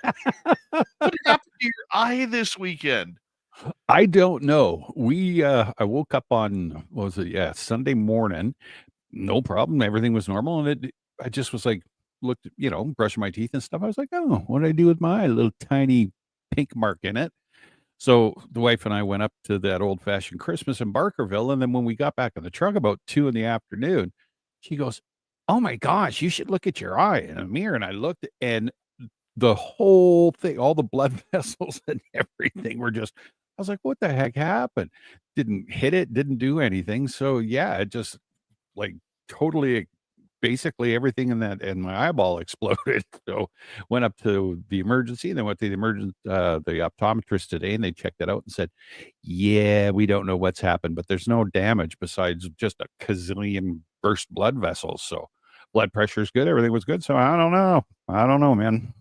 What happened to your eye this weekend? I don't know. I woke up on, what was it? Yeah, Sunday morning. No problem. Everything was normal. And I just was like, looked, brushing my teeth and stuff. I was like, oh, what did I do with my eye? A little tiny pink mark in it. So the wife and I went up to that old fashioned Christmas in Barkerville. And then when we got back in the truck about 2 p.m, she goes, oh my gosh, you should look at your eye in a mirror. And I looked, and the whole thing, all the blood vessels and everything were just, I was like, what the heck happened? Didn't hit it, didn't do anything. So yeah, it just like totally, basically everything in my eyeball exploded. So went up to the emergency, and then went to the optometrist today, and they checked it out and said, yeah, we don't know what's happened, but there's no damage besides just a gazillion burst blood vessels. So blood pressure is good. Everything was good. So I don't know, man.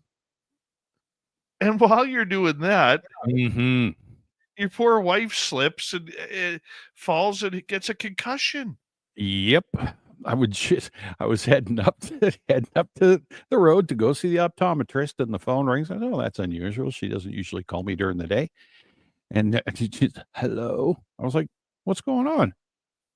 And while you're doing that, your poor wife slips and falls and gets a concussion. Yep. I was heading up to the road to go see the optometrist, and the phone rings. I said, oh, that's unusual. She doesn't usually call me during the day. And she's, hello. I was like, what's going on?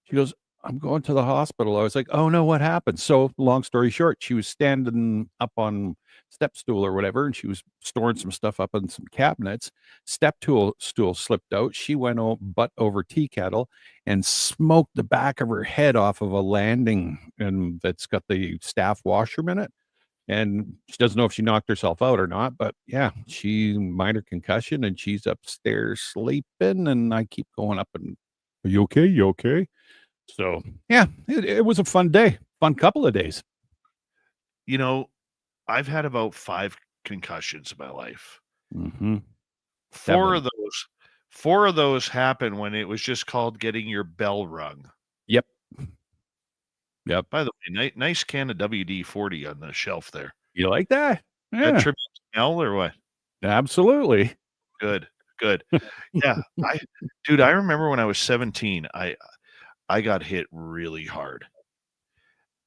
She goes, I'm going to the hospital. I was like, oh no, what happened? So long story short, she was standing up on step stool or whatever, and she was storing some stuff up in some cabinets. Stool slipped out. She went butt over tea kettle and smoked the back of her head off of a landing, and that's got the staff washroom in it. And she doesn't know if she knocked herself out or not, but yeah, she minor concussion and she's upstairs sleeping. And I keep going up and, are you okay? You okay? So yeah, it was a fun day, fun couple of days. You know, I've had about 5 concussions in my life. Mm-hmm. 4 of those happened when it was just called getting your bell rung. Yep. By the way, nice can of WD-40 on the shelf there. You like that? That Yeah, tribute to Mel or what? absolutely. Good. Yeah, I remember when I was 17, I got hit really hard.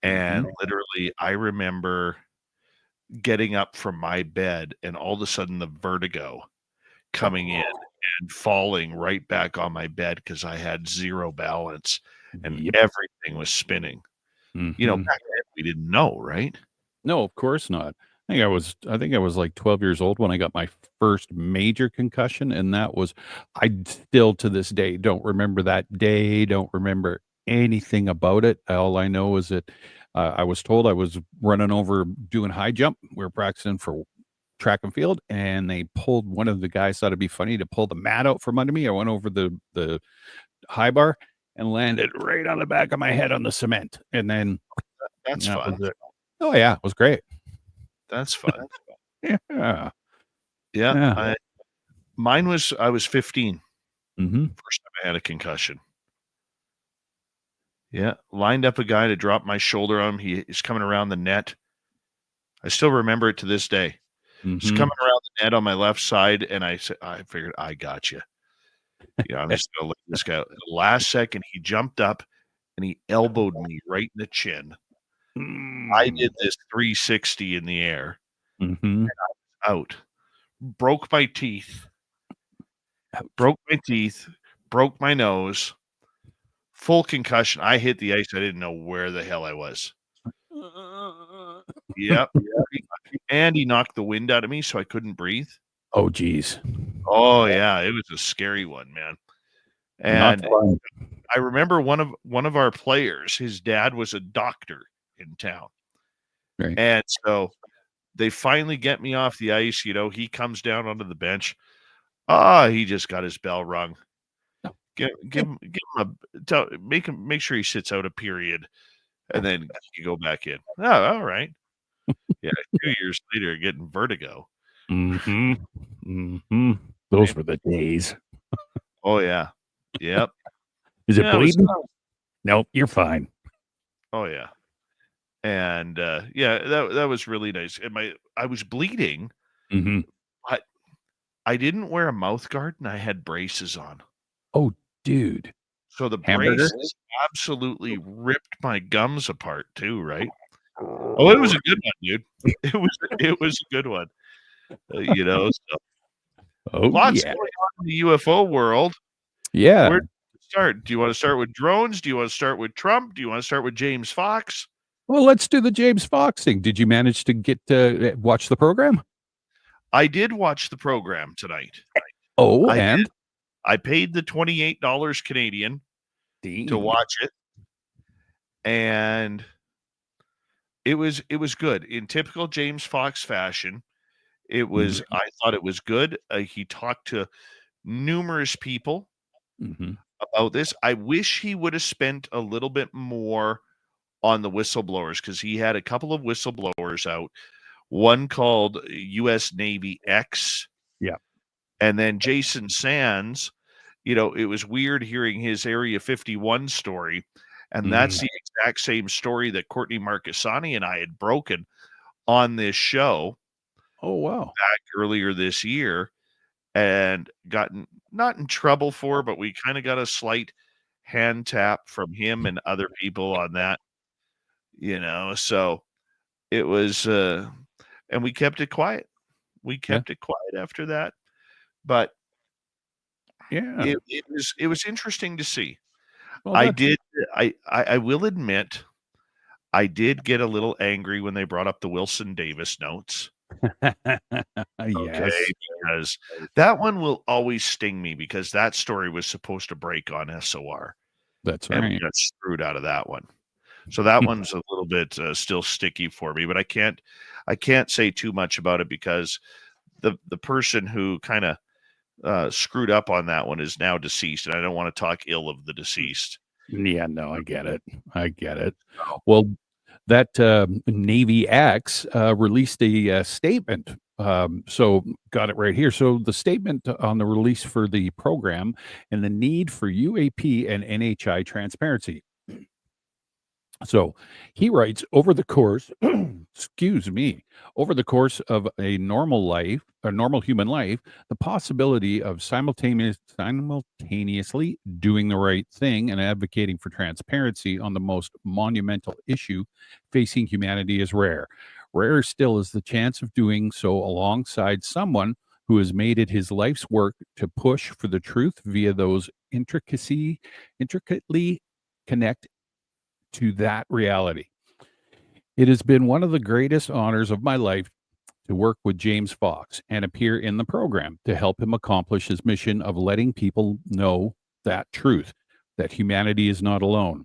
And literally, I remember getting up from my bed and all of a sudden the vertigo coming in and falling right back on my bed because I had zero balance and Yep. everything was spinning. You know, Mhm. back then we didn't know, right? No, of course not. I think I was like 12 years old when I got my first major concussion, and that was, I still to this day don't remember that day, don't remember anything about it. All I know is that I was told I was running over doing high jump. We were practicing for track and field, and they pulled one of the guys, thought it'd be funny to pull the mat out from under me. I went over the high bar and landed right on the back of my head on the cement, and then That's that fun. was it. Oh yeah, it was great. That's fun. Yeah. Yeah. Yeah. I was 15. Mm-hmm. First time I had a concussion. Yeah. Lined up a guy to drop my shoulder on him. He is coming around the net. I still remember it to this day. He's coming around the net on my left side, and I figured, I got you. You know, I'm just going to look at this guy. At the last second, he jumped up, and he elbowed me right in the chin. I did this 360 in the air. Mm-hmm. Out. Broke my teeth. Broke my nose. Full concussion. I hit the ice. I didn't know where the hell I was. Yep. And he knocked the wind out of me, so I couldn't breathe. Oh, geez. Oh, yeah. It was a scary one, man. And I remember one of our players, his dad was a doctor in town. Right. And so they finally get me off the ice. You know, he comes down onto the bench. He just got his bell rung. Make sure he sits out a period, and then you go back in. Oh, all right. Yeah, 2 years later, getting vertigo. Mm-hmm. Mm-hmm. Those were the days. Oh yeah, yep. Is it Yeah, bleeding? Nope, you're fine. Oh yeah, and yeah, that was really nice. And I was bleeding, Mm-hmm. but I didn't wear a mouth guard, and I had braces on. Oh, dude. So the Hamburger? braces absolutely ripped my gums apart too, right? Oh, it was a good one, dude. It was a good one. You know, so lots yeah. going on in the UFO world. Yeah. Where do you start? Do you want to start with drones? Do you want to start with Trump? Do you want to start with James Fox? Well, let's do the James Fox thing. Did you manage to get to watch the program? I did watch the program tonight. Oh, I paid the $28 Canadian to watch it, and it was good in typical James Fox fashion. It was. I thought it was good. He talked to numerous people about this. I wish he would have spent a little bit more on the whistleblowers, because he had a couple of whistleblowers out. One called U.S. Navy X. Yeah. And then Jason Sands, you know, it was weird hearing his Area 51 story. And that's the exact same story that Courtney Marcassani and I had broken on this show. Oh, wow. Back earlier this year, and gotten not in trouble for, but we kind of got a slight hand tap from him and other people on that, you know. So it was, and we kept it quiet. We kept it quiet after that. But yeah, it was interesting to see. Well, I that's did. I will admit, I did get a little angry when they brought up the Wilson Davis notes. Okay, yes. because that one will always sting me because that story was supposed to break on SOR, That's and we right. got screwed out of that one. So that one's a little bit still sticky for me, but I can't say too much about it because the person who kind of screwed up on that one is now deceased, and I don't want to talk ill of the deceased. Yeah, no, I get it. I get it. Well, that Navy X released a statement. So, got it right here. So, the statement on the release for the program and the need for UAP and NHI transparency. So he writes over the course, excuse me, over the course of a normal life, a normal human life, the possibility of simultaneously doing the right thing and advocating for transparency on the most monumental issue facing humanity is rare. Rarer still is the chance of doing so alongside someone who has made it his life's work to push for the truth via those intricately connect to that reality. It has been one of the greatest honors of my life to work with James Fox and appear in the program to help him accomplish his mission of letting people know that truth, that humanity is not alone.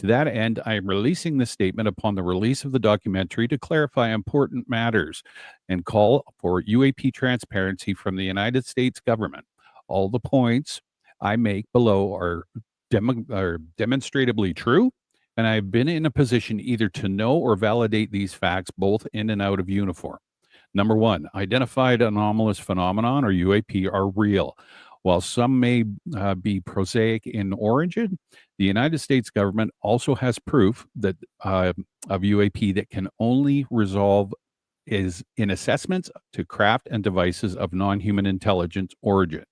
To that end, I am releasing this statement upon the release of the documentary to clarify important matters and call for UAP transparency from the United States government. All the points I make below are demonstrably true, and I've been in a position either to know or validate these facts both in and out of uniform. Number one, identified anomalous phenomenon or UAP are real. While some may be prosaic in origin, the United States government also has proof that of UAP that can only resolve is in assessments to craft and devices of non-human intelligence origin.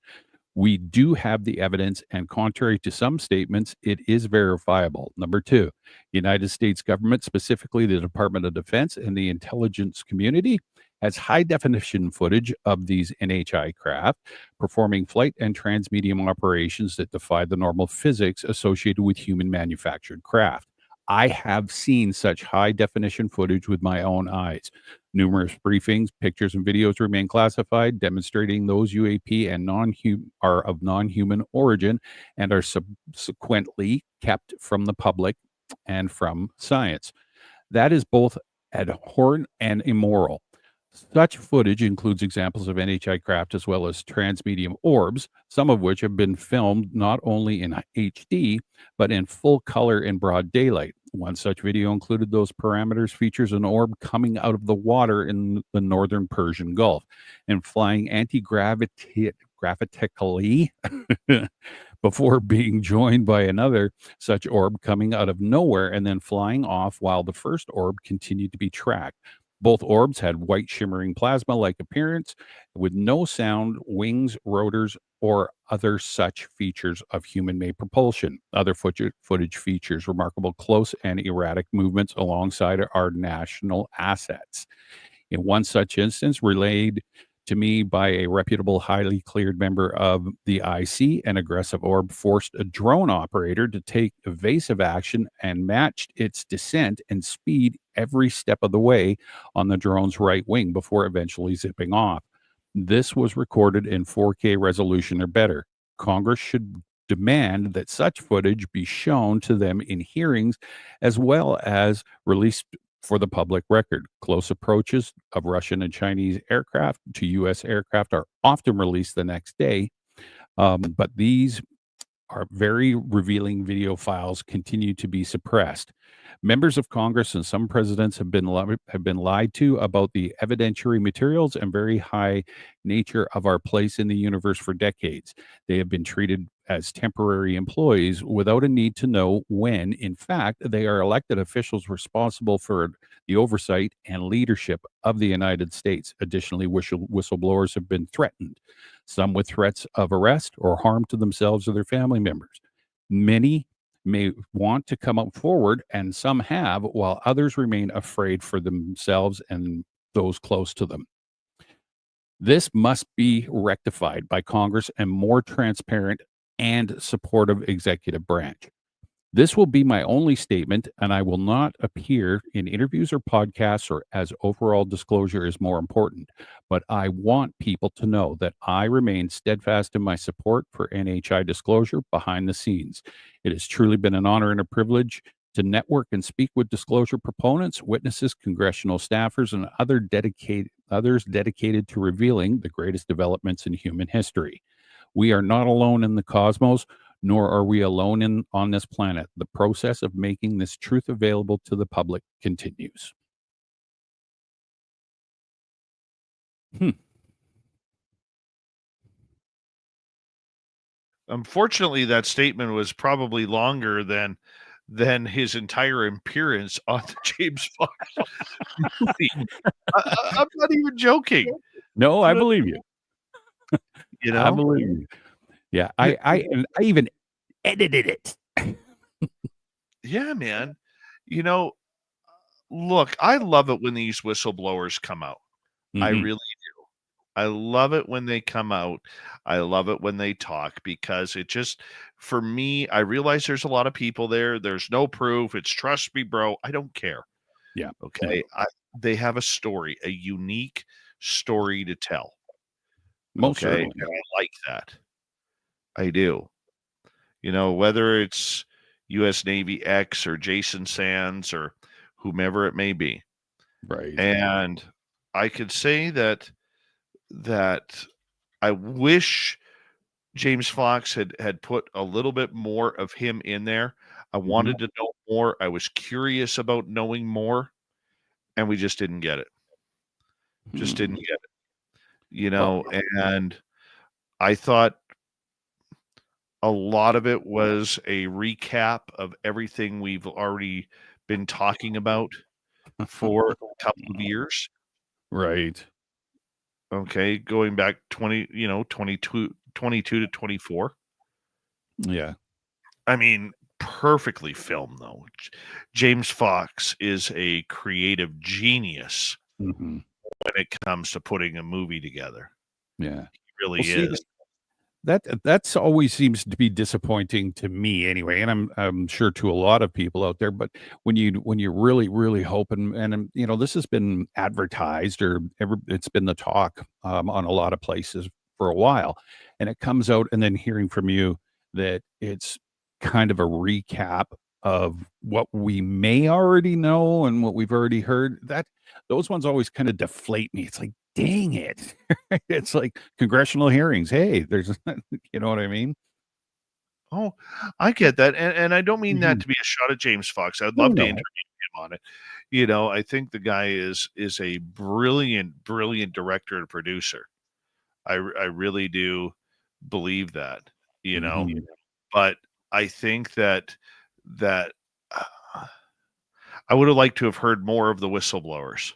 We do have the evidence, and contrary to some statements, it is verifiable. Number two, United States government, specifically the Department of Defense and the intelligence community, has high definition footage of these NHI craft performing flight and transmedium operations that defy the normal physics associated with human manufactured craft. I have seen such high definition footage with my own eyes. Numerous briefings, pictures, and videos remain classified, demonstrating those UAP and are of non-human origin and are subsequently kept from the public and from science. That is both abhorrent and immoral. Such footage includes examples of NHI craft as well as transmedium orbs, some of which have been filmed not only in HD, but in full color in broad daylight. One such video included those parameters features an orb coming out of the water in the northern Persian Gulf and flying anti-gravitatically before being joined by another such orb coming out of nowhere and then flying off while the first orb continued to be tracked. Both orbs had white shimmering plasma-like appearance with no sound, wings, rotors, or other such features of human-made propulsion. Other footage features remarkable close and erratic movements alongside our national assets. In one such instance, relayed to me by a reputable, highly cleared member of the IC, an aggressive orb forced a drone operator to take evasive action and matched its descent and speed every step of the way on the drone's right wing before eventually zipping off. This was recorded in 4K resolution or better. Congress should demand that such footage be shown to them in hearings as well as released for the public record. Close approaches of Russian and Chinese aircraft to U.S. aircraft are often released the next day, but these are very revealing video files continue to be suppressed. Members of Congress and some presidents have been lied to about the evidentiary materials and very high nature of our place in the universe for decades. They have been treated as temporary employees without a need to know when, in fact, they are elected officials responsible for the oversight and leadership of the United States. Additionally, whistleblowers have been threatened, some with threats of arrest or harm to themselves or their family members. Many may want to come up forward, and some have, while others remain afraid for themselves and those close to them. This must be rectified by Congress and more transparent and supportive executive branch. This will be my only statement, and I will not appear in interviews or podcasts or as overall disclosure is more important. But I want people to know that I remain steadfast in my support for NHI disclosure behind the scenes. It has truly been an honor and a privilege to network and speak with disclosure proponents, witnesses, congressional staffers, and others dedicated to revealing the greatest developments in human history. We are not alone in the cosmos, nor are we alone on this planet. The process of making this truth available to the public continues. Unfortunately, that statement was probably longer than his entire appearance on the James Fox movie. I'm not even joking. No, I believe you. You I know, believe you. Yeah, I even edited it. yeah, man. You know, look, I love it when these whistleblowers come out. I Mhm. really do. I love it when they come out. I love it when they talk because it just, for me, I realize there's a lot of people there. There's no proof. It's trust me, bro. I don't care. Yeah. Okay. They have a story, a unique story to tell. Most Okay. certainly. And I like that. I do. You know, whether it's US Navy X or Jason Sands or whomever it may be. Right. And I could say that I wish James Fox had put a little bit more of him in there. I wanted to know more. I was curious about knowing more, and we just didn't get it. Just didn't get it. You Well, know, and I thought a lot of it was a recap of everything we've already been talking about for a couple of years. right. Okay, going back 22 to 24. Yeah. I mean, perfectly filmed though. James Fox is a creative genius Mhm. when it comes to putting a movie together. Yeah. He really Well, see, is. that's always seems to be disappointing to me anyway, and I'm sure to a lot of people out there. But when you really hope and this has been advertised or it's been the talk on a lot of places for a while, and it comes out, and then hearing from you that it's kind of a recap of what we may already know and what we've already heard. That those ones always kind of deflate me. It's like, dang it. It's like congressional hearings. Hey, there's you know what I mean? Oh, I get that. And I don't mean that Mhm. to be a shot at James Fox. I'd No, love to no. interview him on it. You know, I think the guy is a brilliant director and producer. I really do believe that, you know. Mhm. But I think that uh, I would have liked to have heard more of the whistleblowers.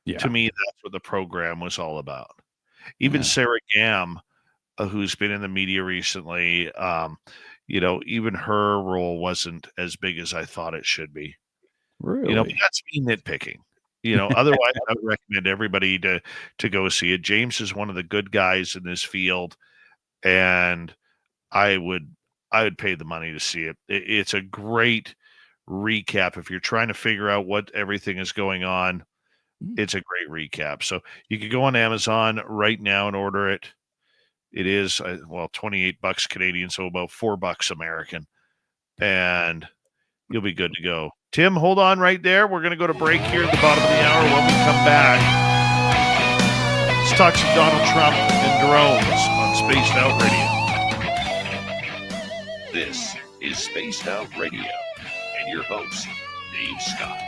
Yeah. To me, that's what the program was all about. Even Yeah. Sarah Gam, who's been in the media recently, you know, even her role wasn't as big as I thought it should be. You know, but Really? that's me nitpicking. You know, otherwise, I would recommend everybody to go see it. James is one of the good guys in this field, and I would I would pay the money to see it. It's a great recap if you're trying to figure out what everything is going on. Mm. It's a great recap. So you could go on Amazon right now and order it. It is well, $28 Canadian, so about $4 American, and you'll be good to go. Tim, hold on right there. We're going to go to break here at the bottom of the hour. When we come back, let's talk some Donald Trump and drones on Spaced Out Radio. This is Spaced Out Radio and your host, Dave Scott.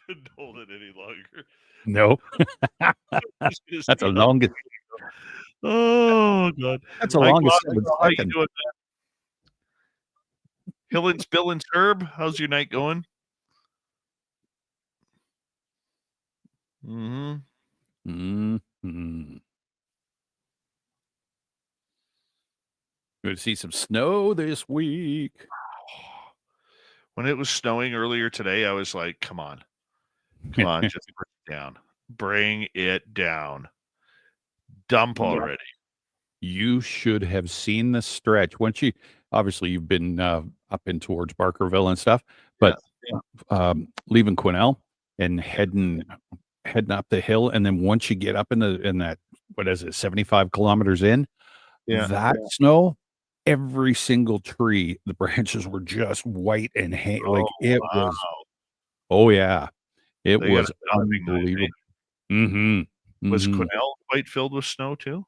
Couldn't hold it any longer. No. Just That's the got- longest. Oh God, That's the Mike longest Watson, 7 how you seconds. doing, Hillens, Billens, Herb, how's your night going? Mm-hmm. Good to see some snow this week. When it was snowing earlier today, I was like, come on, just bring it down. Bring it down. Dump already. You should have seen the stretch. Once obviously you've been up in towards Barkerville and stuff, but leaving Quesnel and heading up the hill, and then once you get up in that, what is it, 75 kilometers in, that snow, every single tree, the branches were just white and like it was. Oh yeah, it They got was a dumping night, unbelievable. Was Quesnel quite filled with snow too?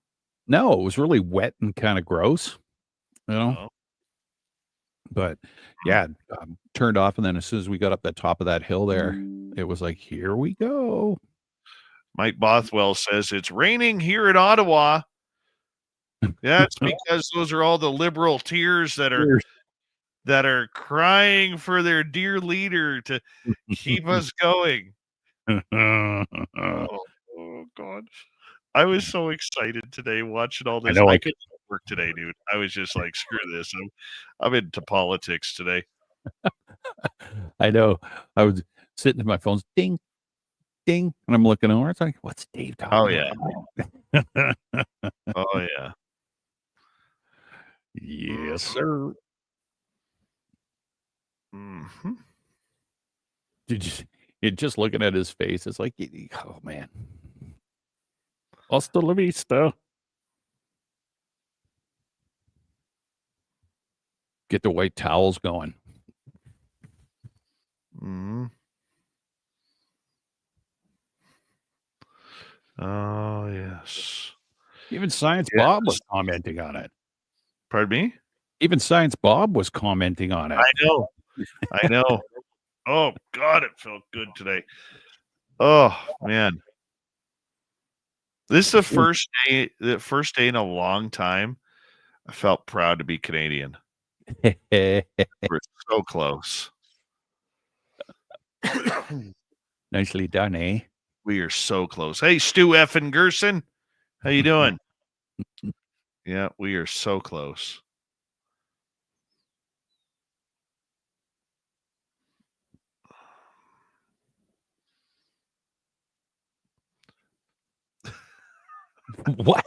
No, it was really wet and kind of gross, you know. Oh. But yeah, turned off, and then as soon as we got up the top of that hill there, it was like, here we go. Mike Bothwell says it's raining here in Ottawa. Yeah, it's because those are all the liberal tears that are crying for their dear leader to keep us going. Oh God. I was so excited today watching all this. I couldn't work today, dude. I was just like, screw this. I'm into politics today. I know. I was sitting in my phone's ding, ding, and I'm looking over. It's like, what's Dave talking about? Oh yeah. Yes, sir. Mm-hmm. You're just looking at his face. It's like, oh man. Hasta la vista. Get the white towels going. Mm-hmm. Oh yes. Even Science Bob was commenting on it. Pardon me? Even Science Bob was commenting on it. I know. Oh God, it felt good today. Oh man. This is the first day in a long time I felt proud to be Canadian. We're so close. Nicely done, eh? We are so close. Hey, Stu effing Gerson. How you doing? Yeah, we are so close. What?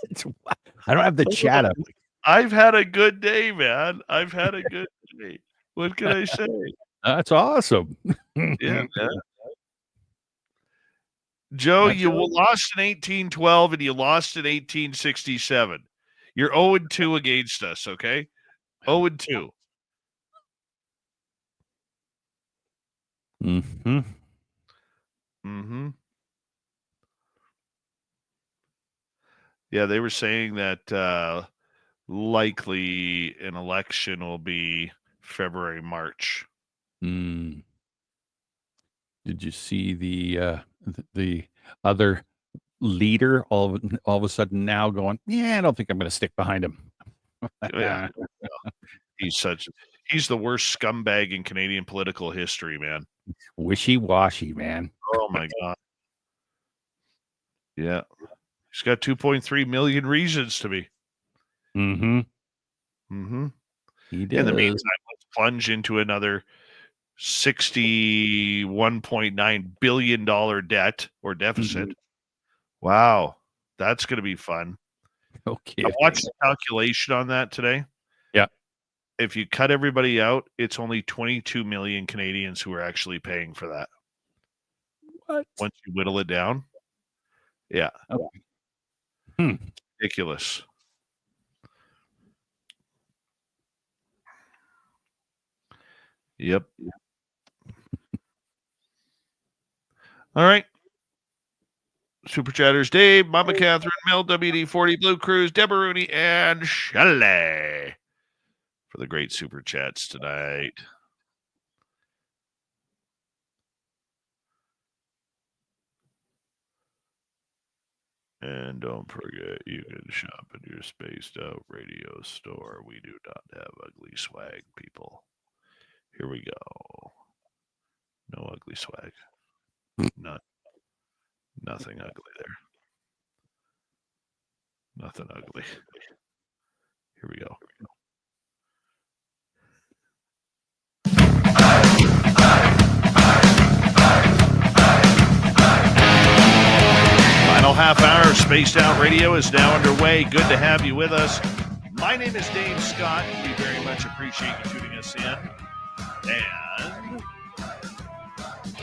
I don't have the chat up. I've had a good day, man. I've had a good day. What can I say? That's awesome. Yeah, man. Joe, you lost in 1812 and you lost in 1867. You're 0-2 against us, okay? 0-2. Mm-hmm. Mm-hmm. Yeah, they were saying that likely an election will be February, March. Mm. Did you see the other leader all of a sudden now going, yeah, I don't think I'm going to stick behind him. Yeah. He's the worst scumbag in Canadian political history, man. Wishy-washy, man. Oh my God. Yeah. He's got 2.3 million reasons to be. Mm-hmm. Mm-hmm. He did. In the meantime, let's plunge into another $61.9 billion debt or deficit. Mm-hmm. Wow. That's going to be fun. Okay. I watched the calculation on that today. Yeah. If you cut everybody out, it's only 22 million Canadians who are actually paying for that. What? Once you whittle it down. Yeah. Okay. Ridiculous. Yep. All right. Super Chatters Dave, Mama Catherine, Mel, WD40, Blue Cruise, Deborah Rooney, and Shelley for the great Super Chats tonight. And don't forget, you can shop at your spaced out radio store. We do not have ugly swag, people. Here we go. No ugly swag. Nothing ugly there. Nothing ugly. Here we go. Final half hour of Spaced Out Radio is now underway. Good to have you with us. My name is Dave Scott. We very much appreciate you tuning us in. And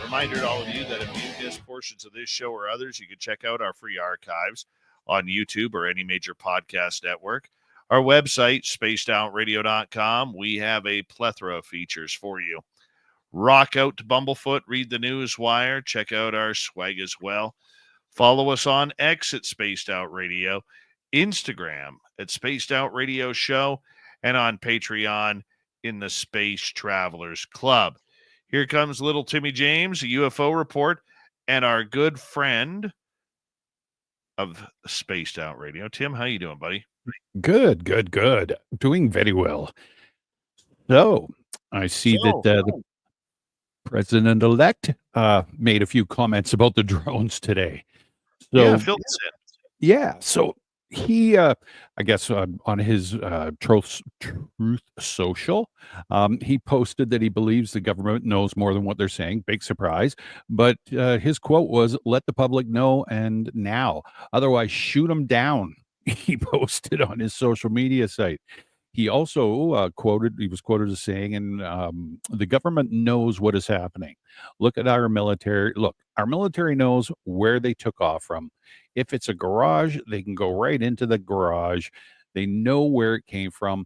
reminder to all of you that if you missed portions of this show or others, you can check out our free archives on YouTube or any major podcast network. Our website, spacedoutradio.com, we have a plethora of features for you. Rock out to Bumblefoot, read the news wire, check out our swag as well. Follow us on X at Spaced Out Radio, Instagram at Spaced Out Radio Show, and on Patreon in the Space Travelers Club. Here comes little Timmy James, a UFO report, and our good friend of Spaced Out Radio. Tim, how you doing, buddy? Good. Doing very well. So I see that the president-elect made a few comments about the drones today. So, yeah, fill us in. Yeah, so he, I guess, on his Truth Social, he posted that he believes the government knows more than what they're saying. Big surprise. But his quote was, "Let the public know and now. Otherwise, shoot them down." He posted on his social media site. He also he was quoted as saying, and the government knows what is happening. Look at our military. Look, our military knows where they took off from. If it's a garage, they can go right into the garage. They know where it came from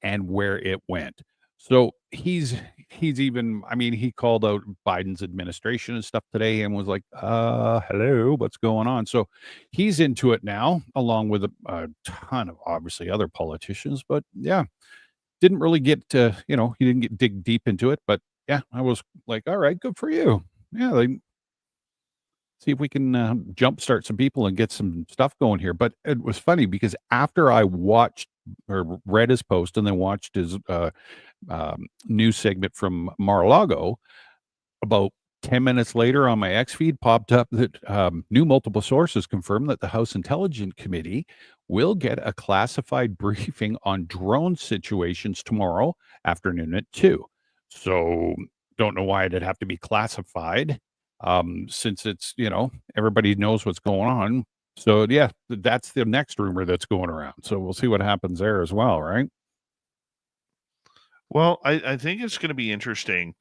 and where it went. So he's even, I mean, he called out Biden's administration and stuff today and was like, hello, what's going on? So he's into it now, along with a ton of obviously other politicians. But yeah, didn't really get to, he didn't dig deep into it. But yeah, I was like, all right, good for you. Yeah, see if we can jumpstart some people and get some stuff going here. But it was funny because after I watched or read his post and then watched his news segment from Mar-a-Lago, about 10 minutes later on my X feed popped up that new multiple sources confirm that the House Intelligence Committee will get a classified briefing on drone situations tomorrow afternoon at 2. So don't know why it'd have to be classified. Since it's, everybody knows what's going on. So yeah, that's the next rumor that's going around. So we'll see what happens there as well, right? Well, I think it's going to be interesting,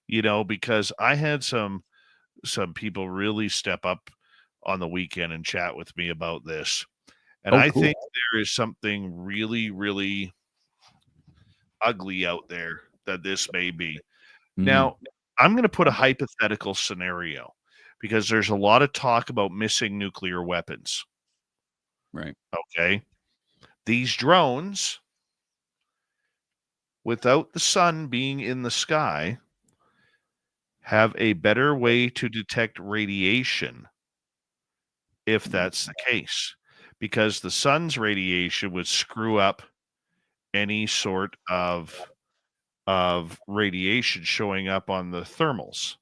because I had some people really step up on the weekend and chat with me about this. And I think there is something really, really ugly out there that this may be. Now, I'm going to put a hypothetical scenario because there's a lot of talk about missing nuclear weapons. Right. Okay. These drones, without the sun being in the sky, have a better way to detect radiation if that's the case, because the sun's radiation would screw up any sort of radiation showing up on the thermals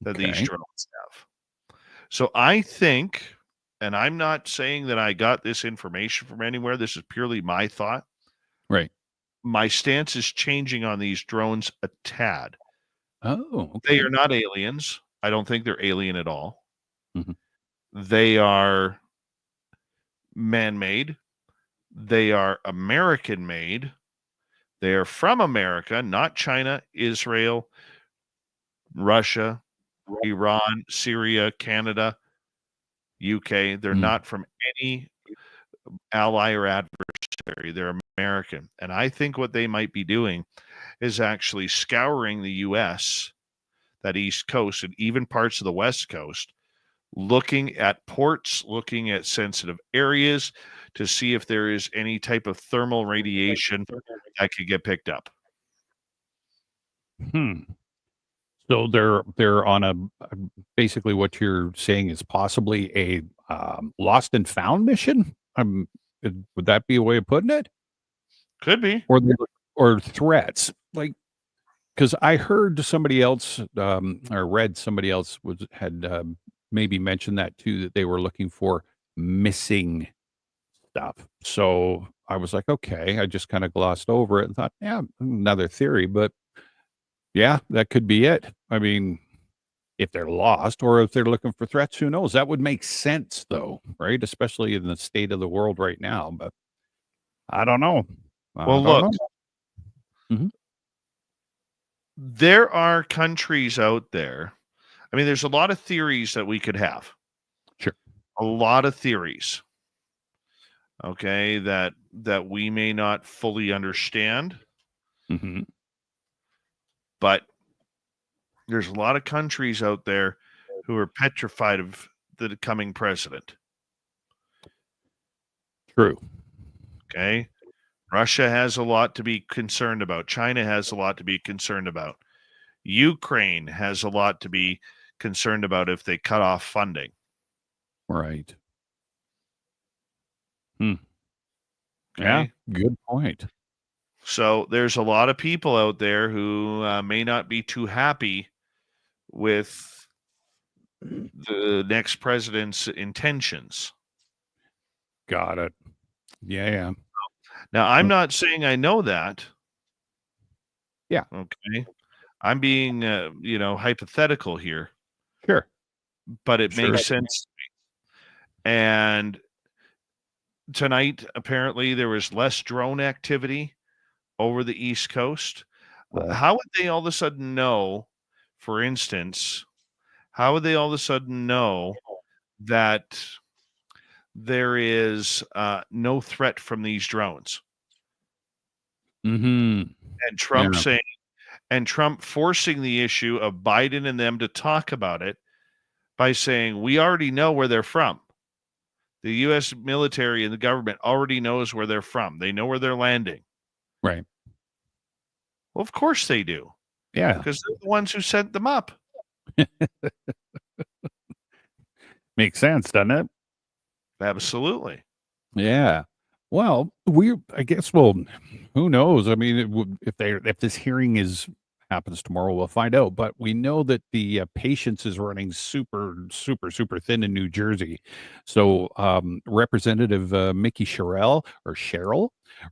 that these drones have. So I think, and I'm not saying that I got this information from anywhere, this is purely my thought. Right. My stance is changing on these drones a tad. Oh, okay. They are not aliens. I don't think they're alien at all. Mm-hmm. They are man-made. They are American-made. They are from America, not China, Israel, Russia, Iran, Syria, Canada, UK. They're not from any ally or adversary. They're American. And I think what they might be doing is actually scouring the U.S., that East Coast, and even parts of the West Coast, looking at ports, looking at sensitive areas to see if there is any type of thermal radiation that could get picked up. So they're on a basically what you're saying is possibly a lost and found mission. Would that be a way of putting it? Could be. Or threats. Like because I heard somebody else or read somebody else had maybe mentioned that too, that they were looking for missing stuff. So I was like, okay, I just kind of glossed over it and thought, yeah, another theory, but yeah, that could be it. I mean, if they're lost or if they're looking for threats, who knows? That would make sense though, right? Especially in the state of the world right now, but I don't know. I Well, don't look, know. Mhm. there are countries out there. I mean, there's a lot of theories that we could have. Sure. A lot of theories. Okay, that we may not fully understand, Mm-hmm. but there's a lot of countries out there who are petrified of the coming president. True. Okay. Russia has a lot to be concerned about. China has a lot to be concerned about. Ukraine has a lot to be concerned about if they cut off funding. Right. Hmm. Okay. Yeah. Good point. So there's a lot of people out there who may not be too happy with the next president's intentions. Got it. Yeah. Yeah. Now, I'm not saying I know that. Yeah. Okay. I'm being, hypothetical here, Sure. but it Sure. makes sense. And tonight, apparently, there was less drone activity over the East Coast. Right. How would they all of a sudden know, for instance, how would they all of a sudden know that there is no threat from these drones? Mm-hmm. And Trump Yeah. saying, and Trump forcing the issue of Biden and them to talk about it by saying, we already know where they're from. The U.S. military and the government already knows where they're from. They know where they're landing. Right. Well, of course they do, Yeah. because they're the ones who sent them up. Makes sense, doesn't it? Absolutely. Yeah. Well, I guess, who knows? I mean, if this hearing happens tomorrow, we'll find out. But we know that the patience is running super, super, super thin in New Jersey. So, Representative Mickey Sherrill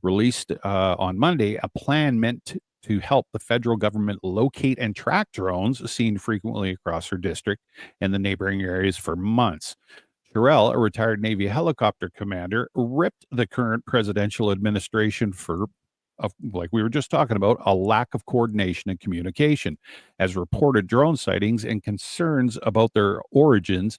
released on Monday a plan meant to help the federal government locate and track drones seen frequently across her district and the neighboring areas for months. Sherrill, a retired Navy helicopter commander, ripped the current presidential administration for, like we were just talking about, a lack of coordination and communication, as reported drone sightings and concerns about their origins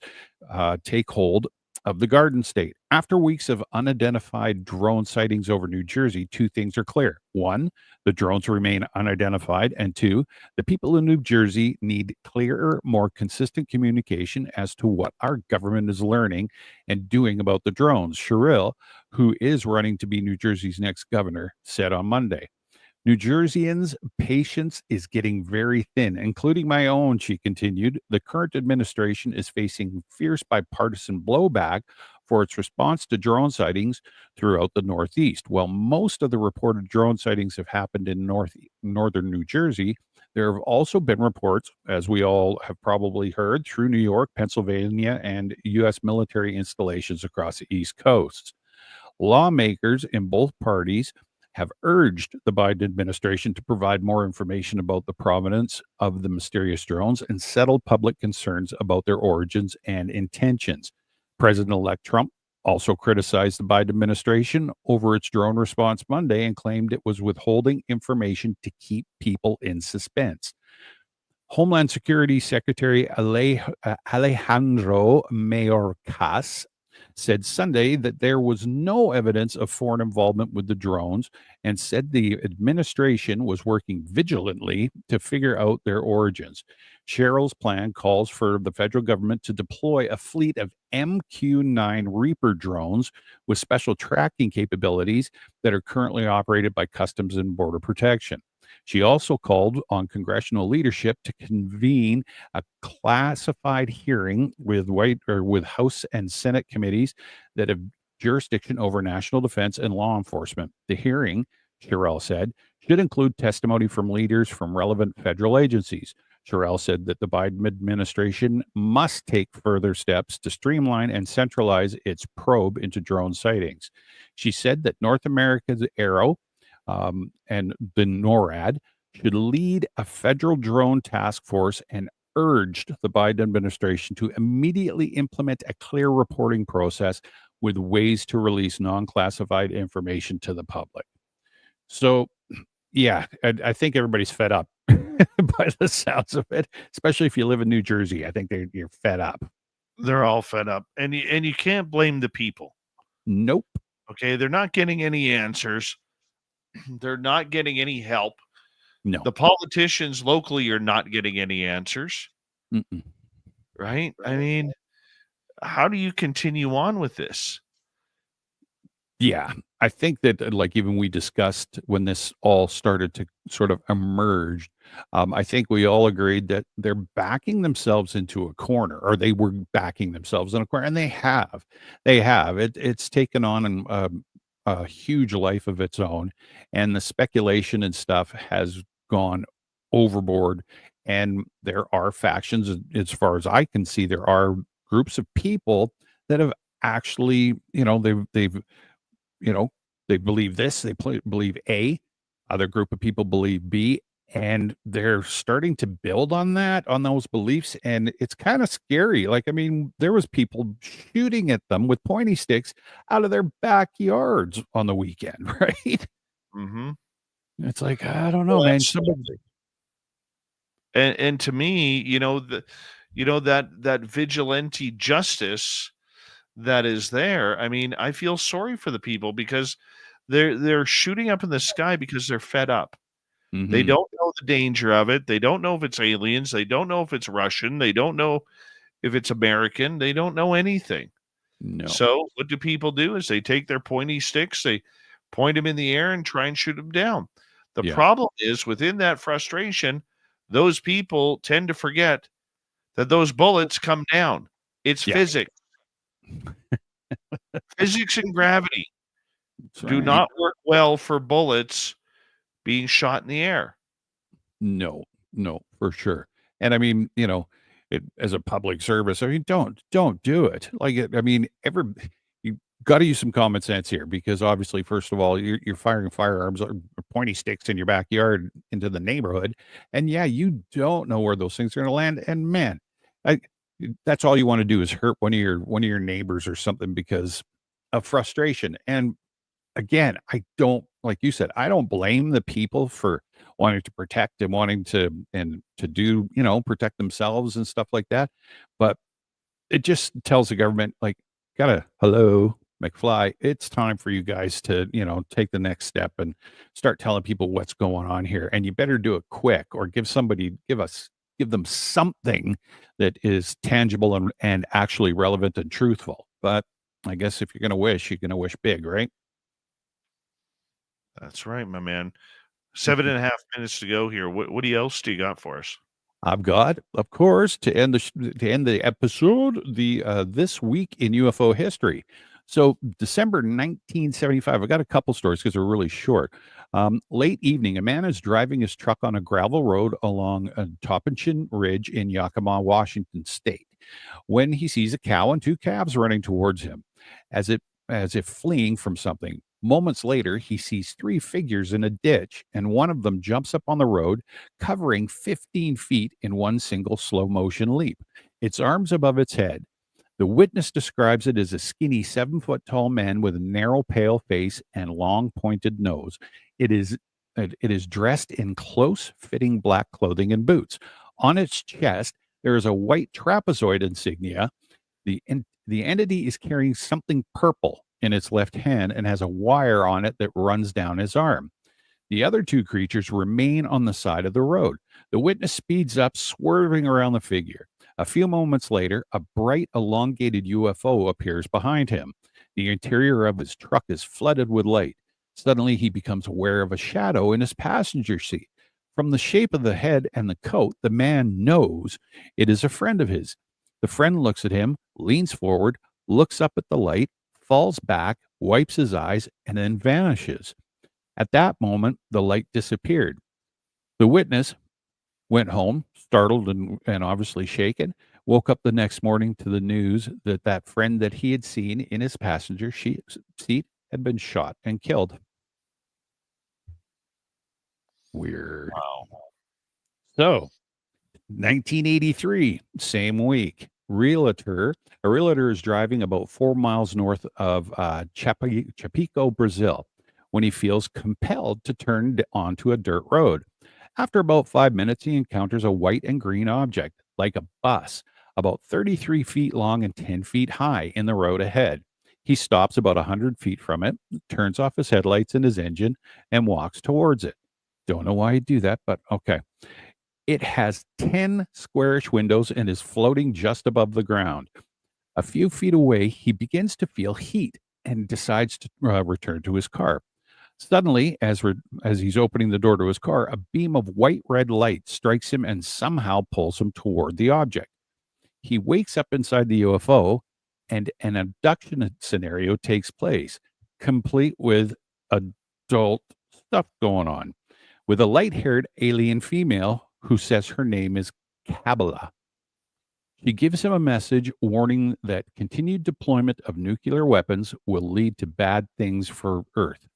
take hold of the Garden State. After weeks of unidentified drone sightings over New Jersey, two things are clear. One, the drones remain unidentified. And two, the people in New Jersey need clearer, more consistent communication as to what our government is learning and doing about the drones. Sherrill, who is running to be New Jersey's next governor, said on Monday. New Jerseyans' patience is getting very thin, including my own, she continued. The current administration is facing fierce bipartisan blowback for its response to drone sightings throughout the Northeast. While most of the reported drone sightings have happened in northern New Jersey, there have also been reports, as we all have probably heard, through New York, Pennsylvania, and U.S. military installations across the East Coast. Lawmakers in both parties have urged the Biden administration to provide more information about the provenance of the mysterious drones and settle public concerns about their origins and intentions. President-elect Trump also criticized the Biden administration over its drone response Monday and claimed it was withholding information to keep people in suspense. Homeland Security Secretary Alejandro Mayorkas said Sunday that there was no evidence of foreign involvement with the drones and said the administration was working vigilantly to figure out their origins. Sherrill's plan calls for the federal government to deploy a fleet of MQ-9 Reaper drones with special tracking capabilities that are currently operated by Customs and Border Protection. She also called on congressional leadership to convene a classified hearing with House and Senate committees that have jurisdiction over national defense and law enforcement. The hearing, Sherrill said, should include testimony from leaders from relevant federal agencies. Sherrill said that the Biden administration must take further steps to streamline and centralize its probe into drone sightings. She said that North America's Aero and the NORAD should lead a federal drone task force and urged the Biden administration to immediately implement a clear reporting process with ways to release non-classified information to the public. So, yeah, I think everybody's fed up by the sounds of it, especially if you live in New Jersey. I think you're fed up. They're all fed up, and you can't blame the people. Nope. Okay, they're not getting any answers. They're not getting any help. No. The politicians locally are not getting any answers. Mm-mm. Right? I mean, how do you continue on with this? Yeah, I think that like even we discussed when this all started to sort of emerge, I think we all agreed that they're backing themselves into a corner, or they were backing themselves in a corner, and they have. It's taken on a huge life of its own, and the speculation and stuff has gone overboard. And there are factions, as far as I can see, there are groups of people that have actually, they've they believe this, believe A, other group of people believe B, and they're starting to build on those beliefs, and it's kind of scary. Like, I mean, there was people shooting at them with pointy sticks out of their backyards on the weekend, right? Mm-hmm. It's like, I don't know, man. And to me, that vigilante justice that is there. I mean, I feel sorry for the people because they're shooting up in the sky because they're fed up. Mhm. They don't know the danger of it. They don't know if it's aliens. They don't know if it's Russian. They don't know if it's American. They don't know anything. No. So what do people do is they take their pointy sticks, they point them in the air and try and shoot them down. The Yeah. problem is within that frustration, those people tend to forget that those bullets come down. It's Yeah. physics. Physics and gravity That's do right. not work well for bullets being shot in the air. No, for sure. And I mean, as a public service, I mean, don't do it. Like, I mean, you got to use some common sense here, because obviously, first of all, you're firing firearms or pointy sticks in your backyard into the neighborhood, and yeah, you don't know where those things are going to land. And man, that's all you want to do is hurt one of your neighbors or something because of frustration. And again, I don't, like you said, I don't blame the people for wanting to protect and wanting to do, protect themselves and stuff like that. But it just tells the government, like, hello, McFly, it's time for you guys to, take the next step and start telling people what's going on here. And you better do it quick, or give them something that is tangible and actually relevant and truthful. But I guess if you're going to wish big, right? That's right, my man. 7.5 minutes to go here. What else do you got for us? I've got, of course, to end the episode, this week in UFO history. So December 1975, I got a couple stories because they're really short. Late evening, a man is driving his truck on a gravel road along Toppington Ridge in Yakima, Washington State, when he sees a cow and two calves running towards him, as if fleeing from something. Moments later, he sees three figures in a ditch, and one of them jumps up on the road, covering 15 feet in one single slow motion leap, its arms above its head. The witness describes it as a skinny 7-foot tall man with a narrow, pale face and long, pointed nose. It is dressed in close-fitting black clothing and boots. On its chest, there is a white trapezoid insignia. The entity is carrying something purple in its left hand and has a wire on it that runs down his arm. The other two creatures remain on the side of the road. The witness speeds up, swerving around the figure. A few moments later, a bright, elongated UFO appears behind him. The interior of his truck is flooded with light. Suddenly, he becomes aware of a shadow in his passenger seat. From the shape of the head and the coat, the man knows it is a friend of his. The friend looks at him, leans forward, looks up at the light, falls back, wipes his eyes, and then vanishes. At that moment, the light disappeared. The witness went home, startled and obviously shaken, woke up the next morning to the news that that friend that he had seen in his passenger seat had been shot and killed. Weird. Wow. So, 1983, same week, a realtor is driving about 4 miles north of Chapico, Brazil, when he feels compelled to turn onto a dirt road. After about 5 minutes, he encounters a white and green object, like a bus, about 33 feet long and 10 feet high in the road ahead. He stops about 100 feet from it, turns off his headlights and his engine, and walks towards it. Don't know why he'd do that, but okay. It has 10 squarish windows and is floating just above the ground. A few feet away, he begins to feel heat and decides to return to his car. Suddenly, as he's opening the door to his car, a beam of white-red light strikes him and somehow pulls him toward the object. He wakes up inside the UFO, and an abduction scenario takes place, complete with adult stuff going on, with a light-haired alien female who says her name is Kabbalah. She gives him a message warning that continued deployment of nuclear weapons will lead to bad things for Earth.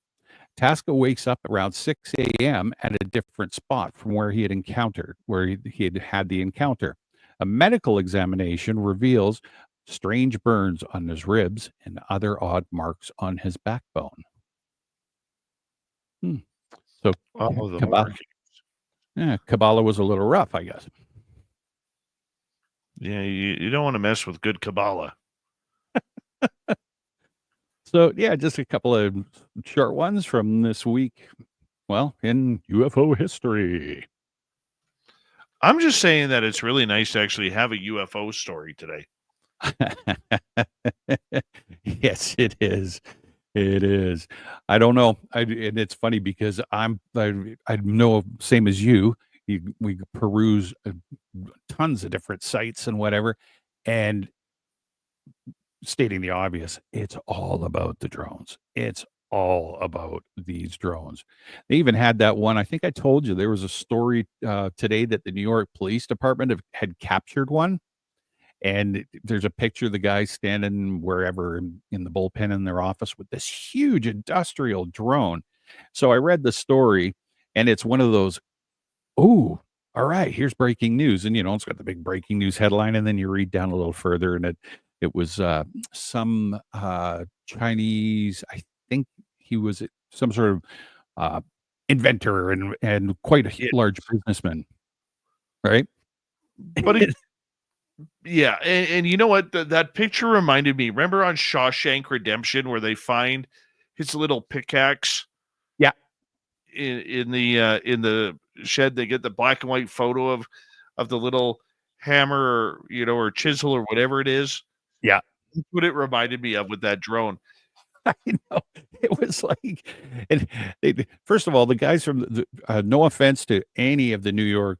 Tasca wakes up around 6 a.m. at a different spot from where he had had the encounter. A medical examination reveals strange burns on his ribs and other odd marks on his backbone. So Oh, the Kabbalah, Kabbalah was a little rough, I guess. Yeah, you don't want to mess with good Kabbalah. So, yeah, just a couple of short ones from this week. Well, in UFO history. I'm just saying that it's really nice to actually have a UFO story today. Yes, it is. It is. I don't know. And it's funny because I know, same as you, we peruse tons of different sites and whatever. And stating the obvious, it's all about the drones. It's all about these drones. They even had that one. I think I told you there was a story today that the New York Police Department had captured one. And there's a picture of the guy standing wherever in the bullpen in their office with this huge industrial drone. So I read the story, and it's one of those, oh, all right, here's breaking news. And, it's got the big breaking news headline. And then you read down a little further, and it was some Chinese, I think he was some sort of inventor and quite a large businessman, right? But yeah, and you know what? That picture reminded me. Remember on Shawshank Redemption where they find his little pickaxe? Yeah. In the shed, they get the black and white photo of the little hammer, or chisel or whatever it is. Yeah. That's what it reminded me of with that drone. I know. It was like, and first of all, the guys from no offense to any of the New York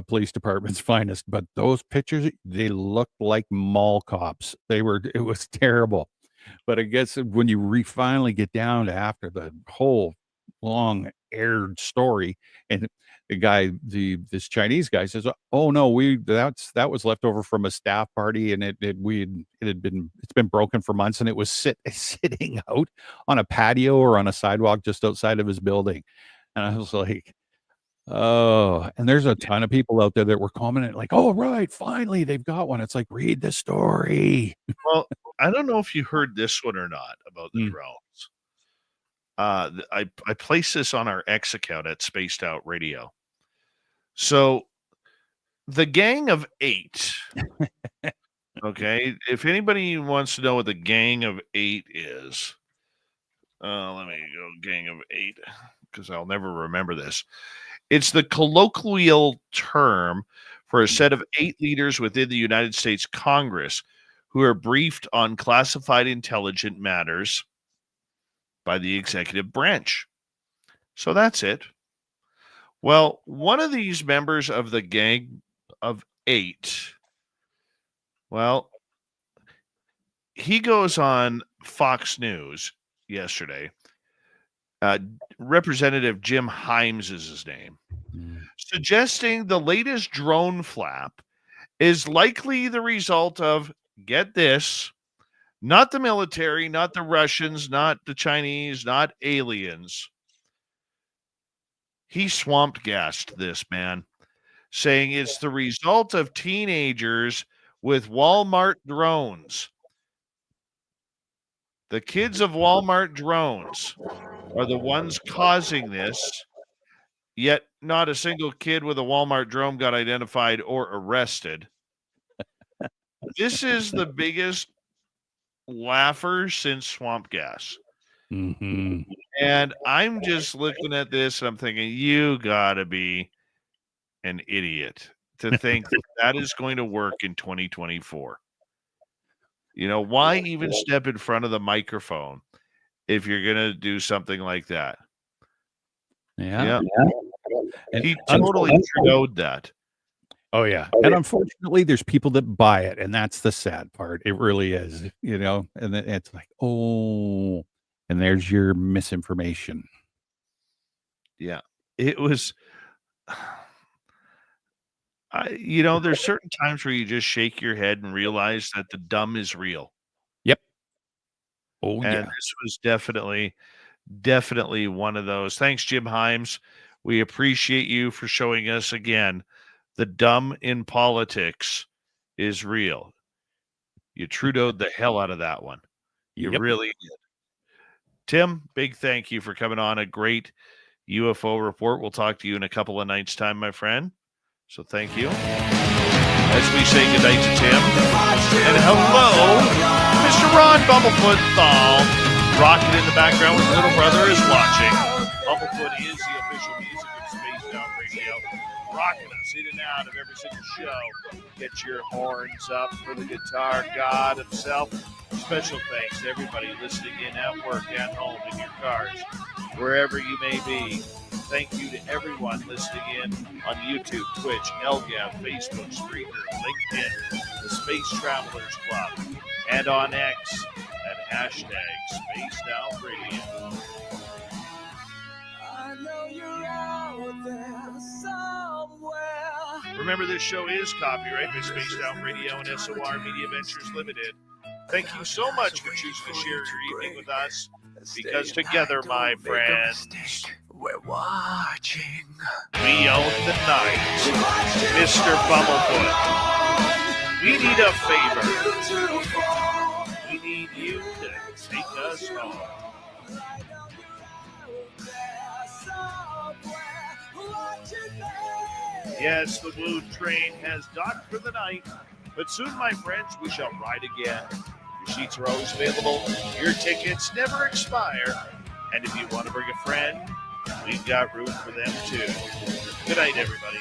police department's finest, but those pictures, they looked like mall cops. It was terrible. But I guess when you finally get down to after the whole long aired story, and the guy, this Chinese guy says, "Oh no, that was left over from a staff party, and it's been broken for months, and it was sitting out on a patio or on a sidewalk just outside of his building." And I was like, oh, and there's a ton of people out there that were commenting like, "Oh, right, finally they've got one." It's like, read the story. Well, I don't know if you heard this one or not about the drones. I placed this on our X account at Spaced Out Radio. So the Gang of 8. Okay, if anybody wants to know what the Gang of 8 is, let me go Gang of 8 because I'll never remember this. It's the colloquial term for a set of 8 leaders within the United States Congress who are briefed on classified intelligent matters by the executive branch. So that's it. Well, one of these members of the Gang of 8, well, he goes on Fox News yesterday Uh, Representative Jim Himes is his name, suggesting the latest drone flap is likely the result of, get this, not the military, not the Russians, not the Chinese, not aliens. He swamp gassed this, man, saying it's the result of teenagers with Walmart drones. The kids of Walmart drones are the ones causing this, yet not a single kid with a Walmart drone got identified or arrested. This is the biggest laugher since swamp gas. Mm-hmm. And I'm just looking at this and I'm thinking, you gotta be an idiot to think that is going to work in 2024. Why even step in front of the microphone if you're going to do something like that? Yeah. And He totally Trudeau'd that. Oh yeah. And unfortunately there's people that buy it, and that's the sad part. It really is, and then it's like, oh, and there's your misinformation. Yeah. It was there's certain times where you just shake your head and realize that the dumb is real. Yep. Oh And yeah. this was definitely one of those. Thanks, Jim Himes. We appreciate you for showing us again the dumb in politics is real. You Trudeau'd the hell out of that one. You Yep. really did. Tim, big thank you for coming on. A great UFO report. We'll talk to you in a couple of nights' time, my friend. So thank you. As we say goodnight to Tim. And hello, Mr. Ron Bumblefoot Thal. Rocket in the background with little brother is watching. Bumblefoot is the official music of Spaced Out Radio. Rocking us in and out of every single show. Get your horns up for the guitar god himself. Special thanks to everybody listening in at work, at home, in your cars, wherever you may be. Thank you to everyone listening in on YouTube, Twitch, LGAV, Facebook, Spreaker, LinkedIn, the Space Travelers Club, and on X at hashtag Spaced Out Radio. I know you're out there somewhere. Remember, this show is copyright by Spaced Out Radio and SOR Media Ventures Limited. Thank you so much for choosing to share your evening with us, because together, my friends, we're watching. We own the night. Mr. Bumblefoot, we need a favor. We need you to take us home. Yes, the Blue Train has docked for the night, but soon, my friends, we shall ride again. Your seats are always available. Your tickets never expire. And if you want to bring a friend, we've got room for them too. Good night, everybody.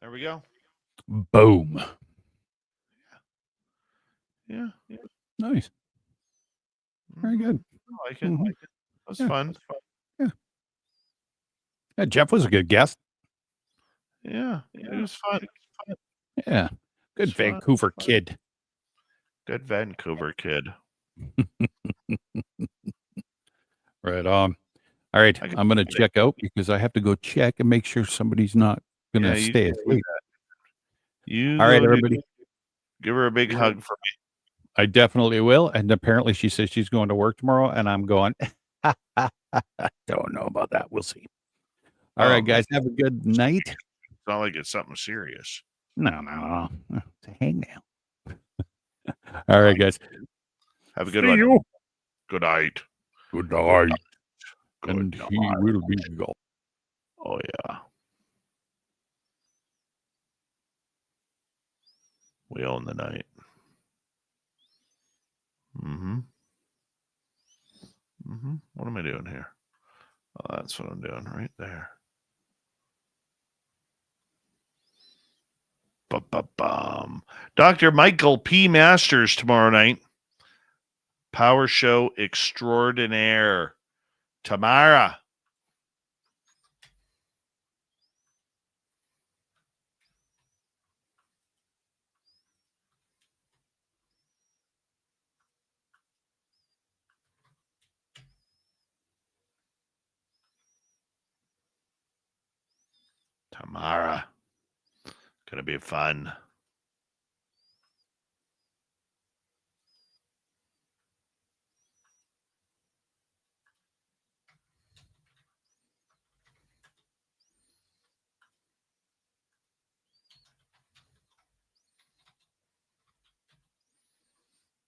There we go. Boom. Yeah. Nice. Very good. I like it. Mm-hmm. That's fun. Yeah, Jeff was a good guest. Yeah, it was fun. Yeah. Good Vancouver kid. Good Vancouver kid. Right on. All right. I'm going to check out because I have to go check and make sure somebody's not going to stay asleep. All right, everybody. Give her a big hug for me. I definitely will. And apparently she says she's going to work tomorrow, and I'm going, don't know about that. We'll see. All right, guys. Have a good night. It's not like it's something serious. No. It's a hangnail. All right, guys. Have a good one. Good night. Good night. And he will be gone. Oh, yeah. We own the night. What am I doing here? Oh, that's what I'm doing right there. Dr. Michael P. Masters tomorrow night. Power Show Extraordinaire. Tamara. Tamara. Gonna be fun.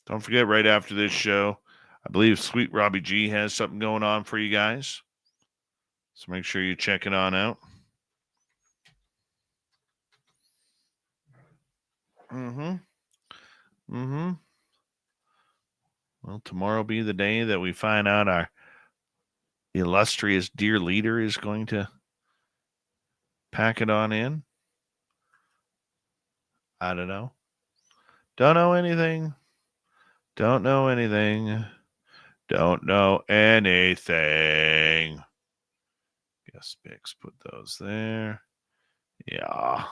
Don't forget, right after this show, I believe Sweet Robbie G has something going on for you guys. So make sure you check it on out. Well, tomorrow will be the day that we find out our illustrious dear leader is going to pack it on in. I don't know. Don't know anything. Don't know anything. Don't know anything. Guess Bix put those there. Yeah.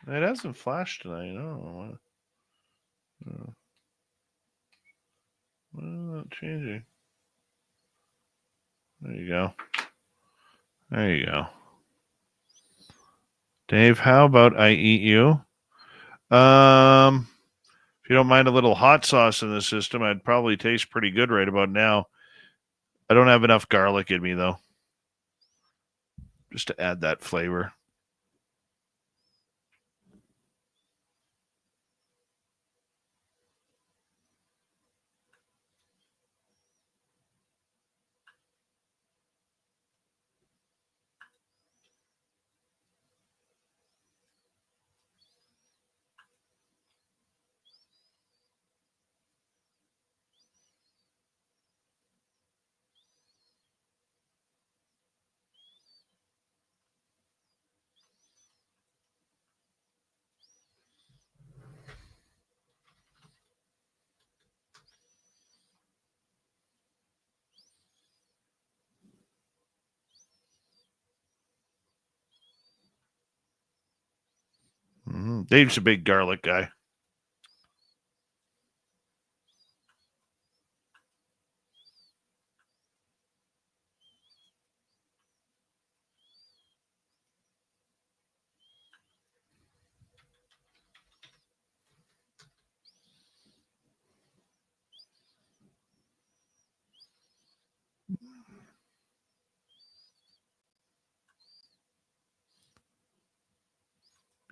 It hasn't flashed tonight. I don't know why. Why is that changing? There you go. There you go. Dave, how about I eat you? If you don't mind a little hot sauce in the system, I'd probably taste pretty good right about now. I don't have enough garlic in me, though, just to add that flavor. Dave's a big garlic guy.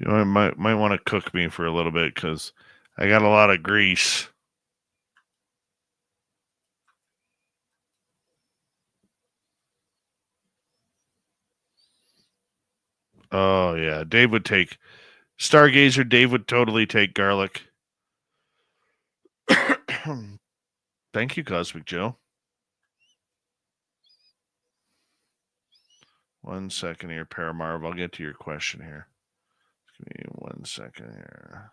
You might want to cook me for a little bit because I got a lot of grease. Oh, yeah. Dave would take Stargazer. Dave would totally take garlic. Thank you, Cosmic Joe. 1 second here, Paramarv. I'll get to your question here. Give me 1 second here.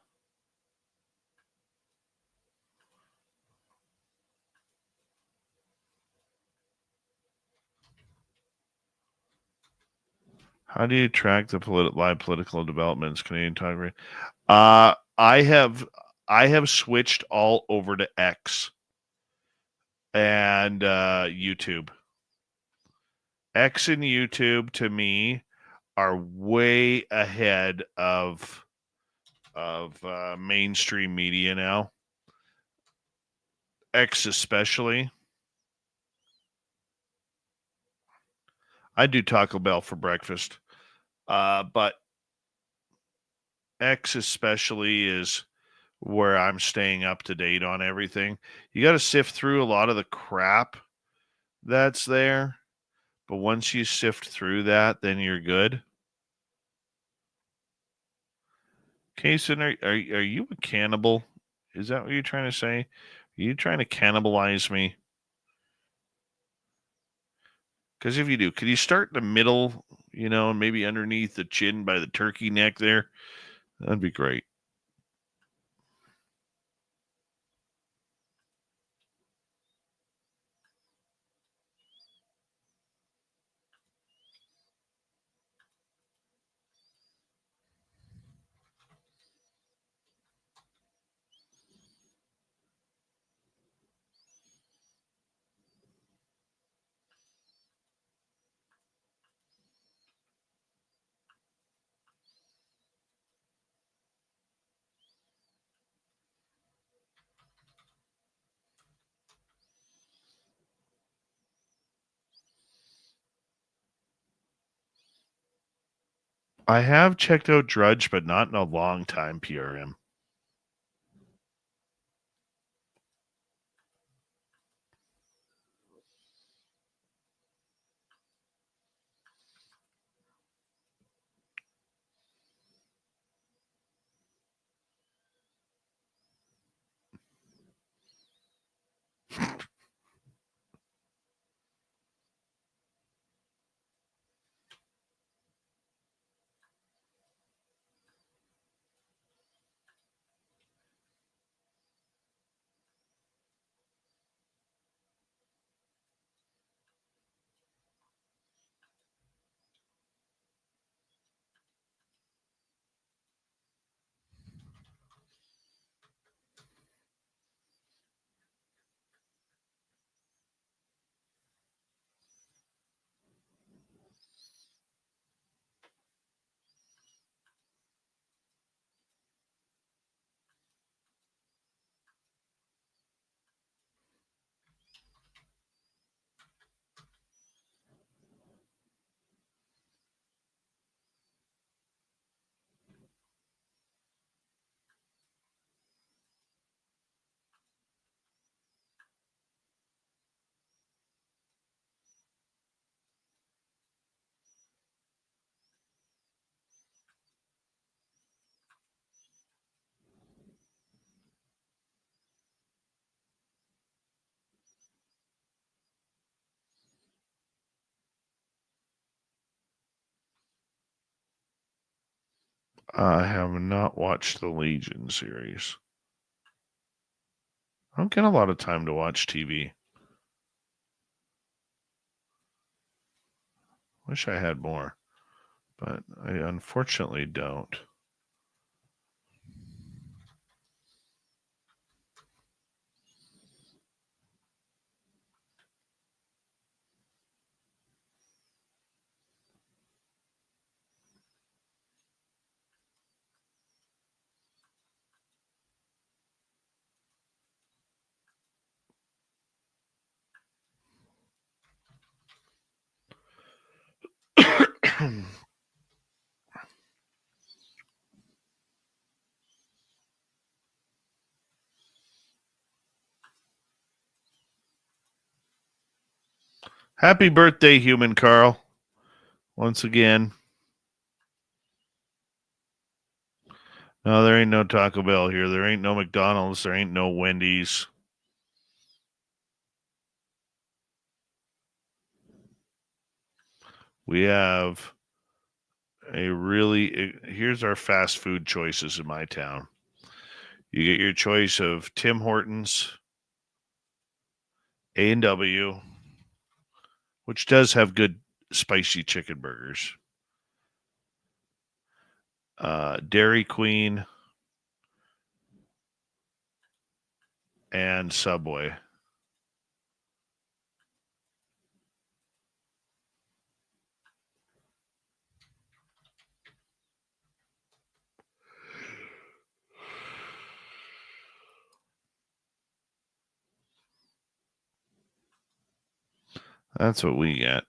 How do you track the live political developments, Canadian Talk Radio? I have switched all over to X and YouTube. X and YouTube to me are way ahead of mainstream media now. X especially. I do Taco Bell for breakfast, but X especially is where I'm staying up to date on everything. You got to sift through a lot of the crap that's there, But once you sift through that, then you're good. Kaysen, are you a cannibal? Is that what you're trying to say? Are you trying to cannibalize me? Because if you do, could you start in the middle, and maybe underneath the chin by the turkey neck there? That'd be great. I have checked out Drudge, but not in a long time, PRM. I have not watched the Legion series. I don't get a lot of time to watch TV. Wish I had more, but I unfortunately don't. Happy birthday, human Carl. Once again. No, there ain't no Taco Bell here. There ain't no McDonald's. There ain't no Wendy's. We have here's our fast food choices in my town. You get your choice of Tim Hortons, A&W, which does have good spicy chicken burgers. Dairy Queen and Subway. That's what we get.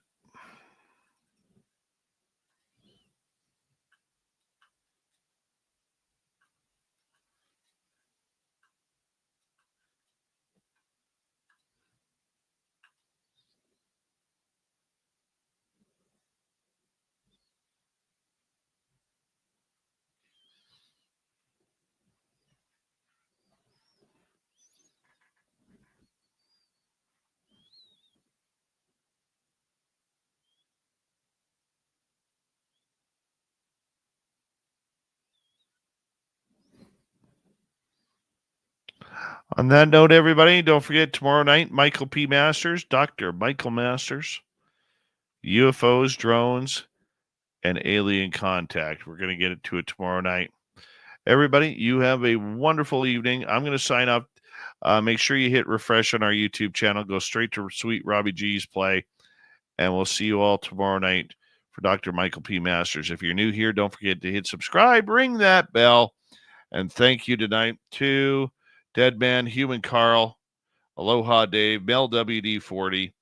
On that note, everybody, don't forget tomorrow night, Michael P. Masters, Dr. Michael Masters, UFOs, drones, and alien contact. We're going to get into it tomorrow night. Everybody, you have a wonderful evening. I'm going to sign up. Make sure you hit refresh on our YouTube channel. Go straight to Sweet Robbie G's play. And we'll see you all tomorrow night for Dr. Michael P. Masters. If you're new here, don't forget to hit subscribe, ring that bell. And thank you tonight to Deadman, Human Carl, Aloha Dave, Mel WD40,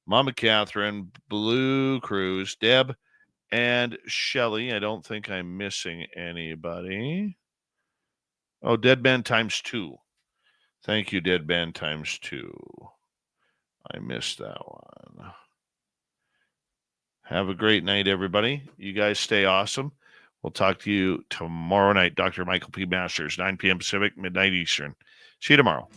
Mama Catherine, Blue Cruz, Deb, and Shelly. I don't think I'm missing anybody. Oh, Deadman times 2. Thank you, Deadman times 2. I missed that one. Have a great night, everybody. You guys stay awesome. We'll talk to you tomorrow night. Dr. Michael P. Masters, 9 p.m. Pacific, midnight Eastern. See you tomorrow.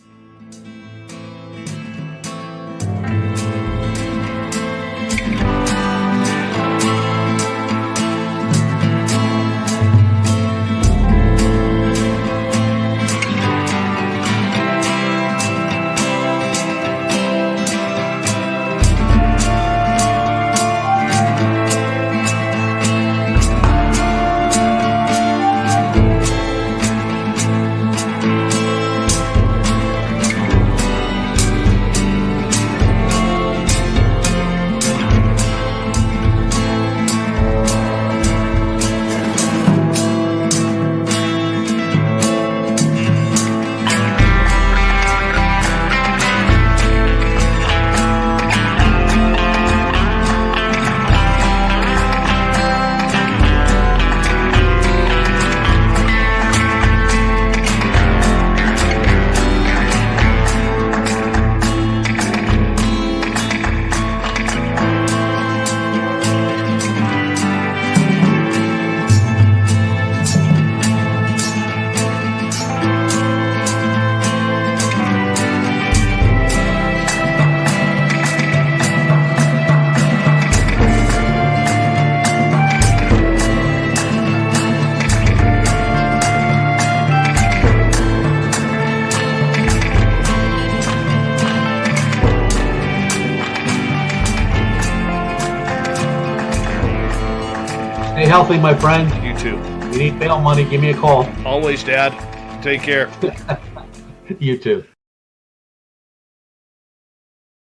Stay healthy, my friend. You too. You need bail money, give me a call. Always, Dad. Take care. You too.